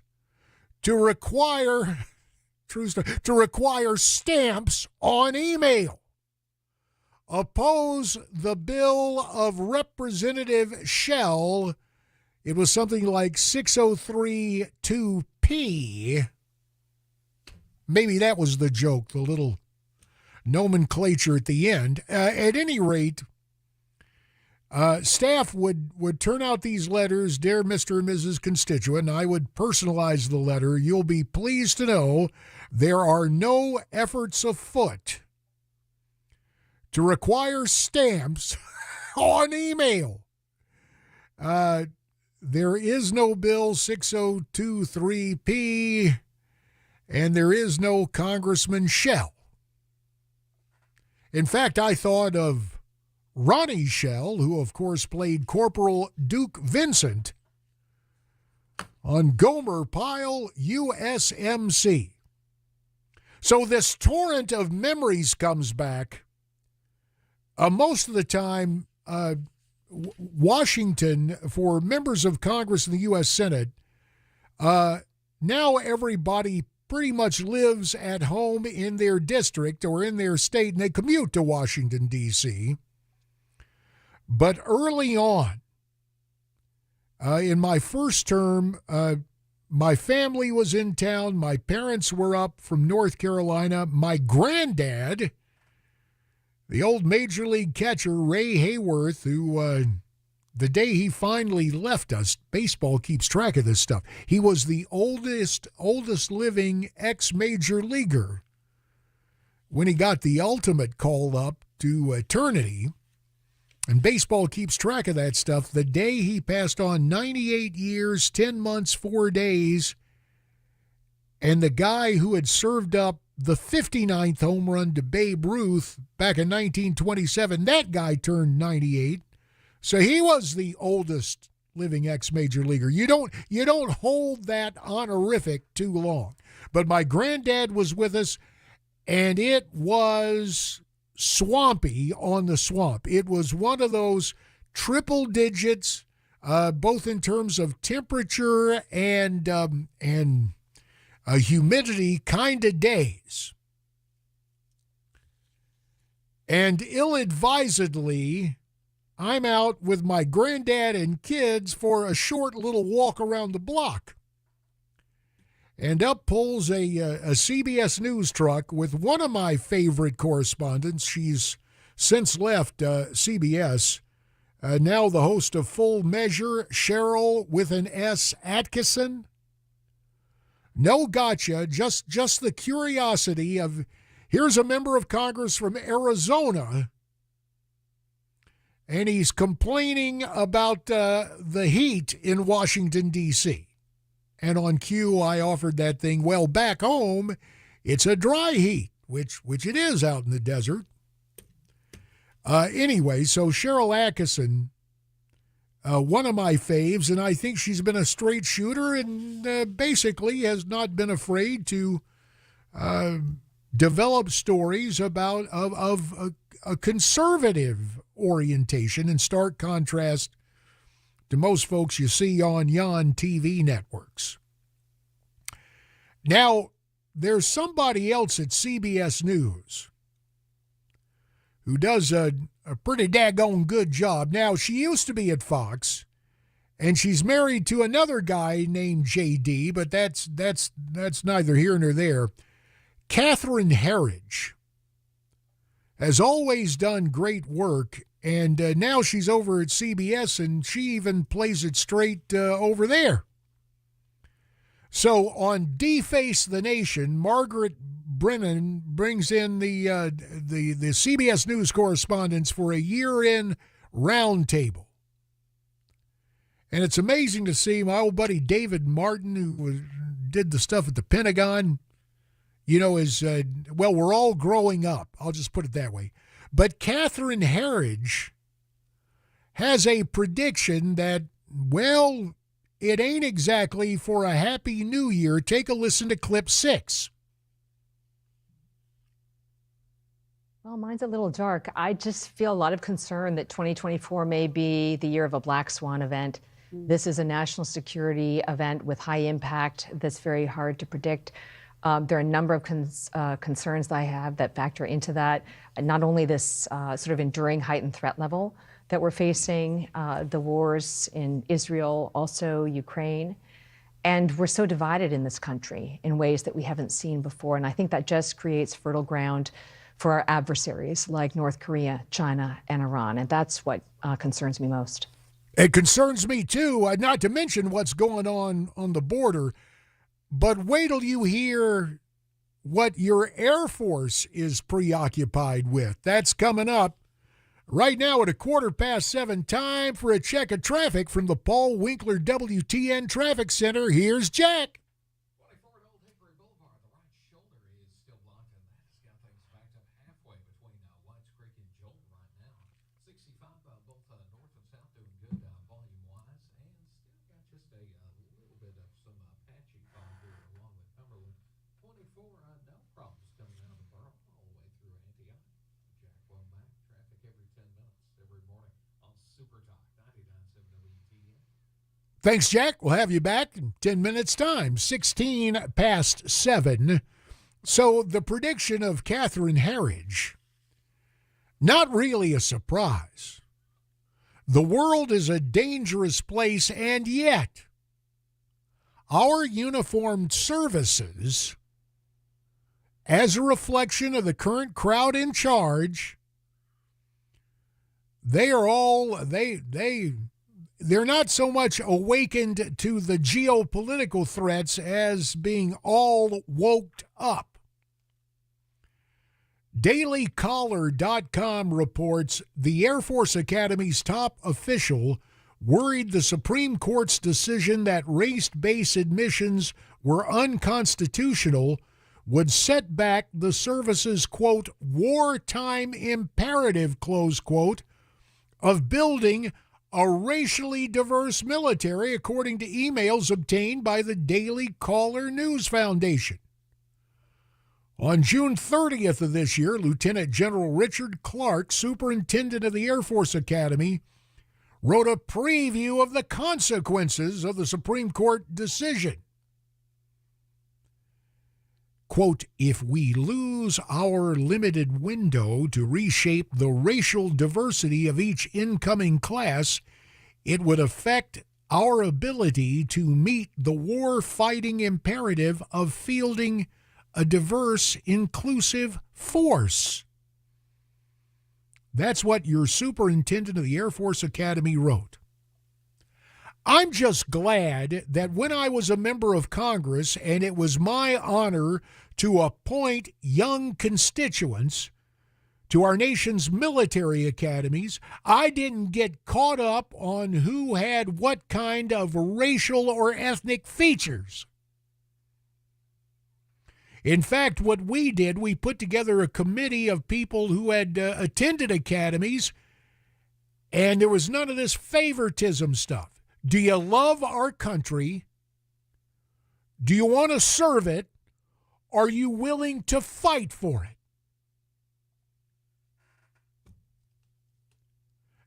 to require stamps on email. Oppose the bill of Representative Shell. It was something like 6032P. Maybe that was the joke, the little nomenclature at the end. At any rate, staff would turn out these letters, Dear Mr. and Mrs. Constituent, and I would personalize the letter. You'll be pleased to know there are no efforts afoot to require stamps on email. There is no bill 6023P, and there is no Congressman Shell. In fact, I thought of Ronnie Shell, who, of course, played Corporal Duke Vincent on Gomer Pyle USMC. So this torrent of memories comes back. Most of the time, Washington, for members of Congress and the U.S. Senate, now everybody pretty much lives at home in their district or in their state, and they commute to Washington, D.C. But early on, in my first term, my family was in town. My parents were up from North Carolina. My granddad, the old Major League catcher, Ray Hayworth, who the day he finally left us, baseball keeps track of this stuff, he was the oldest living ex-major leaguer when he got the ultimate call up to eternity. And baseball keeps track of that stuff. The day he passed on, 98 years, 10 months, 4 days, and the guy who had served up the 59th home run to Babe Ruth back in 1927, that guy turned 98. So he was the oldest living ex-major leaguer. You don't hold that honorific too long. But my granddad was with us, and it was swampy on the swamp. It was one of those triple digits, both in terms of temperature and humidity kind of days. And ill-advisedly, I'm out with my granddad and kids for a short little walk around the block. And up pulls a CBS News truck with one of my favorite correspondents. She's since left CBS, now the host of Full Measure, Cheryl with an S. Atkinson. No gotcha, just the curiosity of Here's a member of Congress from Arizona, and he's complaining about the heat in Washington, D.C. And on cue, I offered that thing, well, back home, it's a dry heat, which it is out in the desert. Anyway, so Cheryl Atkinson, one of my faves, and I think she's been a straight shooter and basically has not been afraid to develop stories about of a conservative orientation in stark contrast to most folks you see on yon TV networks. Now, there's somebody else at CBS News who does a pretty daggone good job. Now, she used to be at Fox, and she's married to another guy named JD, but that's neither here nor there. Catherine Herridge has always done great work, and now she's over at CBS, and she even plays it straight over there. So on Deface the Nation, Margaret Brennan brings in the CBS News correspondents for a year-end roundtable. And it's amazing to see my old buddy David Martin, who did the stuff at the Pentagon, is, well, we're all growing up. I'll just put it that way. But Catherine Herridge has a prediction that, well, it ain't exactly for a happy new year. Take a listen to clip 6. Well, mine's a little dark. I just feel a lot of concern that 2024 may be the year of a black swan event. This is a national security event with high impact that's very hard to predict. There are a number of concerns that I have that factor into that. Not only this sort of enduring heightened threat level that we're facing, the wars in Israel, also Ukraine. And we're so divided in this country in ways that we haven't seen before. And I think that just creates fertile ground for our adversaries like North Korea, China, and Iran. And that's what concerns me most. It concerns me, too, not to mention what's going on the border. But wait till you hear what your Air Force is preoccupied with. That's coming up right now at 7:15. Time for a check of traffic from the Paul Winkler WTN Traffic Center. Here's Jack. Thanks, Jack. We'll have you back in 10 minutes' time, 7:16. So the prediction of Catherine Herridge, not really a surprise. The world is a dangerous place, and yet our uniformed services, as a reflection of the current crowd in charge, they're not so much awakened to the geopolitical threats as being all woked up. DailyCaller.com reports the Air Force Academy's top official worried the Supreme Court's decision that race-based admissions were unconstitutional would set back the service's, quote, wartime imperative, close quote, of building a racially diverse military, according to emails obtained by the Daily Caller News Foundation. On June 30th of this year, Lieutenant General Richard Clark, superintendent of the Air Force Academy, wrote a preview of the consequences of the Supreme Court decision. Quote, if we lose our limited window to reshape the racial diversity of each incoming class, it would affect our ability to meet the war-fighting imperative of fielding a diverse, inclusive force. That's what your superintendent of the Air Force Academy wrote. I'm just glad that when I was a member of Congress and it was my honor to appoint young constituents to our nation's military academies, I didn't get caught up on who had what kind of racial or ethnic features. In fact, what we did, we put together a committee of people who had attended academies, and there was none of this favoritism stuff. Do you love our country? Do you want to serve it? Are you willing to fight for it?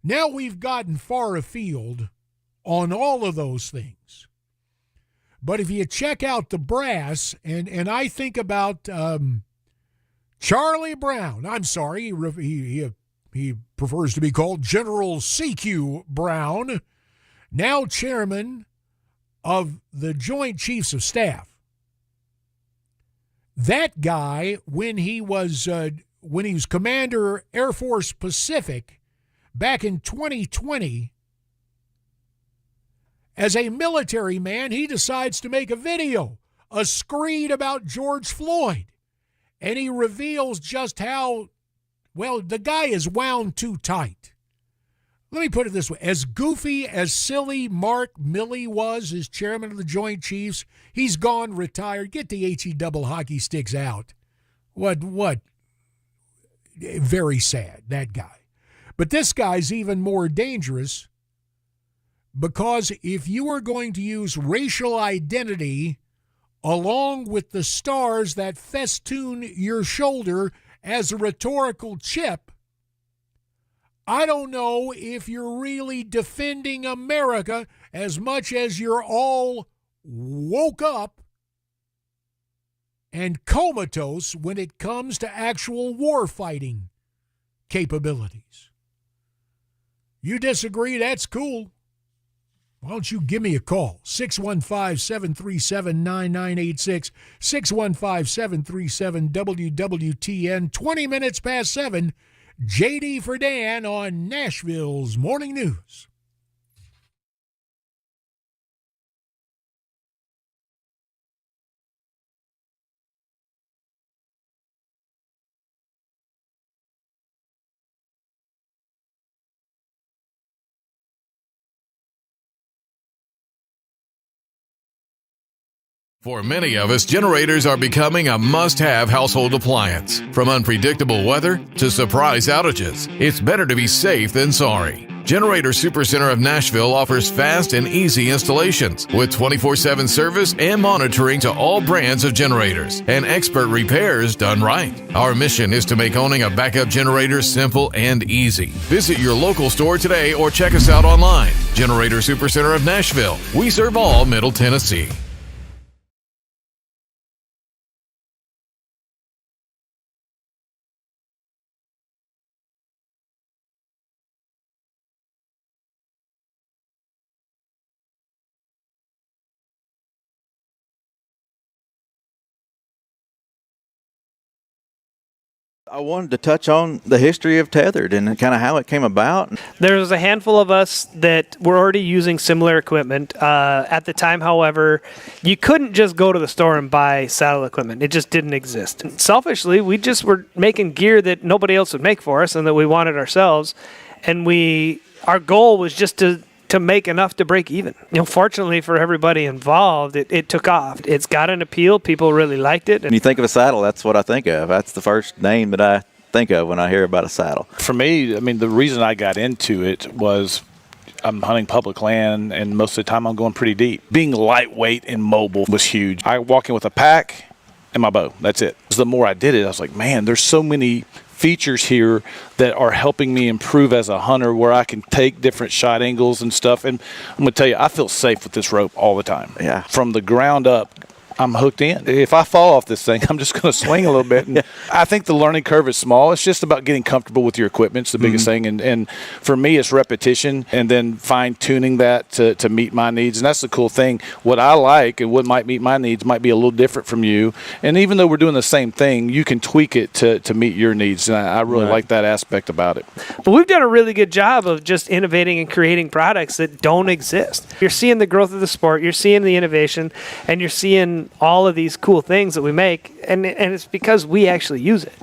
Now we've gotten far afield on all of those things. But if you check out the brass, and I think about Charlie Brown, I'm sorry, he prefers to be called General C.Q. Brown, now chairman of the Joint Chiefs of Staff. That guy, when he was Commander Air Force Pacific back in 2020, as a military man, he decides to make a video, a screed about George Floyd, and he reveals just how, well, the guy is wound too tight. Let me put it this way. As goofy, as silly Mark Milley was as chairman of the Joint Chiefs, he's gone, retired. Get the HE double hockey sticks out. What? Very sad, that guy. But this guy's even more dangerous, because if you are going to use racial identity along with the stars that festoon your shoulder as a rhetorical chip, I don't know if you're really defending America as much as you're all woke up and comatose when it comes to actual war fighting capabilities. You disagree? That's cool. Why don't you give me a call? 615-737-9986, 615-737-WWTN, 20 minutes past 7, JD for Dan on Nashville's Morning News. For many of us, generators are becoming a must-have household appliance. From unpredictable weather to surprise outages, it's better to be safe than sorry. Generator Supercenter of Nashville offers fast and easy installations with 24/7 service and monitoring to all brands of generators and expert repairs done right. Our mission is to make owning a backup generator simple and easy. Visit your local store today or check us out online. Generator Supercenter of Nashville. We serve all Middle Tennessee. I wanted to touch on the history of Tethered and kind of how it came about. There's a handful of us that were already using similar equipment. At the time, however, you couldn't just go to the store and buy saddle equipment. It just didn't exist. And selfishly, we just were making gear that nobody else would make for us and that we wanted ourselves. And our goal was just to make enough to break even. Fortunately for everybody involved, it took off. It's got an appeal. People really liked it. When you think of a saddle, that's what I think of. That's the first name that I think of when I hear about a saddle. For me, the reason I got into it was I'm hunting public land, and most of the time I'm going pretty deep. Being lightweight and mobile was huge. I walk in with a pack and my bow. That's it. The more I did it, I was like, man, there's so many features here that are helping me improve as a hunter, where I can take different shot angles and stuff. And I'm going to tell you, I feel safe with this rope all the time. Yeah. From the ground up, I'm hooked in. If I fall off this thing, I'm just going to swing a little bit. And I think the learning curve is small. It's just about getting comfortable with your equipment. It's the biggest thing. And for me, it's repetition and then fine-tuning that to meet my needs. And that's the cool thing. What I like and what might meet my needs might be a little different from you. And even though we're doing the same thing, you can tweak it to meet your needs. And I really like that aspect about it. But we've done a really good job of just innovating and creating products that don't exist. You're seeing the growth of the sport, you're seeing the innovation, and you're seeing all of these cool things that we make, and it's because we actually use it.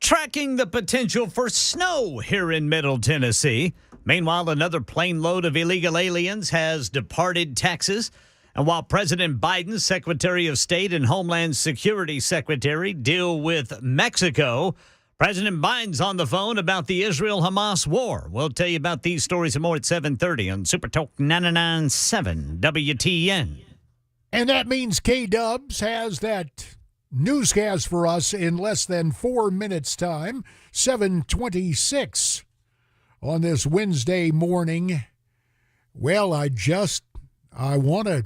Tracking the potential for snow here in Middle Tennessee. Meanwhile, another plane load of illegal aliens has departed Texas. And while President Biden's Secretary of State and Homeland Security Secretary deal with Mexico, President Biden's on the phone about the Israel-Hamas war. We'll tell you about these stories and more at 7:30 on Super Talk 99.7 WTN. And that means K-Dubs has that newscast for us in less than 4 minutes' time, 7:26 on this Wednesday morning. Well, I want to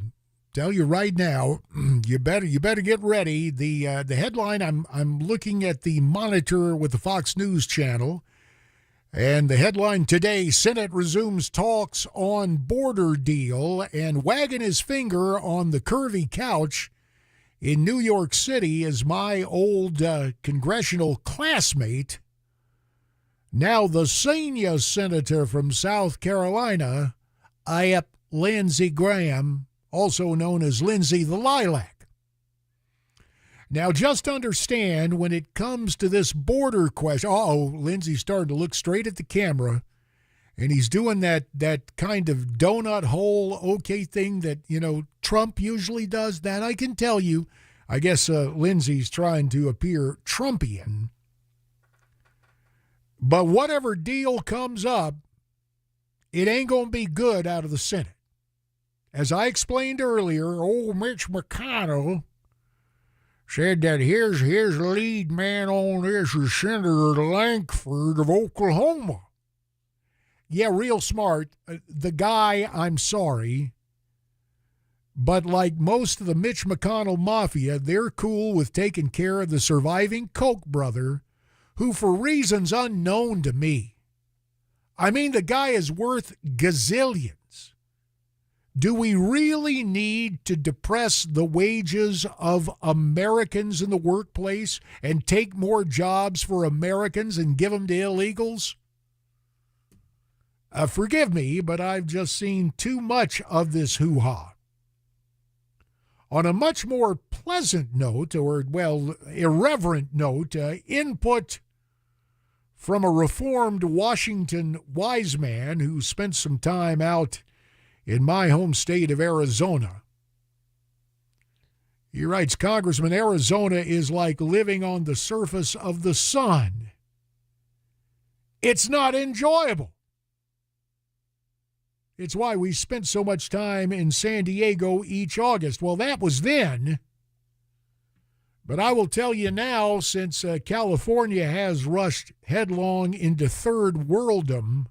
tell you right now, you better get ready. The headline, I'm looking at the monitor with the Fox News channel, and the headline today: Senate resumes talks on border deal, and wagging his finger on the curvy couch in New York City is my old congressional classmate, now the senior senator from South Carolina, Lindsey Graham, also known as Lindsey the Lilac. Now, just understand, when it comes to this border question, Lindsey's starting to look straight at the camera, and he's doing that kind of donut hole okay thing that, Trump usually does. That I can tell you. I guess Lindsey's trying to appear Trumpian. But whatever deal comes up, it ain't going to be good out of the Senate. As I explained earlier, old Mitch McConnell said that his lead man on this is Senator Lankford of Oklahoma. Yeah, real smart. The guy, I'm sorry, but like most of the Mitch McConnell mafia, they're cool with taking care of the surviving Koch brother, who, for reasons unknown to me, I mean, the guy is worth gazillions. Do we really need to depress the wages of Americans in the workplace and take more jobs for Americans and give them to illegals? Forgive me, but I've just seen too much of this hoo-ha. On a much more pleasant note, or, well, irreverent note, input from a reformed Washington wise man who spent some time out in my home state of Arizona. He writes, Congressman, Arizona is like living on the surface of the sun. It's not enjoyable. It's why we spent so much time in San Diego each August. Well, that was then. But I will tell you now, since California has rushed headlong into third worldom,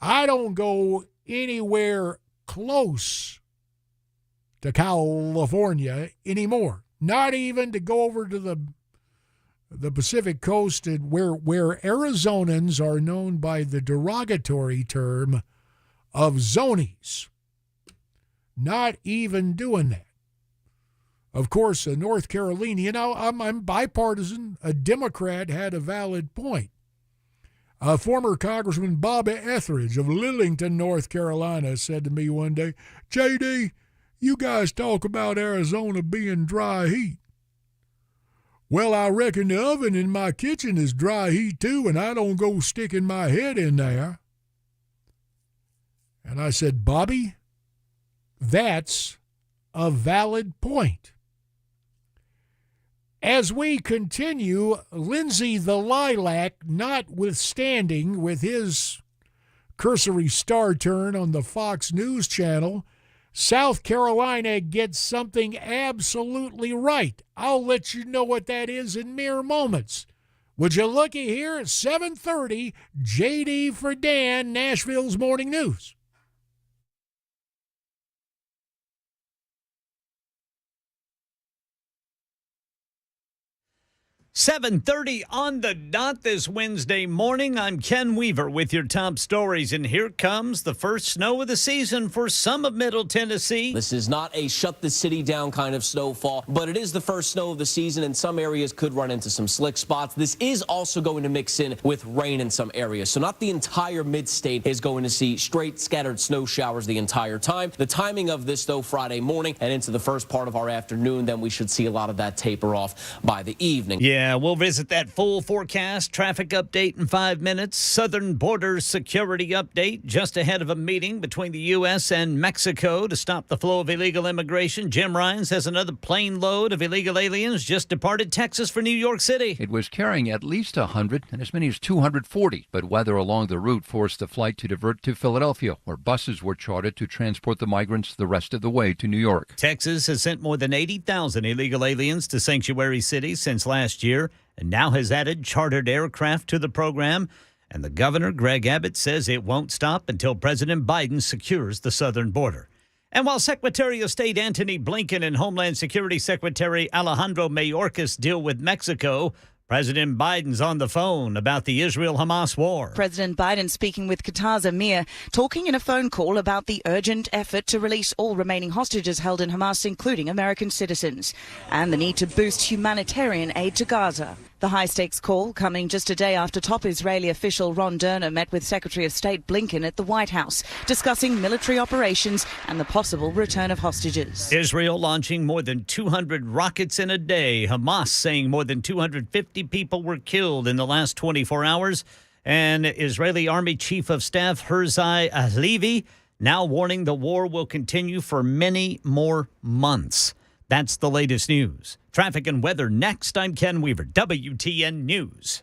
I don't go anywhere close to California anymore. Not even to go over to the Pacific coast where Arizonans are known by the derogatory term of zonies. Not even doing that. Of course, North Carolina, you know, I'm bipartisan. A Democrat had a valid point. Former Congressman Bob Etheridge of Lillington, North Carolina, said to me one day, JD, you guys talk about Arizona being dry heat. Well, I reckon the oven in my kitchen is dry heat too, and I don't go sticking my head in there. And I said, Bobby, that's a valid point. As we continue, Lindsay the Lilac, notwithstanding with his cursory star turn on the Fox News channel, South Carolina gets something absolutely right. I'll let you know what that is in mere moments. Would you looky here at 7:30, JD for Dan, Nashville's Morning News. 7:30 on the dot this Wednesday morning. I'm Ken Weaver with your top stories, and here comes the first snow of the season for some of Middle Tennessee. This is not a shut the city down kind of snowfall, but it is the first snow of the season, and some areas could run into some slick spots. This is also going to mix in with rain in some areas, so not the entire mid-state is going to see straight scattered snow showers the entire time. The timing of this, though, Friday morning and into the first part of our afternoon, then we should see a lot of that taper off by the evening. Yeah, we'll visit that full forecast, traffic update in 5 minutes, southern border security update just ahead of a meeting between the U.S. and Mexico to stop the flow of illegal immigration. Jim Ryan says another plane load of illegal aliens just departed Texas for New York City. It was carrying at least 100 and as many as 240, but weather along the route forced the flight to divert to Philadelphia, where buses were chartered to transport the migrants the rest of the way to New York. Texas has sent more than 80,000 illegal aliens to sanctuary cities since last year, and now has added chartered aircraft to the program. And the governor, Greg Abbott, says it won't stop until President Biden secures the southern border. And while Secretary of State Antony Blinken and Homeland Security Secretary Alejandro Mayorkas deal with Mexico, President Biden's on the phone about the Israel-Hamas war. President Biden speaking with Qatar's Emir, talking in a phone call about the urgent effort to release all remaining hostages held in Hamas, including American citizens, and the need to boost humanitarian aid to Gaza. The high-stakes call coming just a day after top Israeli official Ron Derner met with Secretary of State Blinken at the White House, discussing military operations and the possible return of hostages. Israel launching more than 200 rockets in a day. Hamas saying more than 250 people were killed in the last 24 hours. And Israeli Army Chief of Staff Herzai Halevi now warning the war will continue for many more months. That's the latest news. Traffic and weather next. I'm Ken Weaver, WTN News.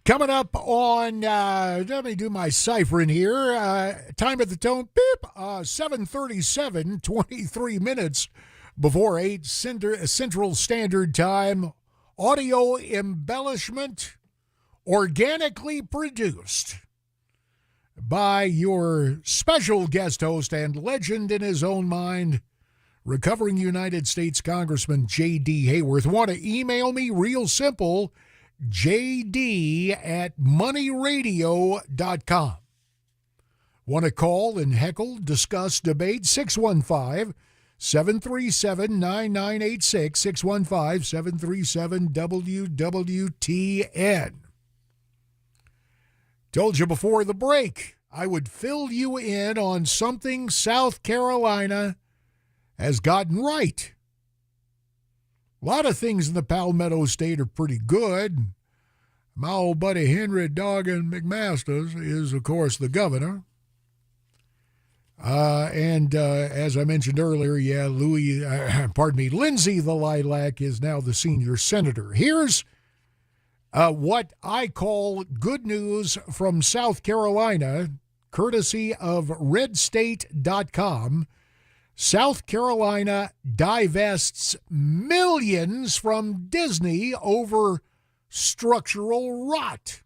Coming up on, let me do my ciphering here. Time at the tone, beep, 7:37, 23 minutes before 8 Central Standard Time. Audio embellishment, organically produced by your special guest host and legend in his own mind, recovering United States Congressman J.D. Hayworth. Want to email me? Real simple. jd@moneyradio.com. Want to call and heckle, discuss, debate? 615-737-9986, 615-737-WWTN. Told you before the break, I would fill you in on something South Carolina has gotten right. A lot of things in the Palmetto State are pretty good. My old buddy Henry Doggin McMasters is, of course, the governor. As I mentioned earlier, Lindsay the Lilac is now the senior senator. Here's what I call good news from South Carolina, courtesy of redstate.com. South Carolina divests millions from Disney over structural rot.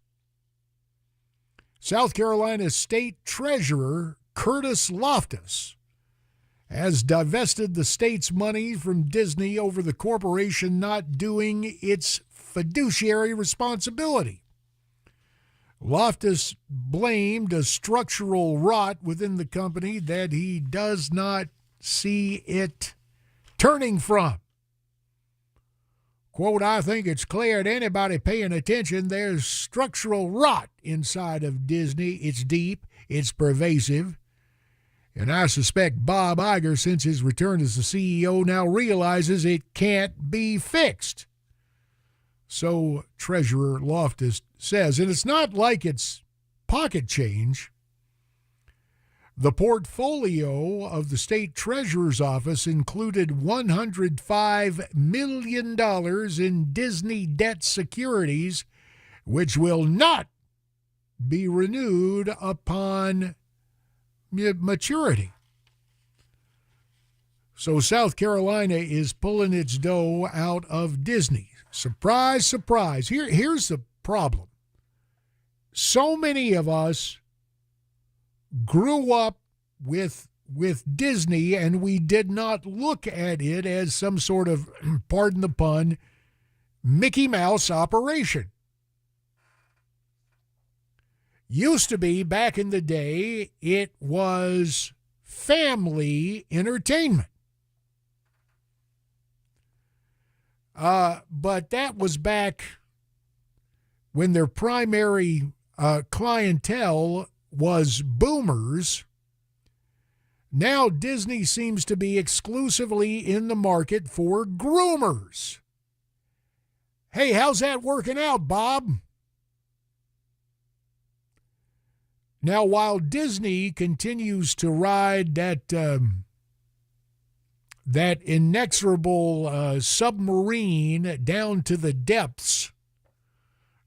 South Carolina State Treasurer Curtis Loftus has divested the state's money from Disney over the corporation not doing its fiduciary responsibility. Loftus blamed a structural rot within the company that he does not see it turning from. Quote, I think it's clear to anybody paying attention there's structural rot inside of Disney. It's deep, it's pervasive, and I suspect Bob Iger, since his return as the CEO, now realizes it can't be fixed. So Treasurer Loftus says, and it's not like it's pocket change. The portfolio of the state treasurer's office included $105 million in Disney debt securities, which will not be renewed upon maturity. So South Carolina is pulling its dough out of Disney. Surprise, surprise. Here's the problem. So many of us grew up with Disney, and we did not look at it as some sort of, pardon the pun, Mickey Mouse operation. Used to be, back in the day, it was family entertainment. But that was back when their primary clientele was boomers. Now Disney seems to be exclusively in the market for groomers. Hey, how's that working out, Bob? Now, while Disney continues to ride that inexorable submarine down to the depths,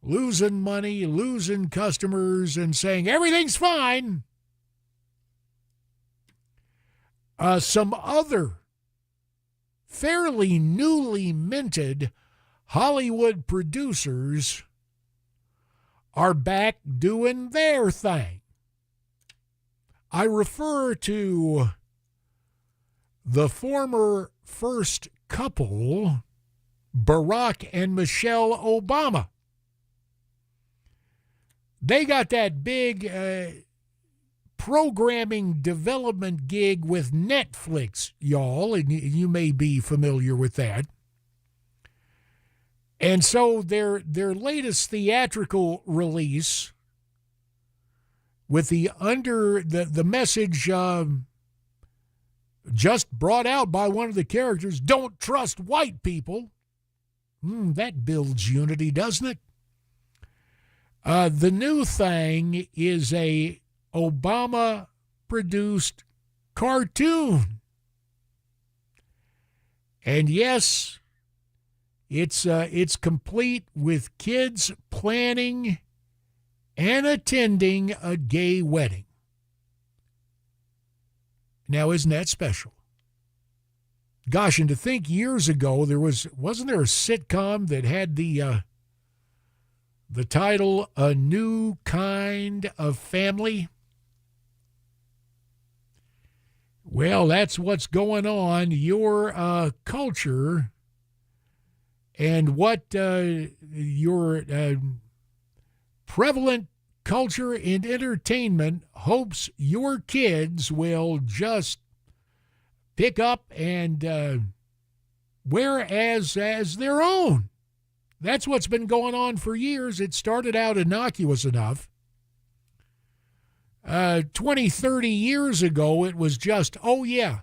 losing money, losing customers, and saying everything's fine, some other fairly newly minted Hollywood producers are back doing their thing. I refer to the former first couple, Barack and Michelle Obama. They got that big programming development gig with Netflix, y'all, and you may be familiar with that. And so their latest theatrical release with the message just brought out by one of the characters, don't trust white people. That builds unity, doesn't it? The new thing is a Obama-produced cartoon. And yes, it's complete with kids planning and attending a gay wedding. Now, isn't that special? Gosh, and to think years ago wasn't there a sitcom that had the title A New Kind of Family? Well, that's what's going on. Your culture and what your prevalent culture and entertainment hopes your kids will just pick up and wear as their own. That's what's been going on for years. It started out innocuous enough. 20, 30 years ago, it was just, oh yeah,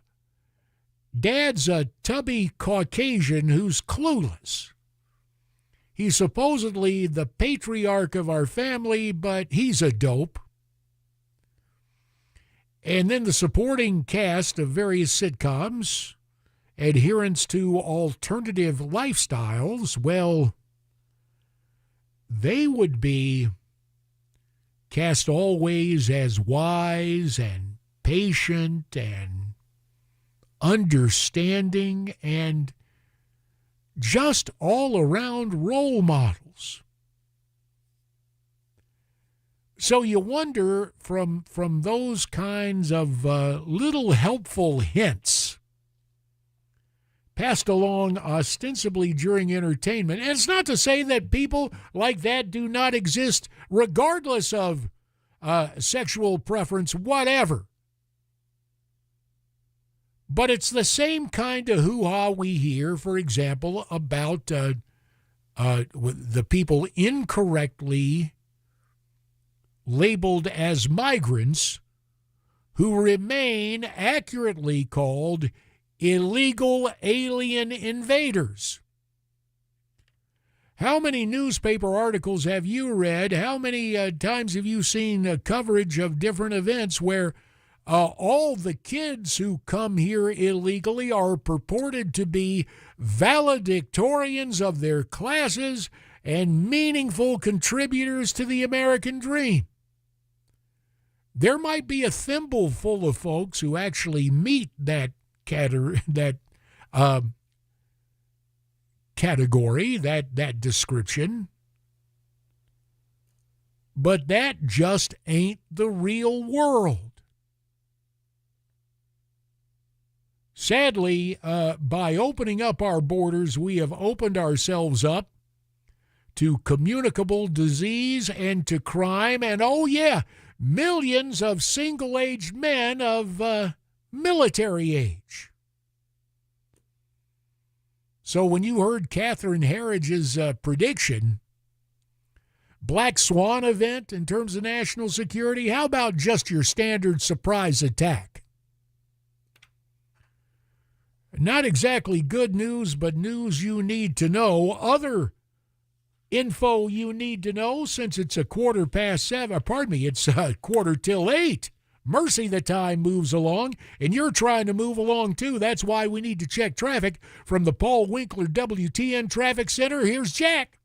Dad's a tubby Caucasian who's clueless. He's supposedly the patriarch of our family, but he's a dope. And then the supporting cast of various sitcoms, adherents to alternative lifestyles, well, they would be cast always as wise and patient and understanding and just all-around role models. So you wonder from those kinds of little helpful hints passed along ostensibly during entertainment. And it's not to say that people like that do not exist regardless of sexual preference, whatever. But it's the same kind of hoo-ha we hear, for example, about the people incorrectly labeled as migrants who remain accurately called illegal alien invaders. How many newspaper articles have you read? How many times have you seen coverage of different events where all the kids who come here illegally are purported to be valedictorians of their classes and meaningful contributors to the American dream? There might be a thimbleful of folks who actually meet that category, that description, but that just ain't the real world. Sadly, by opening up our borders, we have opened ourselves up to communicable disease and to crime, and oh yeah, millions of single-aged men of military age. So when you heard Catherine Herridge's prediction, Black Swan event in terms of national security, how about just your standard surprise attack? Not exactly good news, but news you need to know. Other info you need to know, since it's it's 8:15. Mercy, the time moves along, and you're trying to move along too. That's why we need to check traffic from the Paul Winkler WTN Traffic Center. Here's Jack.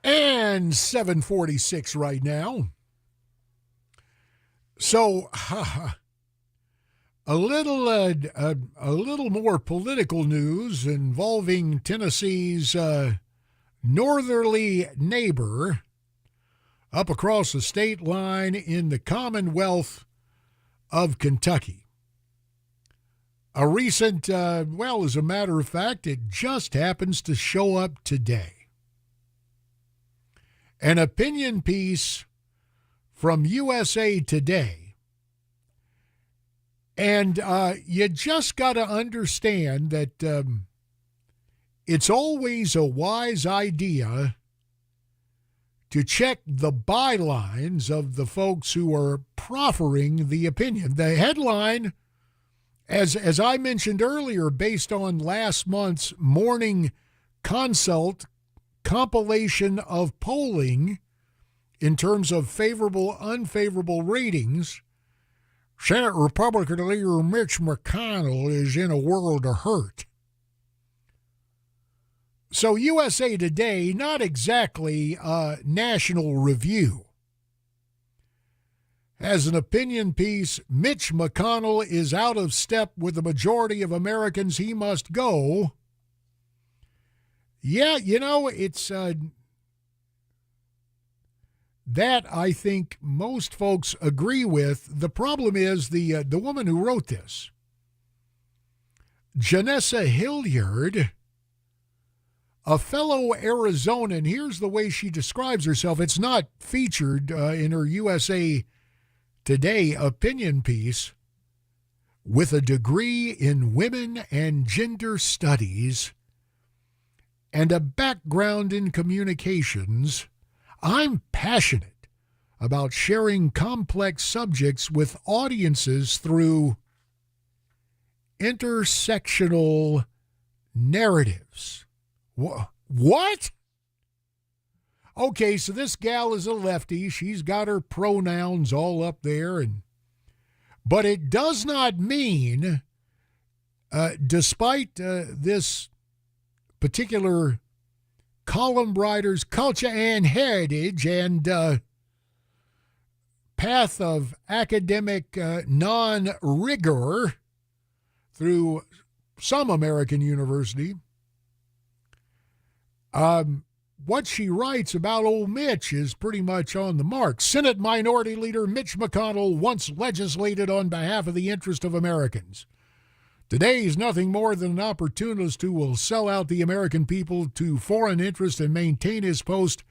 And 7:46 right now. So a little more political news involving Tennessee's northerly neighbor up across the state line in the Commonwealth of Kentucky. A recent, as a matter of fact, it just happens to show up today. An opinion piece from USA Today. And you just got to understand that it's always a wise idea to check the bylines of the folks who are proffering the opinion. The headline, as I mentioned earlier, based on last month's Morning Consult compilation of polling in terms of favorable, unfavorable ratings, Senate Republican leader Mitch McConnell is in a world of hurt. So USA Today, not exactly a national review, has an opinion piece, Mitch McConnell is out of step with the majority of Americans, he must go. Yeah, it's that I think most folks agree with. The problem is the woman who wrote this, Janessa Hilliard, a fellow Arizonan. Here's the way she describes herself. It's not featured in her USA Today opinion piece. With a degree in women and gender studies and a background in communications, I'm passionate about sharing complex subjects with audiences through intersectional narratives. What? Okay, so this gal is a lefty. She's got her pronouns all up there, but it does not mean, despite this particular column writer's culture and heritage and path of academic non-rigor through some American university, what she writes about old Mitch is pretty much on the mark. Senate Minority Leader Mitch McConnell once legislated on behalf of the interest of Americans. Today he's nothing more than an opportunist who will sell out the American people to foreign interests and maintain his post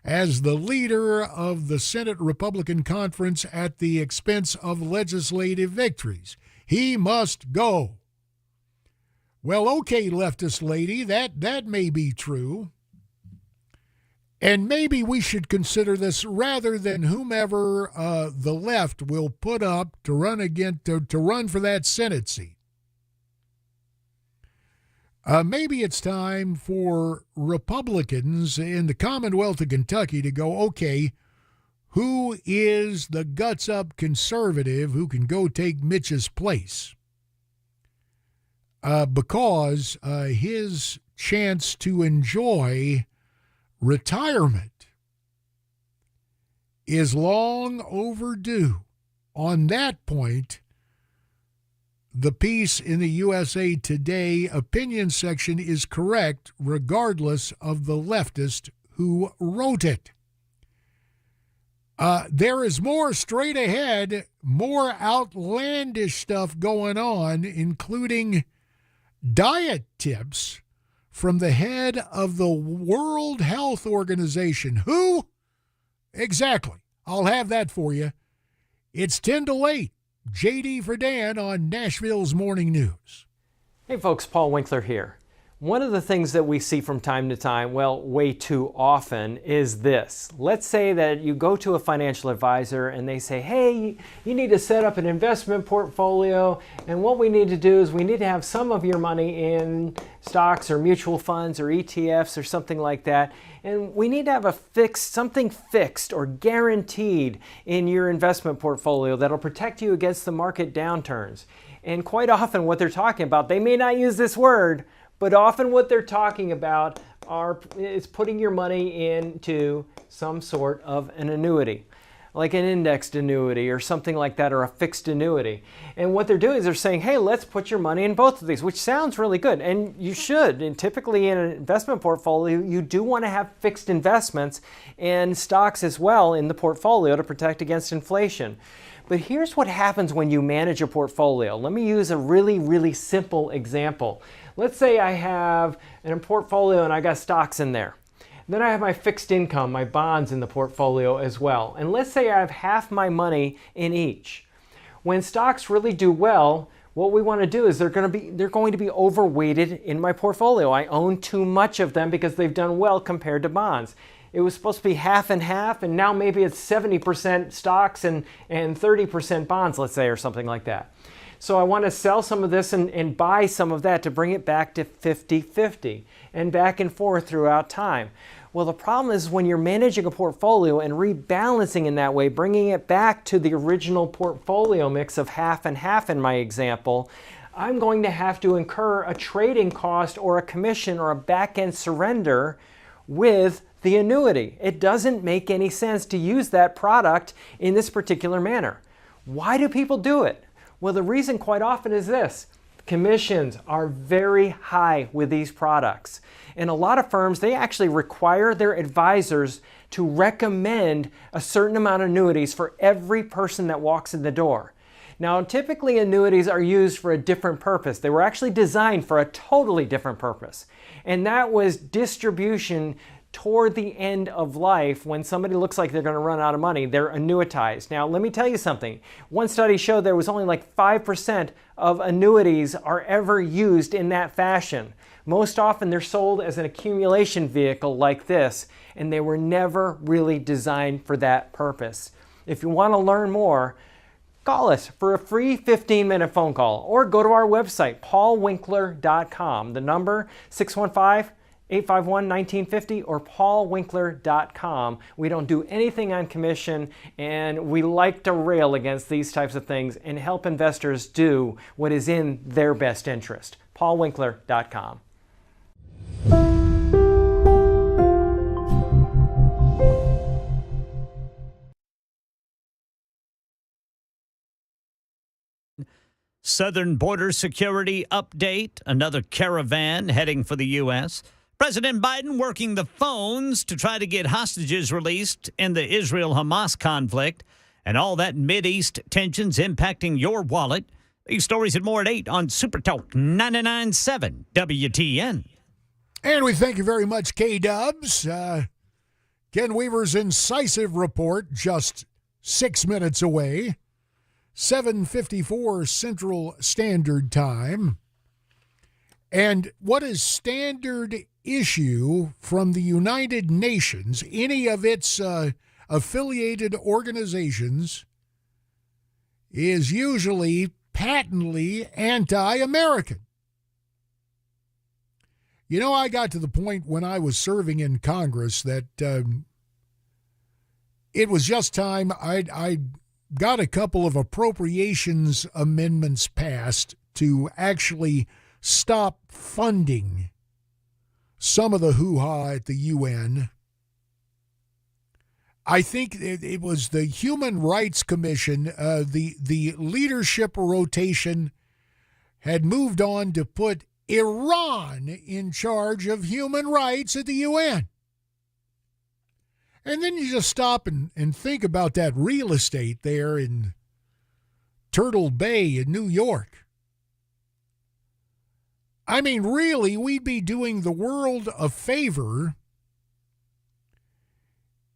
as the leader of the Senate Republican Conference at the expense of legislative victories. He must go. Well, okay, leftist lady, that may be true. And maybe we should consider this rather than whomever the left will put up to run to run for that Senate seat. Maybe it's time for Republicans in the Commonwealth of Kentucky to go, okay, who is the guts-up conservative who can go take Mitch's place? Because his chance to enjoy retirement is long overdue. On that point, the piece in the USA Today opinion section is correct, regardless of the leftist who wrote it. There is more straight ahead, more outlandish stuff going on, including diet tips from the head of the World Health Organization. Who? Exactly. I'll have that for you. It's 10 to 8. JD for Dan on Nashville's Morning News. Hey folks, Paul Winkler here. One of the things that we see from time to time, well, way too often, is this. Let's say that you go to a financial advisor and they say, hey, you need to set up an investment portfolio, and what we need to do is we need to have some of your money in stocks or mutual funds or ETFs or something like that, and we need to have something fixed or guaranteed in your investment portfolio that'll protect you against the market downturns. And quite often what they're talking about, they may not use this word, but often what they're talking about is putting your money into some sort of an annuity, like an indexed annuity or something like that, or a fixed annuity. And what they're doing is they're saying, hey, let's put your money in both of these, which sounds really good. And you should. And typically in an investment portfolio, you do want to have fixed investments and stocks as well in the portfolio to protect against inflation. But here's what happens when you manage a portfolio. Let me use a really, really simple example. Let's say I have a portfolio and I got stocks in there. Then I have my fixed income, my bonds in the portfolio as well. And let's say I have half my money in each. When stocks really do well, what we want to do is they're going to be overweighted in my portfolio. I own too much of them because they've done well compared to bonds. it was supposed to be half and half, and now maybe it's 70% stocks and 30% bonds, let's say, or something like that. So I want to sell some of this and buy some of that to bring it back to 50-50 and back and forth throughout time. Well, the problem is when you're managing a portfolio and rebalancing in that way, bringing it back to the original portfolio mix of half and half in my example, I'm going to have to incur a trading cost or a commission or a back-end surrender with the annuity. It doesn't make any sense to use that product in this particular manner. Why do people do it? Well, the reason quite often is this. Commissions are very high with these products. And a lot of firms, they actually require their advisors to recommend a certain amount of annuities for every person that walks in the door. Now, typically annuities are used for a different purpose. They were actually designed for a totally different purpose. And that was distribution toward the end of life. When somebody looks like they're going to run out of money, they're annuitized. Now, let me tell you something. One study showed there was only like 5% of annuities are ever used in that fashion. Most often they're sold as an accumulation vehicle like this, and they were never really designed for that purpose. If you want to learn more, call us for a free 15-minute phone call or go to our website, paulwinkler.com. The number 615-851-1950 or paulwinkler.com. We don't do anything on commission, and we like to rail against these types of things and help investors do what is in their best interest. paulwinkler.com. Southern border security update, another caravan heading for the U.S. President Biden working the phones to try to get hostages released in the Israel-Hamas conflict, and all that Mideast tensions impacting your wallet. These stories and more at 8 on Super Talk 99.7 WTN. And we thank you very much, K-Dubs. Ken Weaver's incisive report just 6 minutes away. 7:54 Central Standard Time. And what is standard issue from the United Nations, any of its affiliated organizations, is usually patently anti-American. You know, I got to the point when I was serving in Congress that it was just time I got a couple of appropriations amendments passed to actually stop funding some of the hoo-ha at the UN. I think it was the Human Rights Commission, the leadership rotation had moved on to put Iran in charge of human rights at the UN. And then you just stop and think about that real estate there in Turtle Bay in New York. I mean, really, we'd be doing the world a favor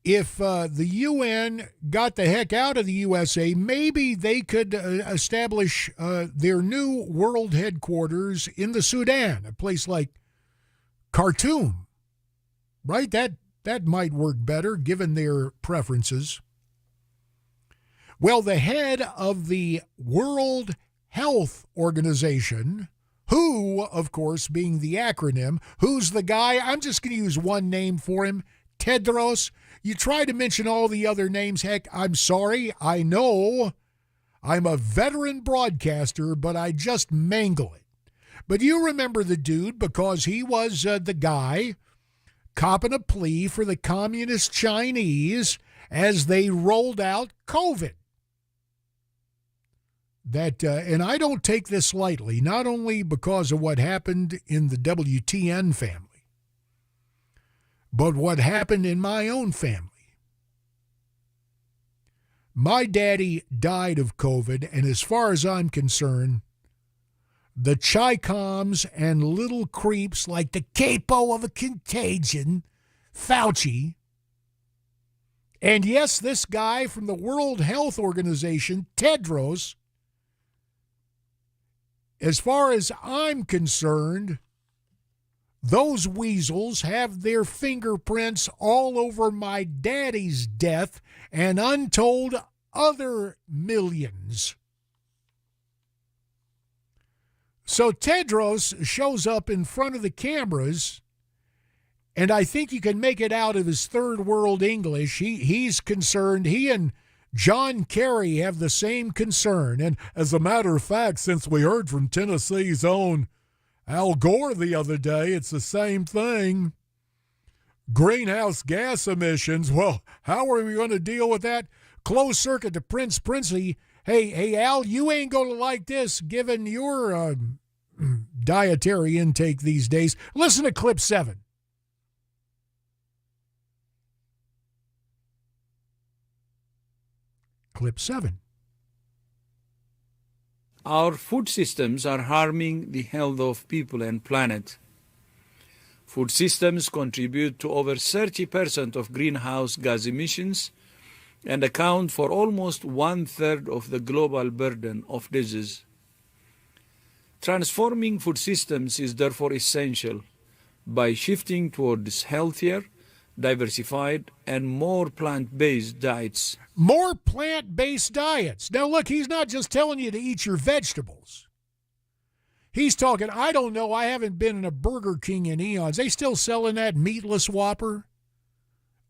if the UN got the heck out of the USA. Maybe they could establish their new world headquarters in the Sudan, a place like Khartoum, right? That might work better given their preferences. Well, the head of the World Health Organization, WHO, of course, being the acronym, who's the guy? I'm just going to use one name for him, Tedros. You try to mention all the other names. Heck, I'm sorry. I know I'm a veteran broadcaster, but I just mangle it. But you remember the dude because he was the guy copping a plea for the communist Chinese as they rolled out COVID. And I don't take this lightly, not only because of what happened in the WTN family, but what happened in my own family. My daddy died of COVID, and as far as I'm concerned, the Chi-Coms and little creeps like the capo of a contagion, Fauci, and yes, this guy from the World Health Organization, Tedros, as far as I'm concerned, Those weasels have their fingerprints all over my daddy's death and untold other millions. So Tedros shows up in front of the cameras, and I think you can make it out of his third world English. He's concerned. He and John Kerry have the same concern. And as a matter of fact, since we heard from Tennessee's own Al Gore the other day, it's the same thing. Greenhouse gas emissions. Well, how are we going to deal with that? Closed circuit to Prince Princey. Hey, Al, you ain't going to like this given your dietary intake these days. Listen to clip 7. Clip 7. Our food systems are harming the health of people and planet. Food systems contribute to over 30% of greenhouse gas emissions and account for almost 1/3 of the global burden of disease. Transforming food systems is therefore essential by shifting towards healthier, diversified, and more plant-based diets. More plant-based diets. Now, look, he's not just telling you to eat your vegetables. He's talking, I don't know, I haven't been in a Burger King in eons. They still selling that meatless Whopper?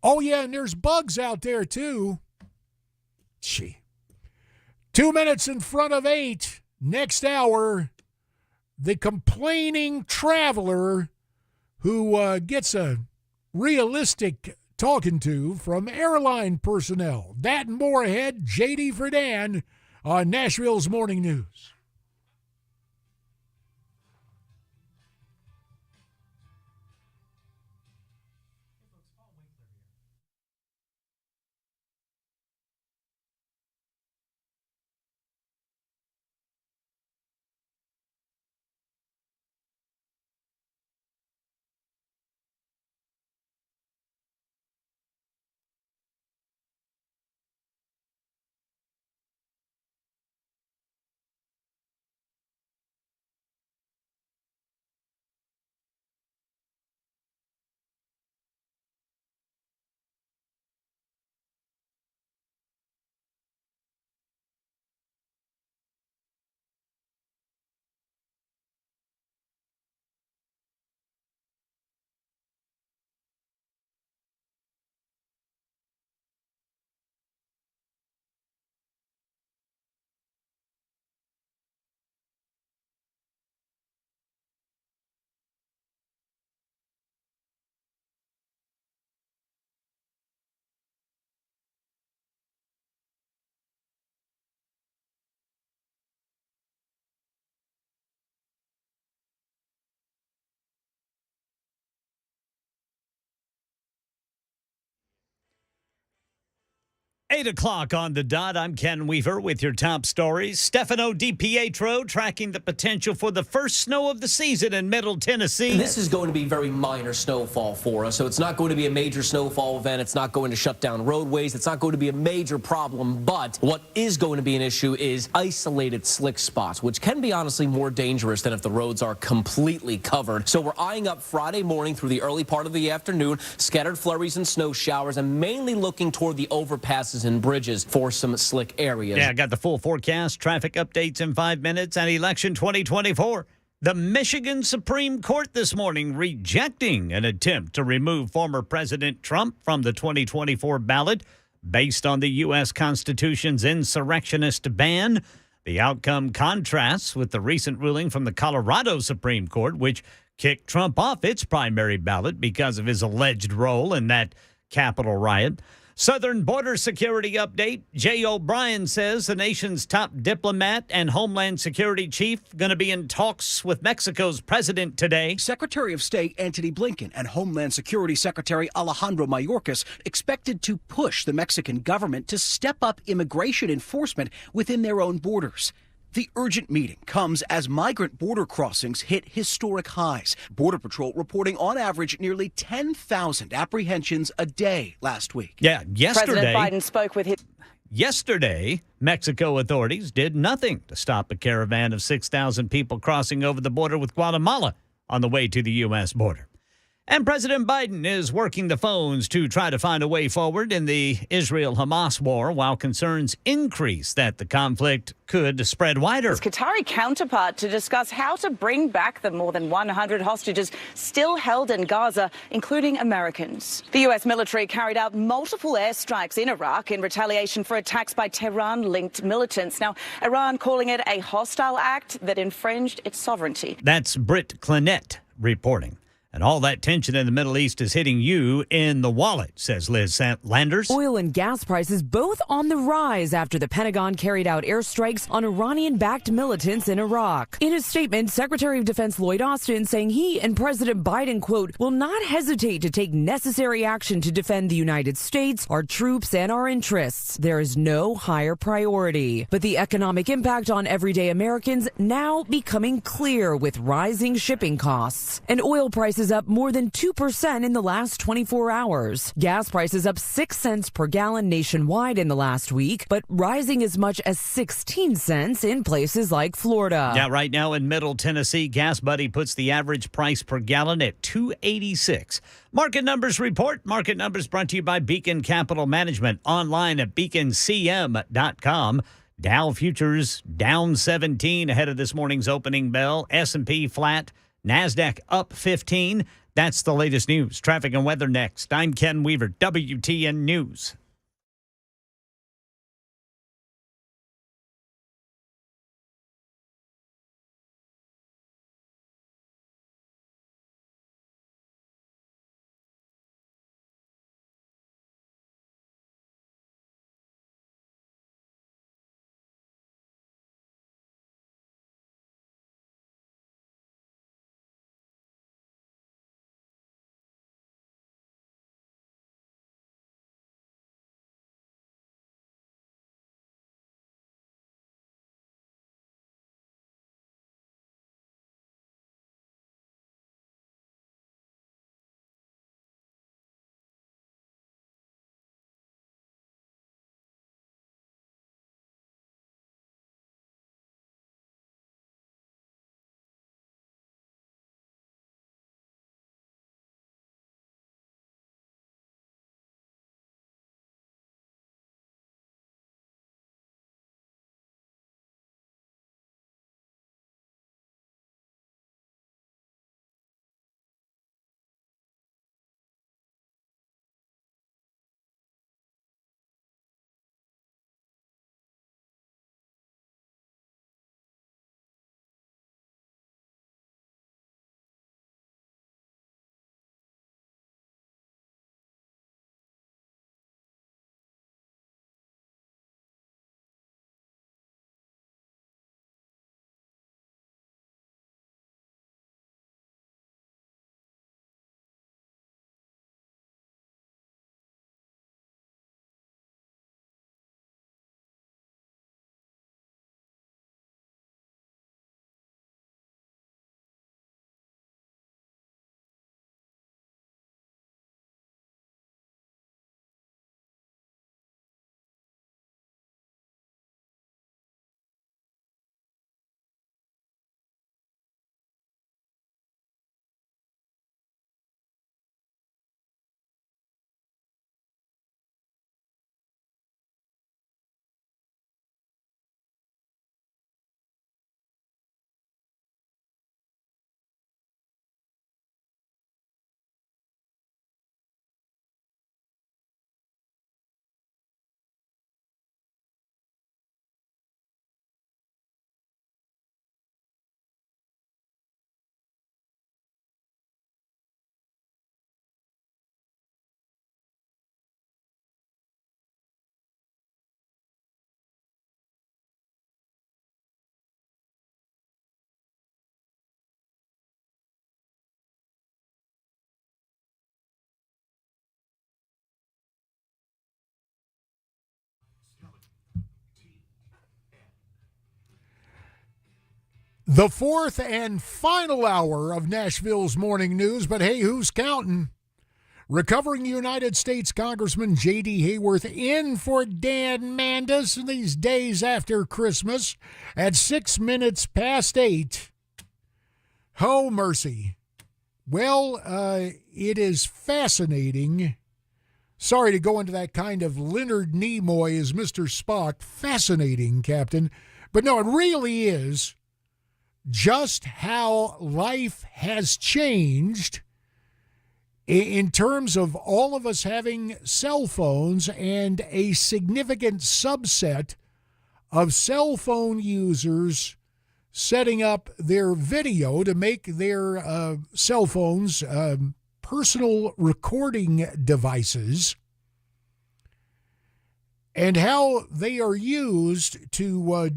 Oh, yeah, and there's bugs out there, too. Gee. 2 minutes in front of 8. Next hour, the complaining traveler who gets a realistic talking to from airline personnel. That and more ahead. J.D. Verdan on Nashville's Morning News. Eight o'clock on the dot. I'm Ken Weaver with your top stories. Stefano DiPietro tracking the potential for the first snow of the season in Middle Tennessee. This is going to be very minor snowfall for us, so it's not going to be a major snowfall event. It's not going to shut down roadways. It's not going to be a major problem, but what is going to be an issue is isolated slick spots, which can be honestly more dangerous than if the roads are completely covered. So we're eyeing up Friday morning through the early part of the afternoon, scattered flurries and snow showers, and mainly looking toward the overpasses and bridges for some slick areas. Yeah, got the full forecast, traffic updates in 5 minutes, and election 2024. The Michigan Supreme Court this morning rejecting an attempt to remove former President Trump from the 2024 ballot based on the U.S. Constitution's insurrectionist ban. The outcome contrasts with the recent ruling from the Colorado Supreme Court, which kicked Trump off its primary ballot because of his alleged role in that Capitol riot. Southern border security update. Jay O'Brien says the nation's top diplomat and Homeland Security chief going to be in talks with Mexico's president today. Secretary of State Antony Blinken and Homeland Security Secretary Alejandro Mayorkas expected to push the Mexican government to step up immigration enforcement within their own borders. The urgent meeting comes as migrant border crossings hit historic highs. Border Patrol reporting on average nearly 10,000 apprehensions a day last week. Yeah, yesterday. President Biden spoke with his. Yesterday, Mexico authorities did nothing to stop a caravan of 6,000 people crossing over the border with Guatemala. on the way to the U.S. border. And President Biden is working the phones to try to find a way forward in the Israel-Hamas war, while concerns increase that the conflict could spread wider. His Qatari counterpart to discuss how to bring back the more than 100 hostages still held in Gaza, including Americans. The U.S. military carried out multiple airstrikes in Iraq in retaliation for attacks by Tehran-linked militants. Now, Iran calling it a hostile act that infringed its sovereignty. That's Britt Clinette reporting. And all that tension in the Middle East is hitting you in the wallet, says Liz Landers. Oil and gas prices both on the rise after the Pentagon carried out airstrikes on Iranian-backed militants in Iraq. In a statement, Secretary of Defense Lloyd Austin saying he and President Biden, quote, will not hesitate to take necessary action to defend the United States, our troops, and our interests. There is no higher priority. But the economic impact on everyday Americans now becoming clear with rising shipping costs. And oil prices up more than 2% in the last 24 hours. Gas prices up 6 cents per gallon nationwide in the last week, but rising as much as 16 cents in places like Florida. Yeah, right now in Middle Tennessee, Gas Buddy puts the average price per gallon at $2.86. Market Numbers report. Market Numbers brought to you by Beacon Capital Management, online at beaconcm.com. Dow futures down 17 ahead of this morning's opening bell. S&P flat. NASDAQ up 15. That's the latest news. Traffic and weather next. I'm Ken Weaver, WTN News. The fourth and final hour of Nashville's morning news, but hey, who's counting? Recovering United States Congressman J.D. Hayworth in for Dan Mandus in these days after Christmas at 6 minutes past 8. Oh, mercy. Well, it is fascinating. Sorry to go into that kind of Leonard Nimoy as Mr. Spock. Fascinating, Captain. But no, it really is just how life has changed in terms of all of us having cell phones and a significant subset of cell phone users setting up their video to make their cell phones personal recording devices, and how they are used to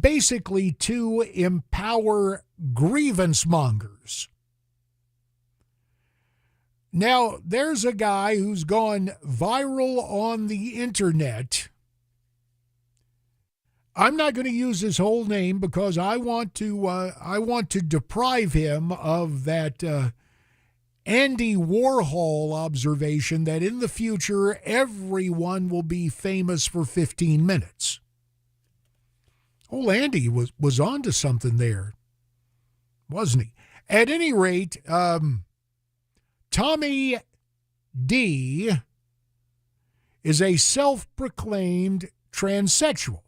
basically to empower grievance mongers. Now, there's a guy who's gone viral on the internet. I'm not going to use his whole name because I want to deprive him of that Andy Warhol observation that in the future everyone will be famous for 15 minutes. Old Andy was onto something there, wasn't he? At any rate, Tommy D is a self-proclaimed transsexual.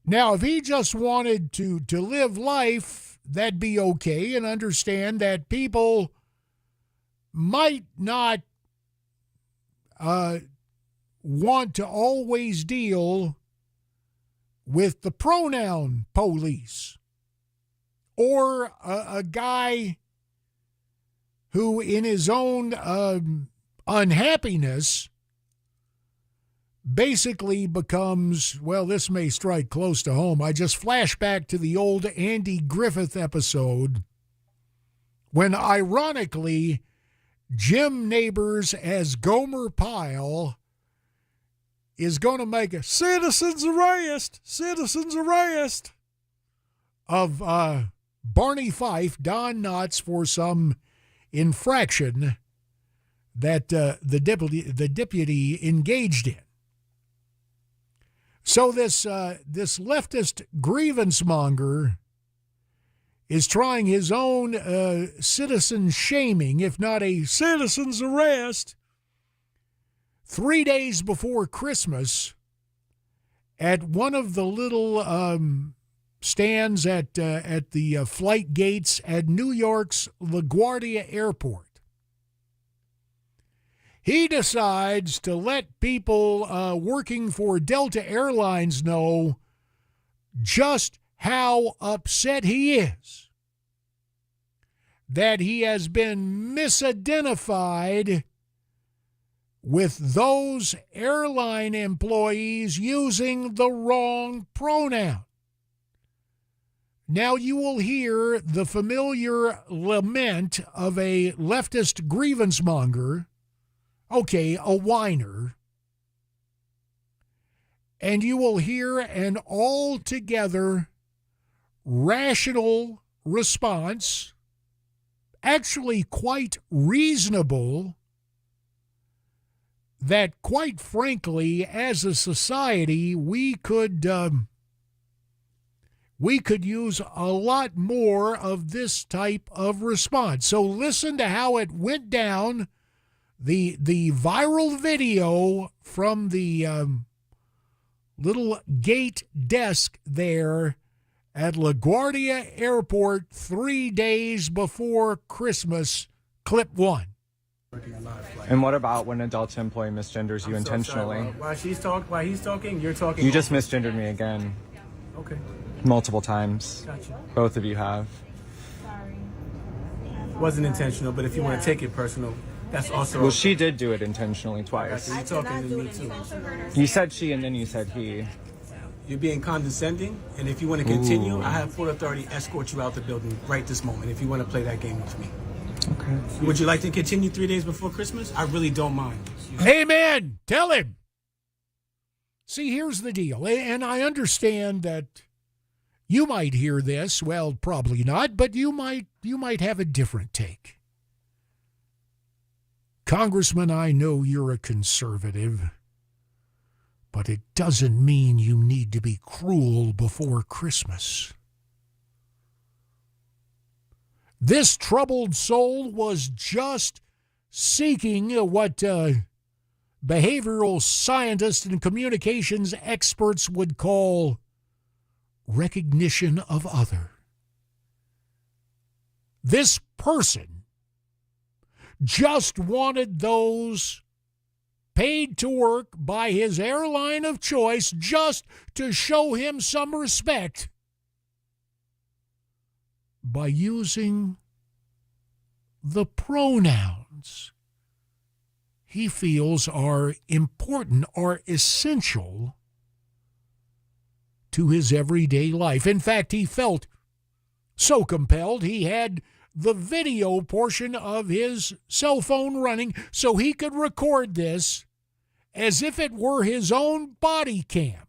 Now, if he just wanted to live life, that'd be okay, and understand that people might not want to always deal with the pronoun police, or a guy who in his own unhappiness basically becomes, well, this may strike close to home. I just flash back to the old Andy Griffith episode when, ironically, Jim Nabors as Gomer Pyle is going to make a citizen's arrest of Barney Fife, Don Knotts, for some infraction that the deputy engaged in. So this leftist grievance monger is trying his own citizen shaming, if not a citizen's arrest, 3 days before Christmas at one of the little stands at the flight gates at New York's LaGuardia Airport. He decides to let people working for Delta Airlines know just how upset he is that he has been misidentified with those airline employees using the wrong pronoun. Now you will hear the familiar lament of a leftist grievance monger, okay, a whiner, and you will hear an altogether rational response, actually quite reasonable, that quite frankly, as a society, we could use a lot more of this type of response. So listen to how it went down. The viral video from the little gate desk there at LaGuardia Airport 3 days before Christmas, clip 1. And what about when a Delta employee misgenders you intentionally? While he's talking, you're talking. You just misgendered me again. Okay. Multiple times. Gotcha. Both of you have. Sorry. Wasn't intentional, but if you want to take it personal, that's also. Well, she did do it intentionally twice. You're talking to me too. You said she and then you said he. You're being condescending, and if you want to continue, I have full authority to escort you out the building right this moment if you want to play that game with me. Okay. Would you like to continue 3 days before Christmas? I really don't mind. Amen. Tell him. See, here's the deal, and I understand that you might hear this. Well, probably not, but you might have a different take. Congressman, I know you're a conservative, but it doesn't mean you need to be cruel before Christmas. This troubled soul was just seeking what behavioral scientists and communications experts would call recognition of other. This person just wanted those paid to work by his airline of choice just to show him some respect by using the pronouns he feels are important, are essential to his everyday life. In fact, he felt so compelled, he had the video portion of his cell phone running so he could record this as if it were his own body cam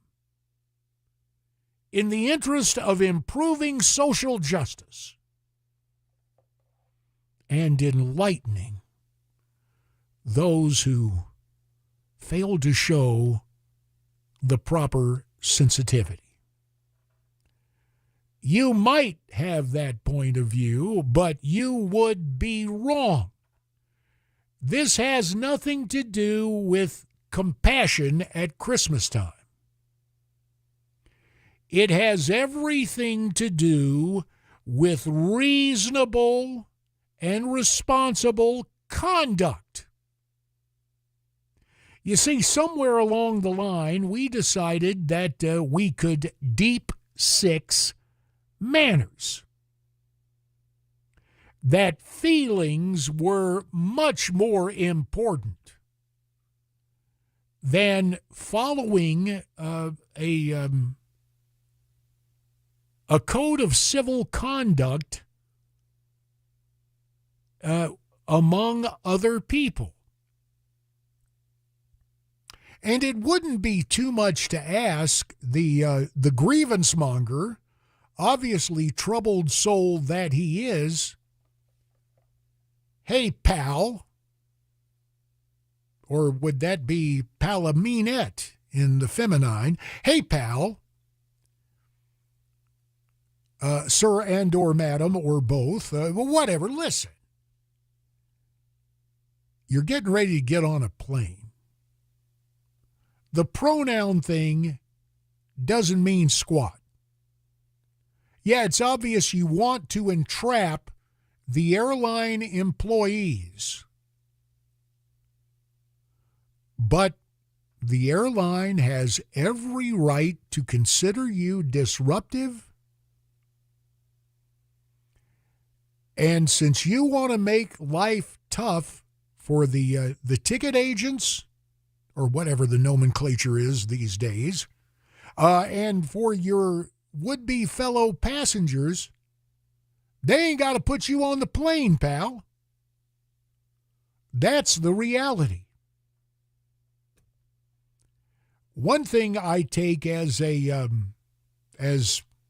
in the interest of improving social justice and enlightening those who fail to show the proper sensitivity. You might have that point of view, but you would be wrong. This has nothing to do with compassion at Christmas time. It has everything to do with reasonable and responsible conduct. You see, somewhere along the line, we decided that we could deep six manners. That feelings were much more important than following a code of civil conduct among other people. And it wouldn't be too much to ask the grievance monger, obviously troubled soul that he is, hey, pal, or would that be palaminette in the feminine? Hey, pal, sir and or madam or both, whatever, listen. You're getting ready to get on a plane. The pronoun thing doesn't mean squat. Yeah, it's obvious you want to entrap the airline employees. But the airline has every right to consider you disruptive. And since you want to make life tough for the ticket agents, or whatever the nomenclature is these days, and for your would-be fellow passengers, they ain't got to put you on the plane, pal. That's the reality. One thing I take as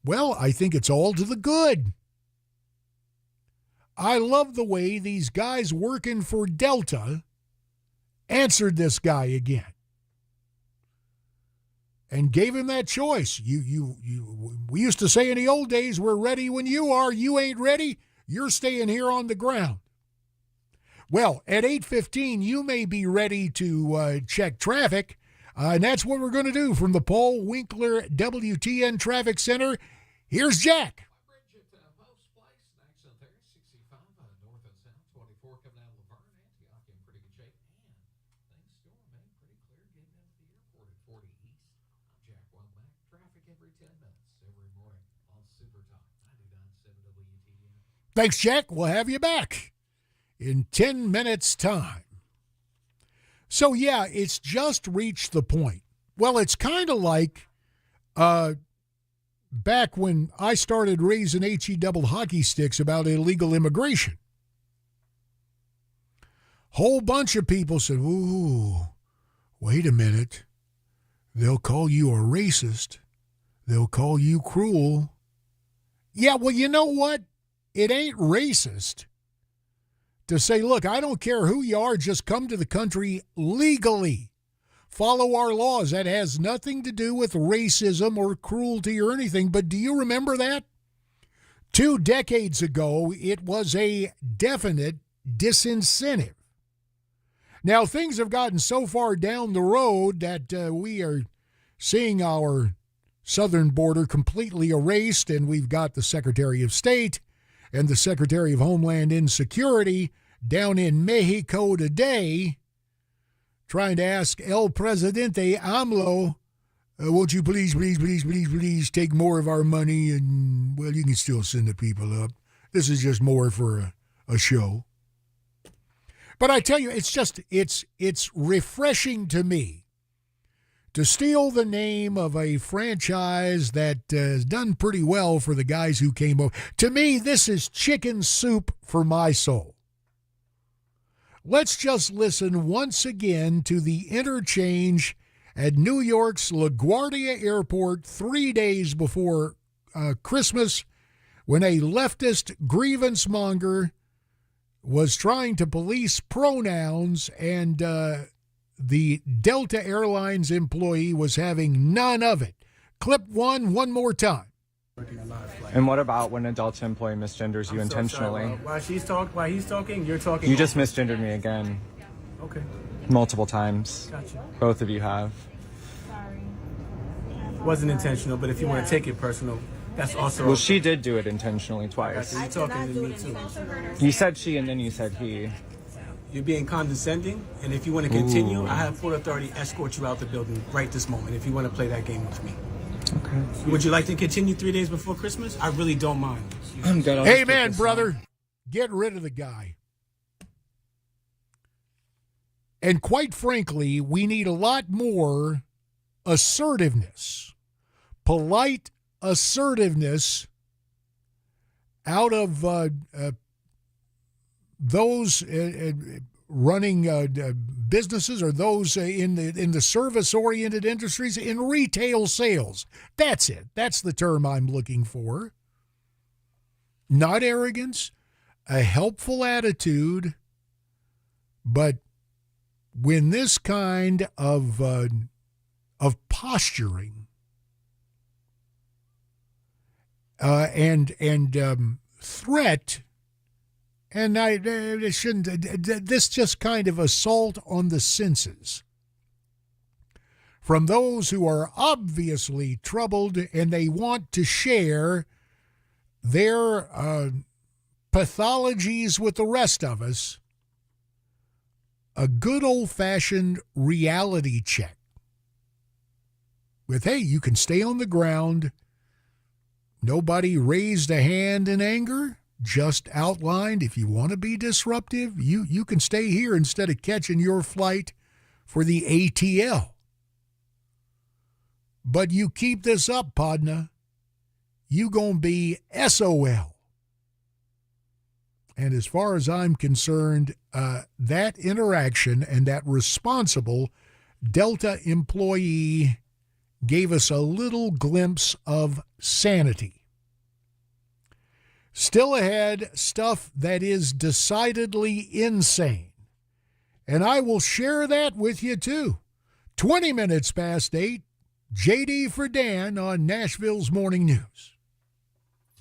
well, I think it's all to the good. I love the way these guys working for Delta answered this guy again and gave him that choice. We used to say in the old days, we're ready when you are. You ain't ready, you're staying here on the ground. Well, at 8:15, you may be ready to check traffic, and that's what we're going to do from the Paul Winkler WTN Traffic Center. Here's Jack. Thanks, Jack. We'll have you back in 10 minutes' time. So, yeah, it's just reached the point. Well, it's kind of like back when I started raising HE-double hockey sticks about illegal immigration. Whole bunch of people said, ooh, wait a minute. They'll call you a racist. They'll call you cruel. Yeah, well, you know what? It ain't racist to say, look, I don't care who you are, just come to the country legally. Follow our laws. That has nothing to do with racism or cruelty or anything. But do you remember that? 2 decades ago, it was a definite disincentive. Now, things have gotten so far down the road that we are seeing our southern border completely erased, and we've got the Secretary of State and the Secretary of Homeland Security down in Mexico today trying to ask El Presidente AMLO, won't you please take more of our money, and, well, you can still send the people up. This is just more for a show. But I tell you, it's refreshing to me to steal the name of a franchise that has done pretty well for the guys who came over. To me, this is chicken soup for my soul. Let's just listen once again to the interchange at New York's LaGuardia Airport 3 days before Christmas, when a leftist grievance monger was trying to police pronouns, and the Delta Airlines employee was having none of it. Clip one more time. And what about when a Delta employee misgenders you intentionally? While he's talking, you're talking. You just misgendered me again. Okay. Multiple times. Gotcha. Both of you have. Wasn't intentional, but if you want to take it personal, that's also. Well, she did do it intentionally twice. You're talking to me too. You said she and then you said he. You're being condescending, and if you want to continue, I have Port Authority escort you out the building right this moment if you want to play that game with me. Okay. Would you like to continue 3 days before Christmas? I really don't mind. I'm good. Amen, brother. Get rid of the guy. And quite frankly, we need a lot more assertiveness, polite assertiveness out of those running businesses, or those in the service-oriented industries, in retail sales. That's it. That's the term I'm looking for. Not arrogance, a helpful attitude, but when this kind of posturing and threat. And I shouldn't. This just kind of assault on the senses from those who are obviously troubled, and they want to share their pathologies with the rest of us. A good old-fashioned reality check with, hey, you can stay on the ground. Nobody raised a hand in anger. Just outlined, if you want to be disruptive, you can stay here instead of catching your flight for the ATL. But you keep this up, Podna, you gonna be SOL. And as far as I'm concerned, that interaction and that responsible Delta employee gave us a little glimpse of sanity. Still ahead, stuff that is decidedly insane. And I will share that with you, too. 20 minutes past 8, JD for Dan on Nashville's Morning News.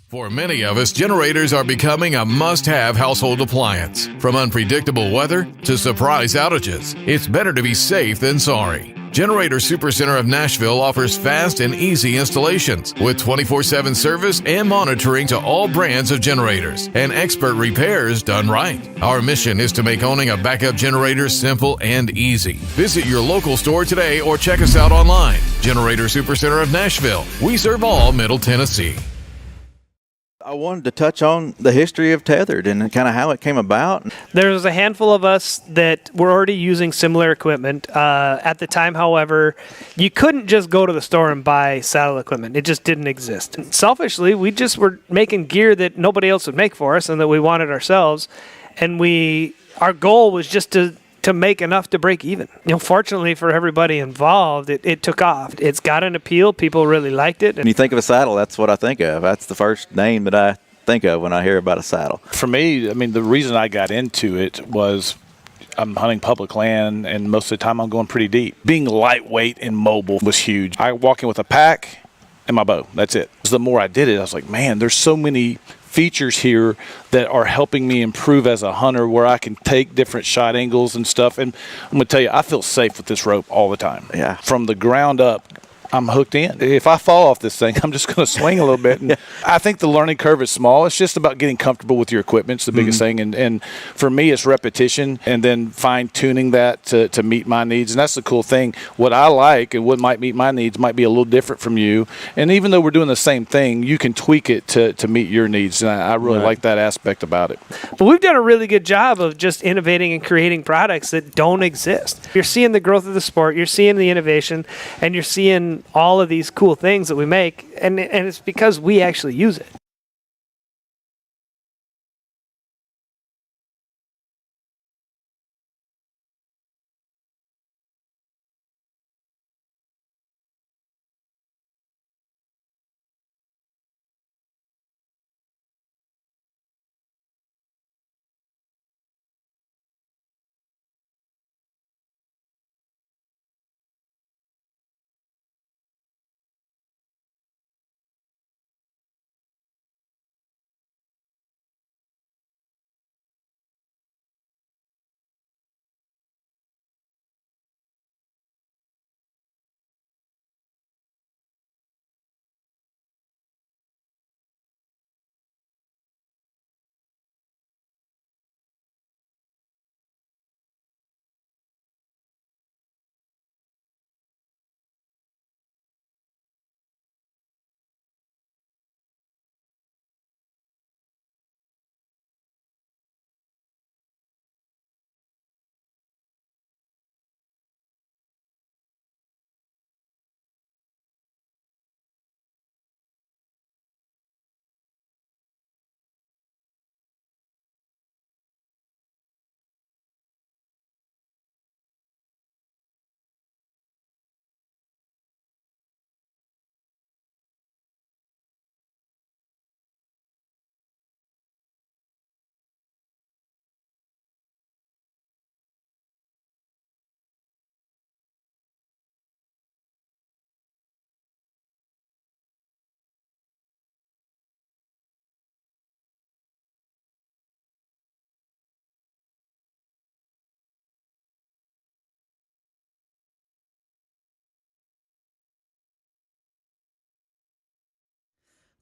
For many of us, generators are becoming a must-have household appliance. From unpredictable weather to surprise outages, it's better to be safe than sorry. Generator Supercenter of Nashville offers fast and easy installations with 24/7 service and monitoring to all brands of generators and expert repairs done right. Our mission is to make owning a backup generator simple and easy. Visit your local store today or check us out online. Generator Supercenter of Nashville. We serve all Middle Tennessee. I wanted to touch on the history of Tethered and kind of how it came about. There was a handful of us that were already using similar equipment. At the time, however, you couldn't just go to the store and buy saddle equipment. It just didn't exist. And selfishly, we just were making gear that nobody else would make for us and that we wanted ourselves. And our goal was just to make enough to break even. Fortunately for everybody involved, it took off. It's got an appeal. People really liked it. When you think of a saddle, that's what I think of. That's the first name that I think of when I hear about a saddle. For me, the reason I got into it was I'm hunting public land, and most of the time I'm going pretty deep. Being lightweight and mobile was huge. I walk in with a pack and my bow. That's it. The more I did it, I was like, man, there's so many features here that are helping me improve as a hunter, where I can take different shot angles and stuff. And I'm going to tell you, I feel safe with this rope all the time. Yeah. From the ground up, I'm hooked in. If I fall off this thing, I'm just going to swing a little bit. And I think the learning curve is small. It's just about getting comfortable with your equipment. It's the biggest thing. And for me, it's repetition and then fine-tuning that to meet my needs. And that's the cool thing. What I like and what might meet my needs might be a little different from you. And even though we're doing the same thing, you can tweak it to meet your needs. And I really like that aspect about it. But we've done a really good job of just innovating and creating products that don't exist. You're seeing the growth of the sport, you're seeing the innovation, and you're seeing all of these cool things that we make, and it's because we actually use it.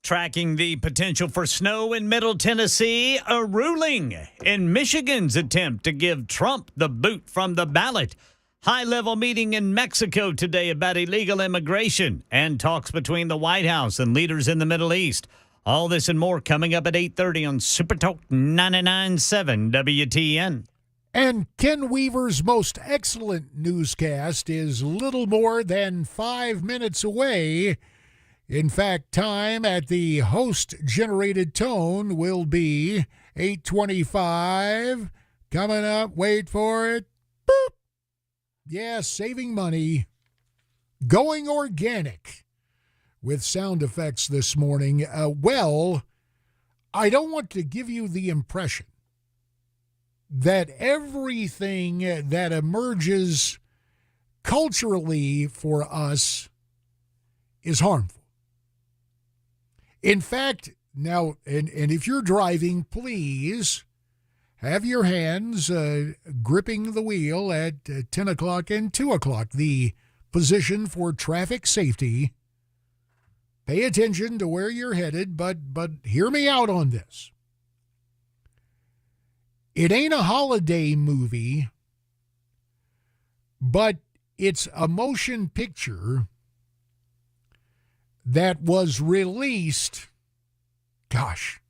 Tracking the potential for snow in Middle Tennessee, a ruling in Michigan's attempt to give Trump the boot from the ballot. High-level meeting in Mexico today about illegal immigration and talks between the White House and leaders in the Middle East. All this and more coming up at 8:30 on Super Talk 99.7 WTN. And Ken Weaver's most excellent newscast is little more than 5 minutes away. In fact, time at the host-generated tone will be 8:25. Coming up, wait for it. Boop. Yeah, saving money. Going organic with sound effects this morning. Well, I don't want to give you the impression that everything that emerges culturally for us is harmful. In fact, now, and if you're driving, please have your hands gripping the wheel at 10 o'clock and 2 o'clock, the position for traffic safety. Pay attention to where you're headed, but hear me out on this. It ain't a holiday movie, but it's a motion picture that was released, back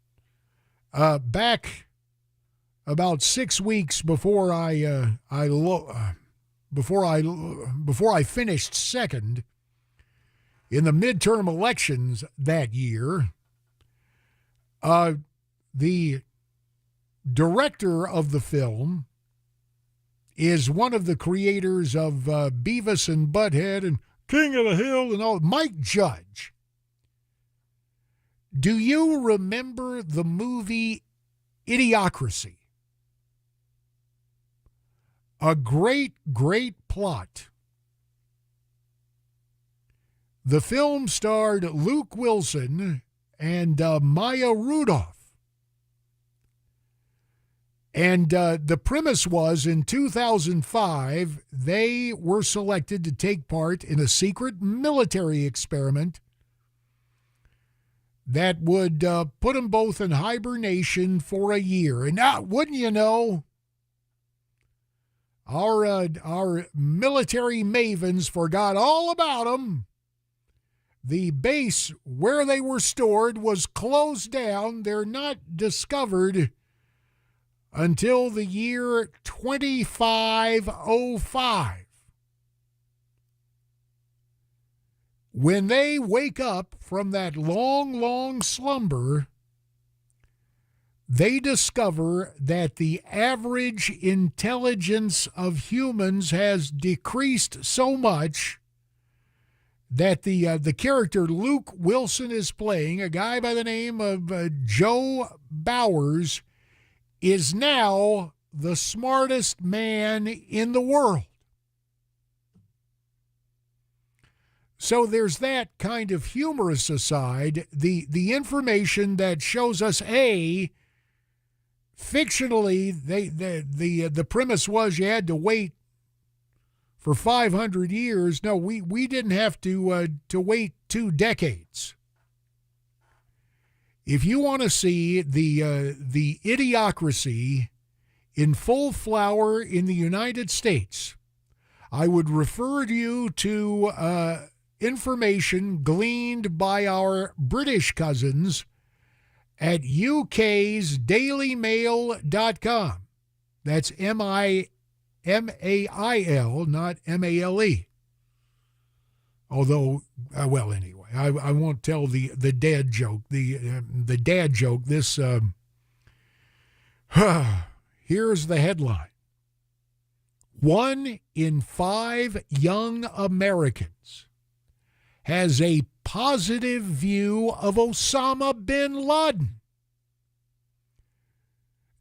about 6 weeks before I finished second in the midterm elections that year. The director of the film is one of the creators of Beavis and Butthead and King of the Hill and all, Mike Judge. Do you remember the movie Idiocracy? A great, great plot. The film starred Luke Wilson and Maya Rudolph. And the premise was in 2005, they were selected to take part in a secret military experiment that would put them both in hibernation for a year. And now, wouldn't you know, our military mavens forgot all about them. The base where they were stored was closed down. They're not discovered until the year 2505. When they wake up from that long, long slumber, they discover that the average intelligence of humans has decreased so much that the character Luke Wilson is playing, a guy by the name of Joe Bowers, is now the smartest man in the world. So there's that kind of humorous aside. The information that shows us, fictionally, the premise was you had to wait for 500 years. No, we didn't have to wait 2 decades. If you want to see the idiocracy in full flower in the United States, I would refer you to information gleaned by our British cousins at uksdailymail.com. That's M-I-M-A-I-L, not M-A-L-E. Although, well, anyway, I won't tell the dad joke. The dad joke. This here's the headline: 1 in 5 young Americans has a positive view of Osama bin Laden.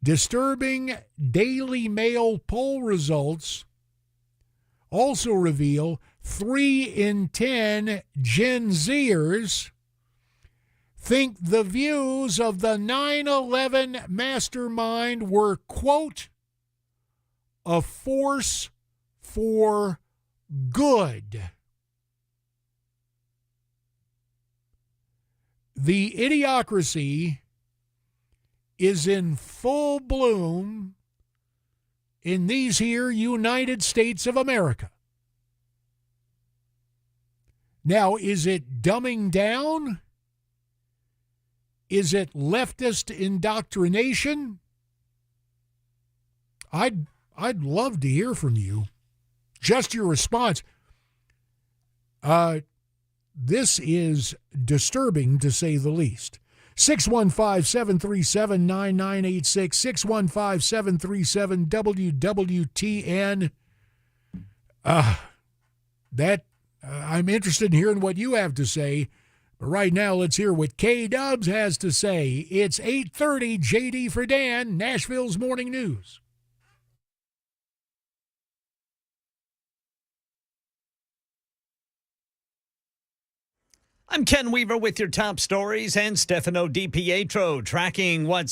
Disturbing Daily Mail poll results also reveal 3 in 10 Gen Zers think the views of the 9/11 mastermind were, quote, a force for good. The idiocracy is in full bloom in these here United States of America. Now, is it dumbing down? Is it leftist indoctrination? I'd love to hear from you. Just your response. This is disturbing, to say the least. 615-737-9986, 615-737-WWTN. I'm interested in hearing what you have to say. But right now, let's hear what K-Dubs has to say. It's 8:30, JD for Dan, Nashville's Morning News. I'm Ken Weaver with your top stories, and Stefano DiPietro tracking what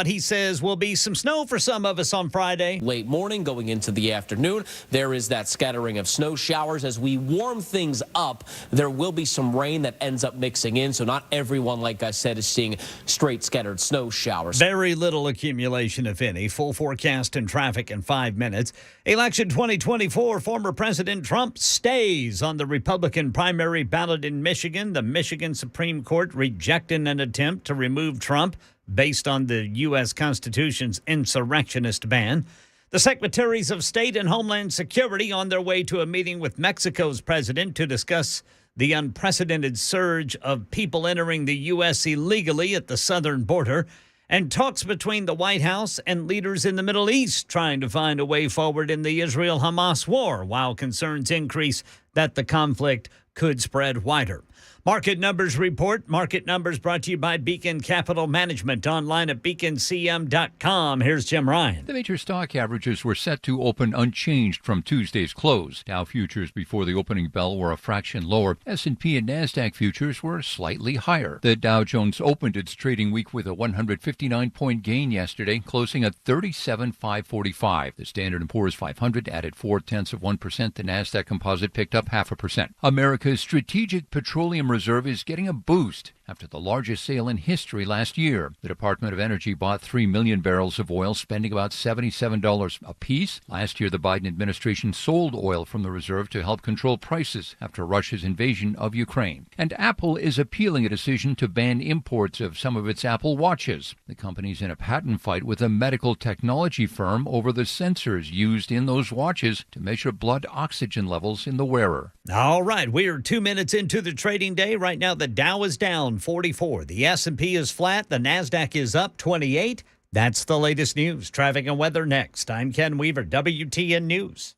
he says will be some snow for some of us on Friday. Late morning going into the afternoon, there is that scattering of snow showers. As we warm things up, there will be some rain that ends up mixing in, so not everyone, like I said, is seeing straight scattered snow showers. Very little accumulation, if any. Full forecast and traffic in 5 minutes. Election 2024, former President Trump stays on the Republican primary ballot in Michigan. The Michigan Supreme Court rejected an attempt to remove Trump based on the U.S. Constitution's insurrectionist ban. The Secretaries of State and Homeland Security on their way to a meeting with Mexico's president to discuss the unprecedented surge of people entering the U.S. illegally at the southern border, and talks between the White House and leaders in the Middle East trying to find a way forward in the Israel-Hamas war, while concerns increase that the conflict could spread wider. Market Numbers Report. Market Numbers brought to you by Beacon Capital Management. Online at beaconcm.com. Here's Jim Ryan. The major stock averages were set to open unchanged from Tuesday's close. Dow futures before the opening bell were a fraction lower. S&P and NASDAQ futures were slightly higher. The Dow Jones opened its trading week with a 159-point gain yesterday, closing at 37,545. The Standard & Poor's 500 added 0.4%. The NASDAQ Composite picked up 0.5%. America's Strategic Petroleum Reserve is getting a boost after the largest sale in history last year. The Department of Energy bought 3 million barrels of oil, spending about $77 a piece. Last year, the Biden administration sold oil from the reserve to help control prices after Russia's invasion of Ukraine. And Apple is appealing a decision to ban imports of some of its Apple Watches. The company's in a patent fight with a medical technology firm over the sensors used in those watches to measure blood oxygen levels in the wearer. All right, we are 2 minutes into the trading day. Right now, the Dow is down 44. The S&P is flat. The NASDAQ is up 28. That's the latest news. Traffic and weather next. I'm Ken Weaver, WTN News.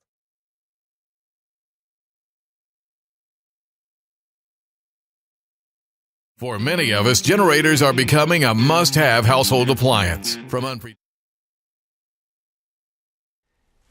For many of us, generators are becoming a must-have household appliance.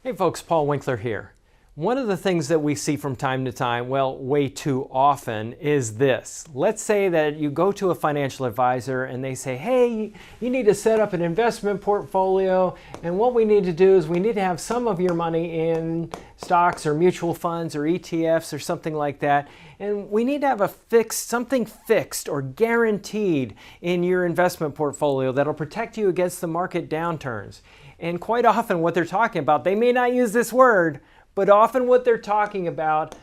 Hey folks, Paul Winkler here. One of the things that we see from time to time, well, way too often, is this. Let's say that you go to a financial advisor and they say, hey, you need to set up an investment portfolio, and what we need to do is we need to have some of your money in stocks or mutual funds or ETFs or something like that, and we need to have something fixed or guaranteed in your investment portfolio that'll protect you against the market downturns. And quite often what they're talking about, they may not use this word, but often what they're talking about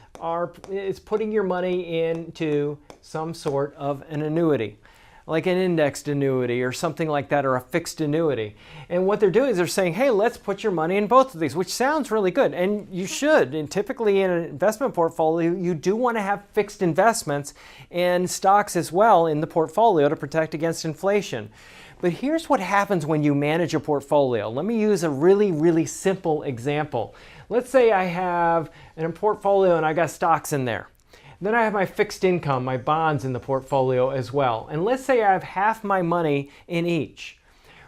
is putting your money into some sort of an annuity, like an indexed annuity or something like that, or a fixed annuity. And what they're doing is they're saying, hey, let's put your money in both of these, which sounds really good. And you should. And typically in an investment portfolio, you do want to have fixed investments and stocks as well in the portfolio to protect against inflation. But here's what happens when you manage a portfolio. Let me use a really, really simple example. Let's say I have a portfolio and I got stocks in there. Then I have my fixed income, my bonds in the portfolio as well. And let's say I have half my money in each.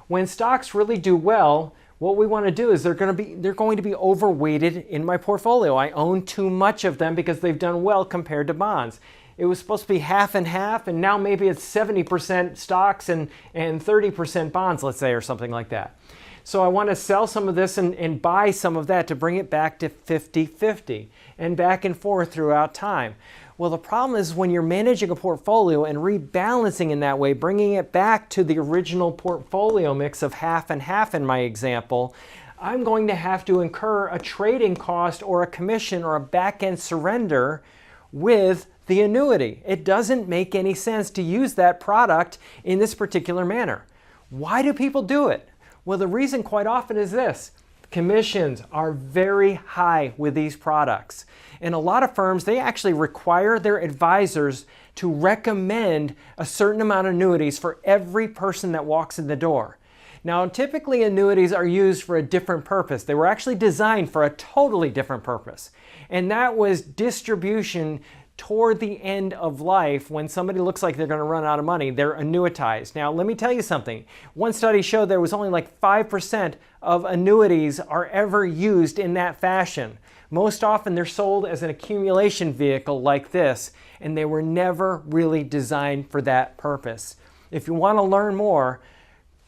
When stocks really do well, what we want to do is they're going to be overweighted in my portfolio. I own too much of them because they've done well compared to bonds. It was supposed to be half and half, and now maybe it's 70% stocks and 30% bonds, let's say, or something like that. So I want to sell some of this and buy some of that to bring it back to 50-50 and back and forth throughout time. Well, the problem is when you're managing a portfolio and rebalancing in that way, bringing it back to the original portfolio mix of half and half in my example, I'm going to have to incur a trading cost or a commission or a back-end surrender with the annuity. It doesn't make any sense to use that product in this particular manner. Why do people do it? Well, the reason quite often is this. Commissions are very high with these products. And a lot of firms, they actually require their advisors to recommend a certain amount of annuities for every person that walks in the door. Now, typically annuities are used for a different purpose. They were actually designed for a totally different purpose. And that was distribution toward the end of life. When somebody looks like they're going to run out of money, they're annuitized. Now, let me tell you something. One study showed there was only like 5% of annuities are ever used in that fashion. Most often they're sold as an accumulation vehicle like this, and they were never really designed for that purpose. If you want to learn more,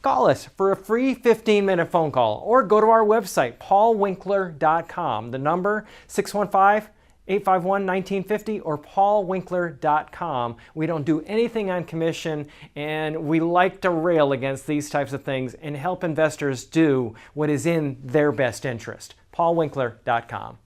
call us for a free 15-minute phone call or go to our website, paulwinkler.com. The number 615-851-1950 or paulwinkler.com. We don't do anything on commission, and we like to rail against these types of things and help investors do what is in their best interest. paulwinkler.com.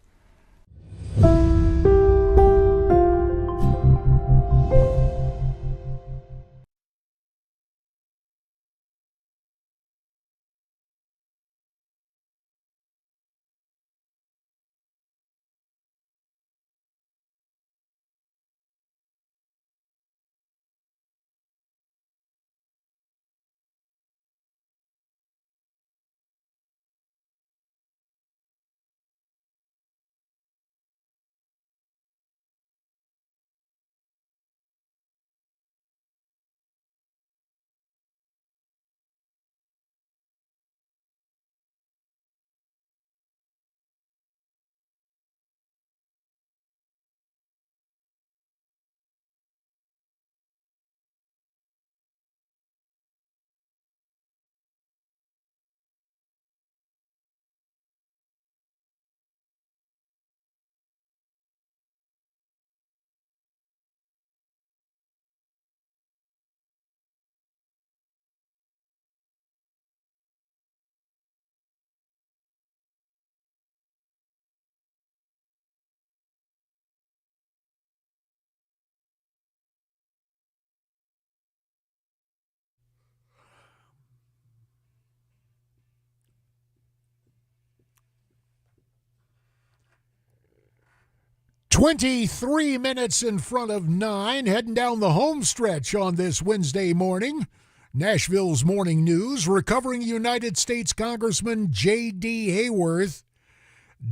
23 minutes in front of 9, heading down the home stretch on this Wednesday morning. Nashville's Morning News, recovering United States Congressman J.D. Hayworth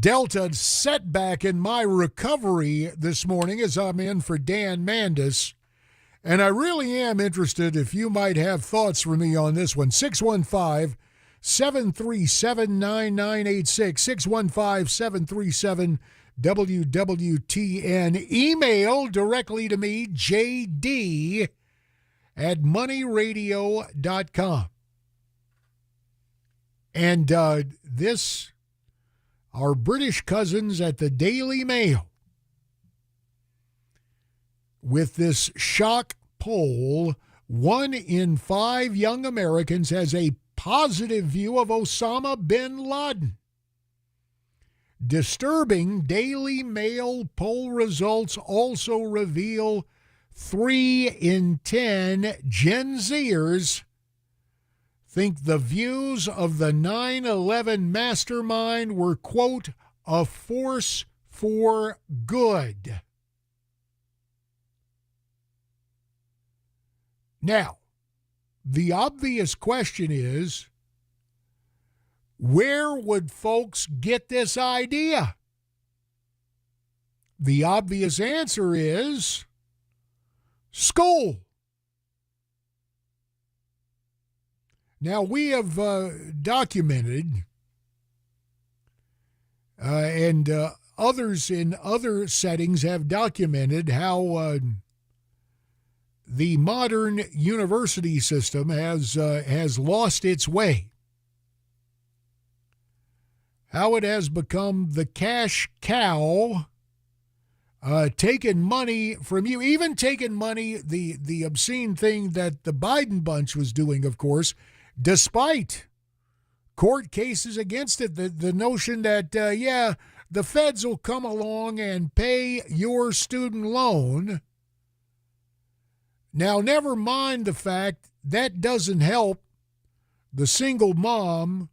dealt a setback in my recovery this morning as I'm in for Dan Mandis. And I really am interested if you might have thoughts for me on this one. 615-737-9986, 615-737-WWTN. Email directly to me, jd@moneyradio.com. And this, our British cousins at the Daily Mail, with this shock poll, 1 in 5 young Americans has a positive view of Osama bin Laden. Disturbing Daily Mail poll results also reveal 3 in 10 Gen Zers think the views of the 9/11 mastermind were, quote, a force for good. Now, the obvious question is, where would folks get this idea? The obvious answer is school. Now, we have documented, and others in other settings have documented how the modern university system has lost its way. How it has become the cash cow, taking money from you, even taking money, the obscene thing that the Biden bunch was doing, of course, despite court cases against it, the notion that, the feds will come along and pay your student loan. Now, never mind the fact that doesn't help the single mom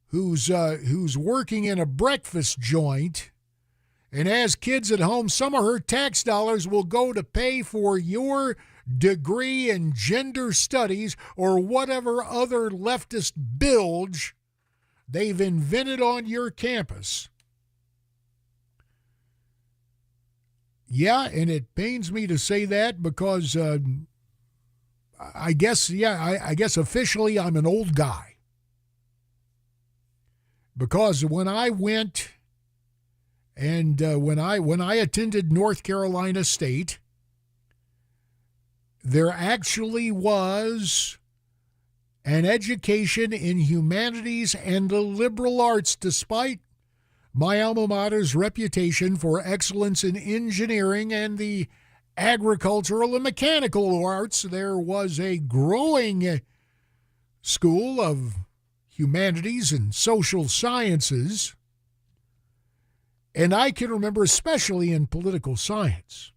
who's working in a breakfast joint and has kids at home. Some of her tax dollars will go to pay for your degree in gender studies or whatever other leftist bilge they've invented on your campus. Yeah, and it pains me to say that because I guess officially I'm an old guy. Because when I went and when I attended North Carolina State, there actually was an education in humanities and the liberal arts, despite my alma mater's reputation for excellence in engineering and the agricultural and mechanical arts. There was a growing school of humanities and social sciences. And I can remember, especially in political science,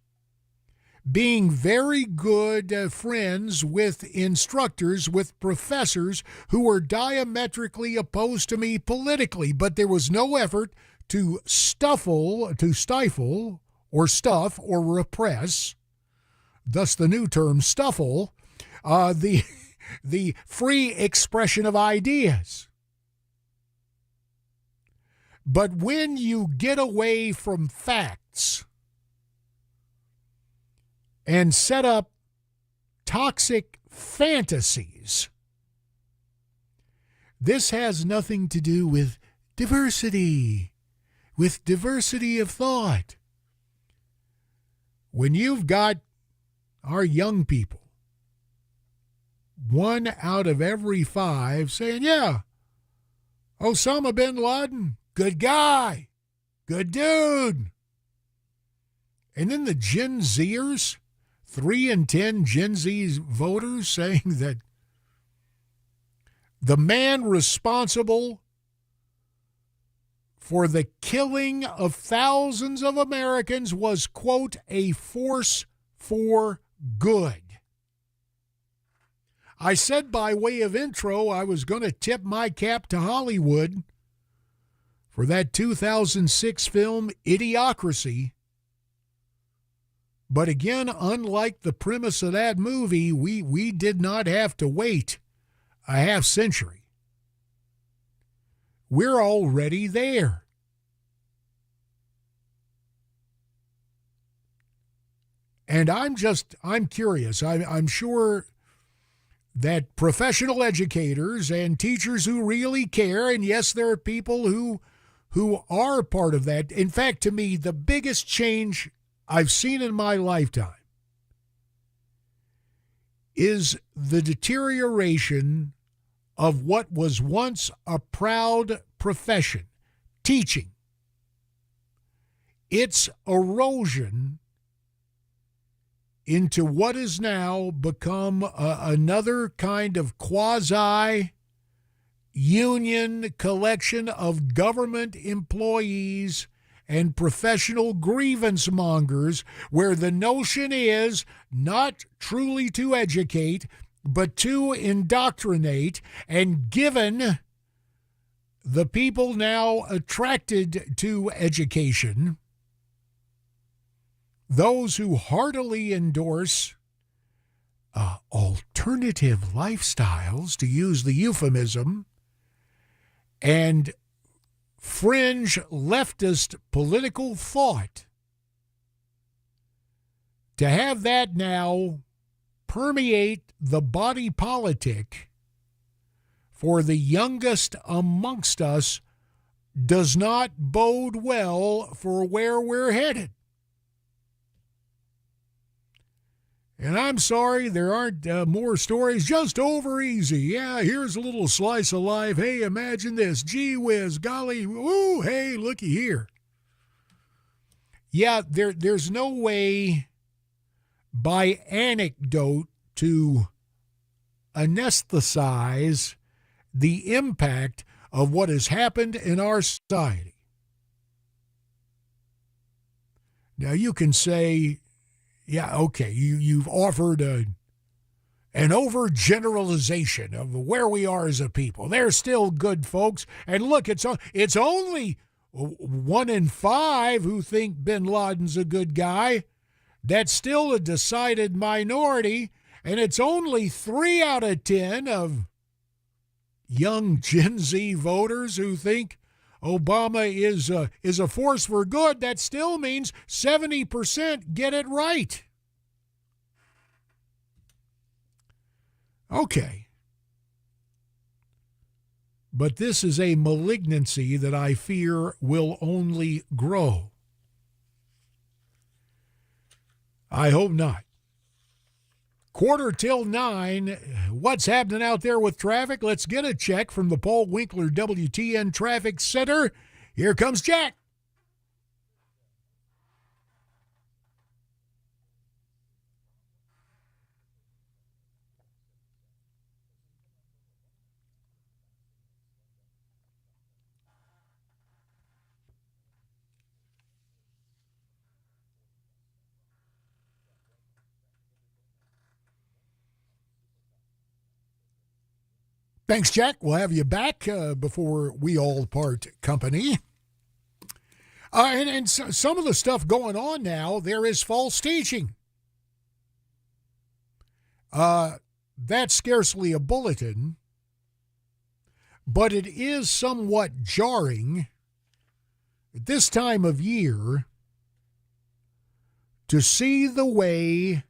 being very good friends with instructors, with professors who were diametrically opposed to me politically, but there was no effort to stifle or stuff or repress, thus the new term stuffle, the free expression of ideas. But when you get away from facts and set up toxic fantasies, this has nothing to do with diversity of thought. When you've got our young people, 1 out of every 5 saying, yeah, Osama bin Laden, good guy, good dude. And then the Gen Zers, 3 in 10 Gen Z voters saying that the man responsible for the killing of thousands of Americans was, quote, a force for good. I said by way of intro I was going to tip my cap to Hollywood for that 2006 film Idiocracy, But again, unlike the premise of that movie, we did not have to wait a half century. We're already there. And I'm curious. I'm sure that professional educators and teachers who really care, and yes, there are people who are part of that. In fact, to me, the biggest change I've seen in my lifetime is the deterioration of what was once a proud profession, teaching. Its erosion into what has now become another kind of quasi-union collection of government employees and professional grievance mongers, where the notion is not truly to educate, but to indoctrinate, and given the people now attracted to education, those who heartily endorse alternative lifestyles, to use the euphemism, and fringe leftist political thought, to have that now permeate the body politic for the youngest amongst us does not bode well for where we're headed. And I'm sorry there aren't more stories. Just over easy. Yeah, here's a little slice of life. Hey, imagine this. Gee whiz, golly, ooh, hey, looky here. Yeah, there's no way by anecdote to anesthetize the impact of what has happened in our society. Now, you can say, yeah, okay, you've offered an overgeneralization of where we are as a people. They're still good folks. And look, it's only 1 in 5 who think bin Laden's a good guy. That's still a decided minority. And it's only 3 out of 10 of young Gen Z voters who think Obama is a force for good. That still means 70% get it right. Okay. But this is a malignancy that I fear will only grow. I hope not. 8:45. What's happening out there with traffic? Let's get a check from the Paul Winkler WTN Traffic Center. Here comes Jack. Thanks, Jack. We'll have you back before we all part company. And some of the stuff going on now, there is false teaching. That's scarcely a bulletin, but it is somewhat jarring at this time of year to see the way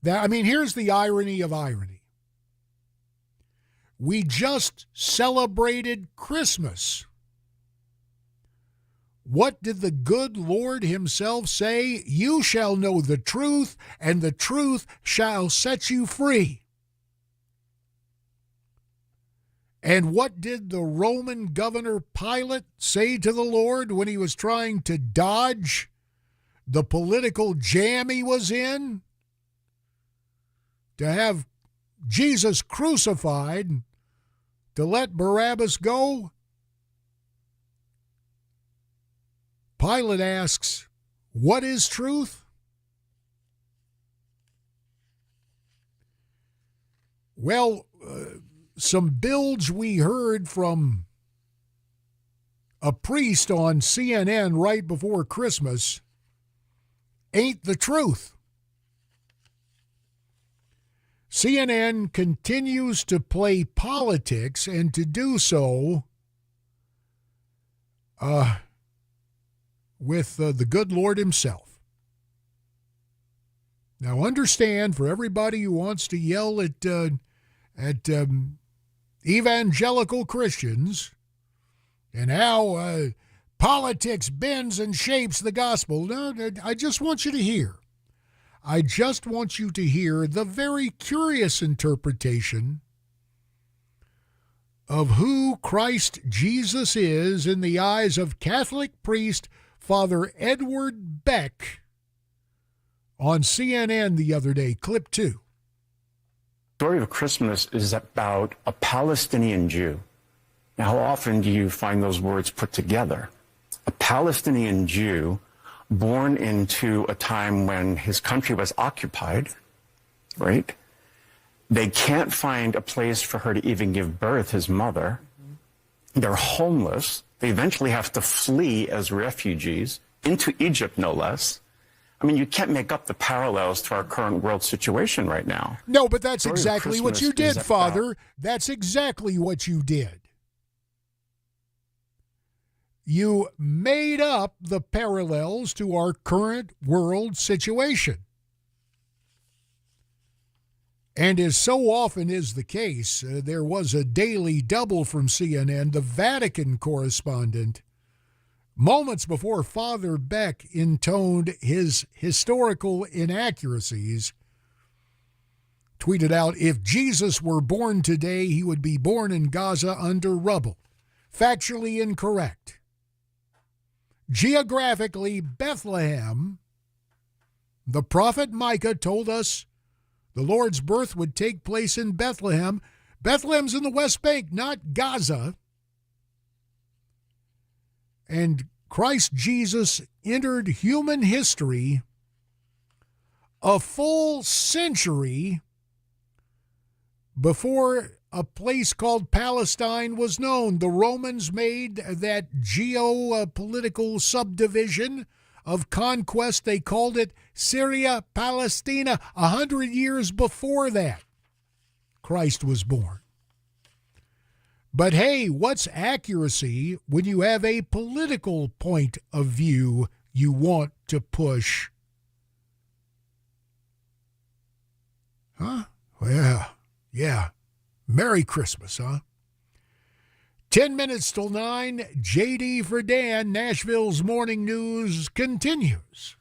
that, I mean, here's the irony of irony. We just celebrated Christmas. What did the good Lord himself say? You shall know the truth, and the truth shall set you free. And what did the Roman governor Pilate say to the Lord when he was trying to dodge the political jam he was in? To have Jesus crucified, to let Barabbas go? Pilate asks, what is truth? Well, some bilge we heard from a priest on CNN right before Christmas ain't the truth. CNN continues to play politics and to do so with the good Lord himself. Now understand, for everybody who wants to yell at evangelical Christians and how politics bends and shapes the gospel, no, I just want you to hear. I just want you to hear the very curious interpretation of who Christ Jesus is in the eyes of Catholic priest Father Edward Beck on CNN the other day. Clip 2. The story of Christmas is about a Palestinian Jew. Now, how often do you find those words put together? A Palestinian Jew born into a time when his country was occupied, right? They can't find a place for her to even give birth, his mother. They're homeless. They eventually have to flee as refugees into Egypt, no less. I mean, you can't make up the parallels to our current world situation right now. No, but that's exactly what you did, Father. That's exactly what you did. You made up the parallels to our current world situation. And as so often is the case, there was a daily double from CNN, the Vatican correspondent, moments before Father Beck intoned his historical inaccuracies, tweeted out, if Jesus were born today, he would be born in Gaza under rubble. Factually incorrect. Geographically, Bethlehem, the prophet Micah told us the Lord's birth would take place in Bethlehem. Bethlehem's in the West Bank, not Gaza. And Christ Jesus entered human history a full century before a place called Palestine was known. The Romans made that geopolitical subdivision of conquest. They called it Syria, Palestina. 100 years before that, Christ was born. But hey, what's accuracy when you have a political point of view you want to push? Huh? Well, yeah. Merry Christmas, huh? 10 minutes till 9, JD for Dan, Nashville's Morning News continues.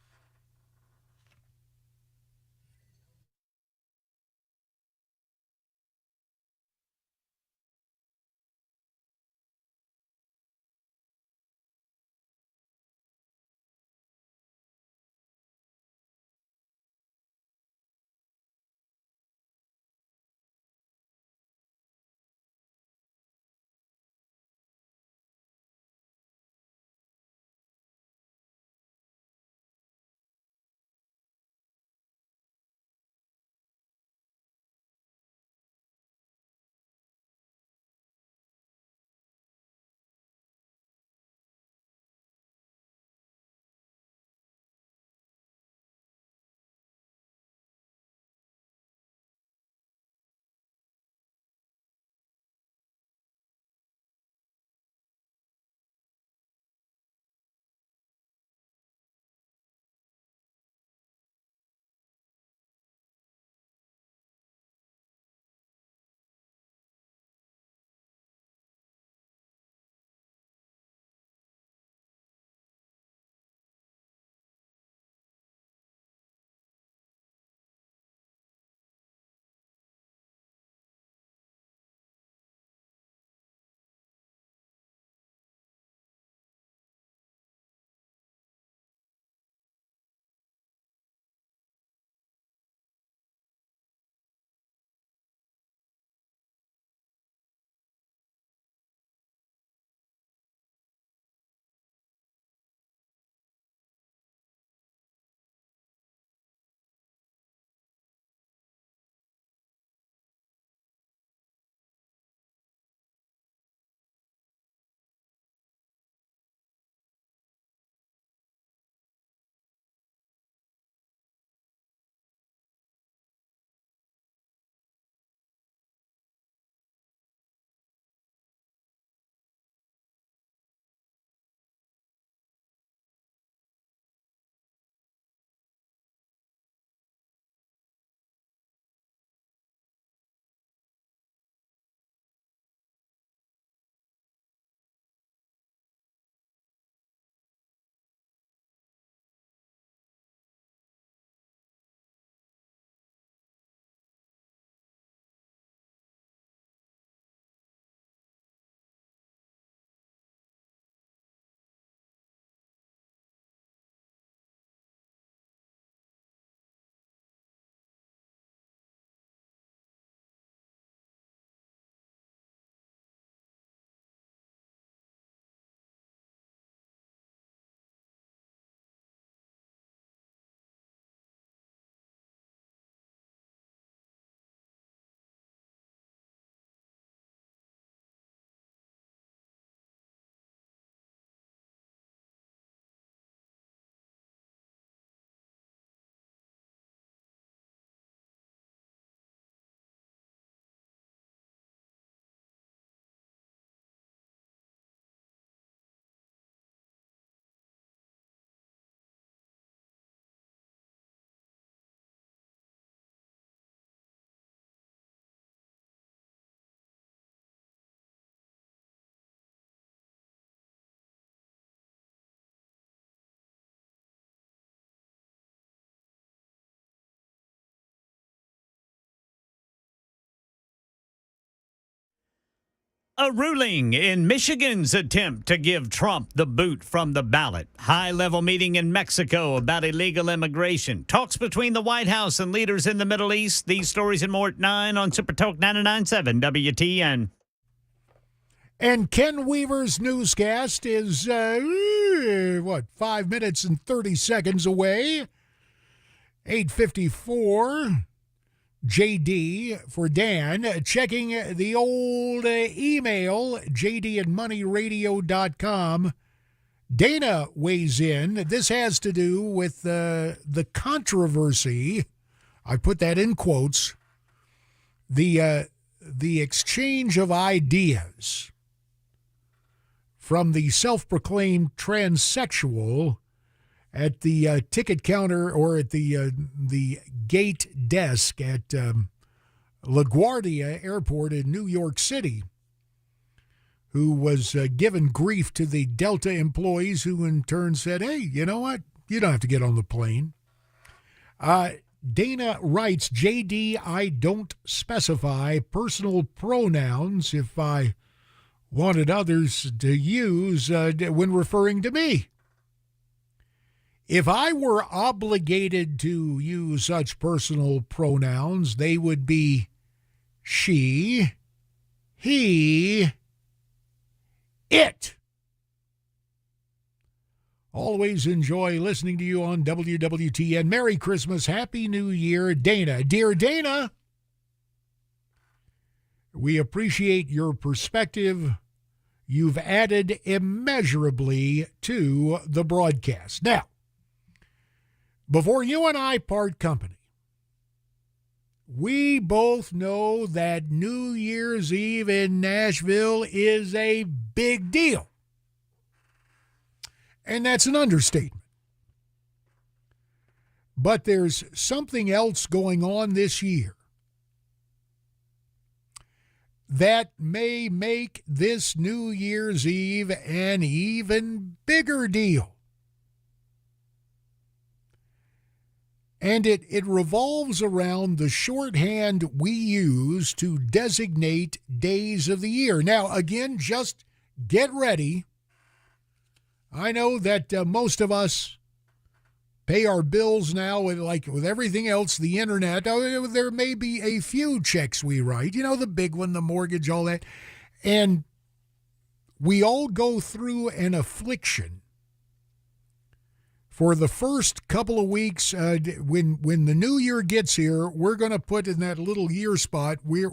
A ruling in Michigan's attempt to give Trump the boot from the ballot. High-level meeting in Mexico about illegal immigration. Talks between the White House and leaders in the Middle East. These stories and more at 9 on Super Talk 99.7 WTN. And Ken Weaver's newscast is, 5 minutes and 30 seconds away. 8:54. JD for Dan, checking the old email, jd@moneyradio.com. Dana weighs in. This has to do with the controversy. I put that in quotes. The exchange of ideas from the self-proclaimed transsexual at the ticket counter or at the gate desk at LaGuardia Airport in New York City, who was given grief to the Delta employees who in turn said, hey, you know what? You don't have to get on the plane. Dana writes, JD, I don't specify personal pronouns if I wanted others to use when referring to me. If I were obligated to use such personal pronouns, they would be she, he, it. Always enjoy listening to you on WWTN. Merry Christmas, Happy New Year, Dana. Dear Dana, we appreciate your perspective. You've added immeasurably to the broadcast. Now, before you and I part company, we both know that New Year's Eve in Nashville is a big deal. And that's an understatement. But there's something else going on this year that may make this New Year's Eve an even bigger deal. And it revolves around the shorthand we use to designate days of the year. Now, again, just get ready. I know that most of us pay our bills now with everything else, the internet. Oh, there may be a few checks we write, the big one, the mortgage, all that. And we all go through an affliction. For the first couple of weeks, when the new year gets here, we're going to put in that little year spot, we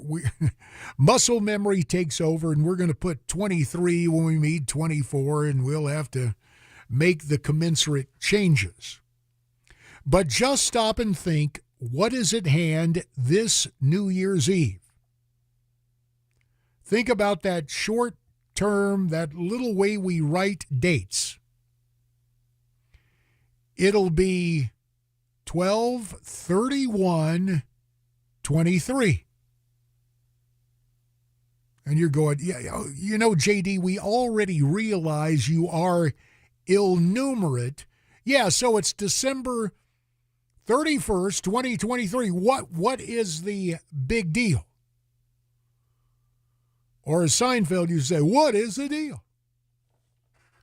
muscle memory takes over, and we're going to put 23 when we meet 24, and we'll have to make the commensurate changes. But just stop and think, what is at hand this New Year's Eve? Think about that short term, that little way we write dates. It'll be 12/31/23. And you're going, yeah, JD, we already realize you are illiterate. Yeah, so it's December 31st, 2023. What is the big deal? Or as Seinfeld used to say, what is the deal?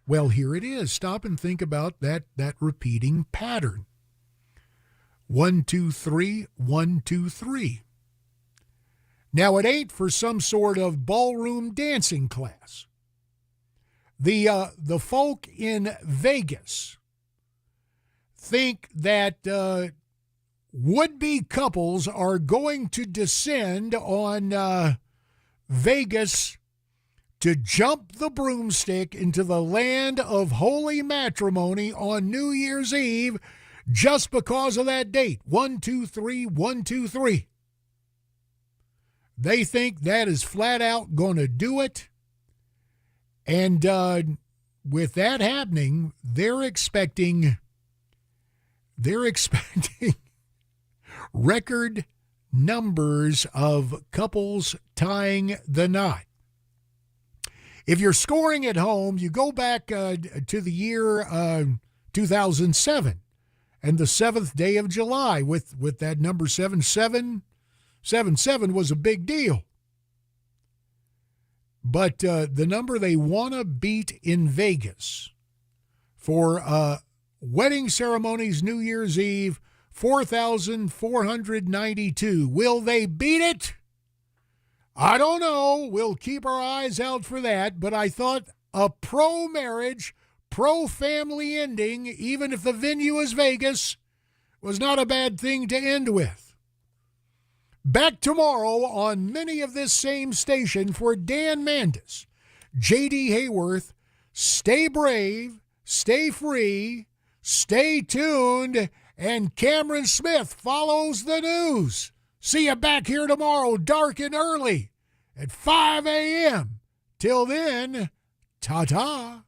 Well, here it is. Stop and think about that repeating pattern. 1, 2, 3, 1, 2, 3. Now it ain't for some sort of ballroom dancing class. The folk in Vegas think that would-be couples are going to descend on Vegas to jump the broomstick into the land of holy matrimony on New Year's Eve just because of that date. 1, 2, 3, 1, 2, 3. They think that is flat out going to do it. And with that happening, they're expecting record numbers of couples tying the knot. If you're scoring at home, you go back to the year 2007 and the 7th day of July with that number 77. 7-7 was a big deal. But the number they want to beat in Vegas for wedding ceremonies New Year's Eve, 4,492. Will they beat it? I don't know. We'll keep our eyes out for that. But I thought a pro-marriage, pro-family ending, even if the venue is Vegas, was not a bad thing to end with. Back tomorrow on many of this same station for Dan Mandis, J.D. Hayworth. Stay brave, stay free, stay tuned, and Cameron Smith follows the news. See you back here tomorrow, dark and early, at 5 a.m. Till then, ta-ta.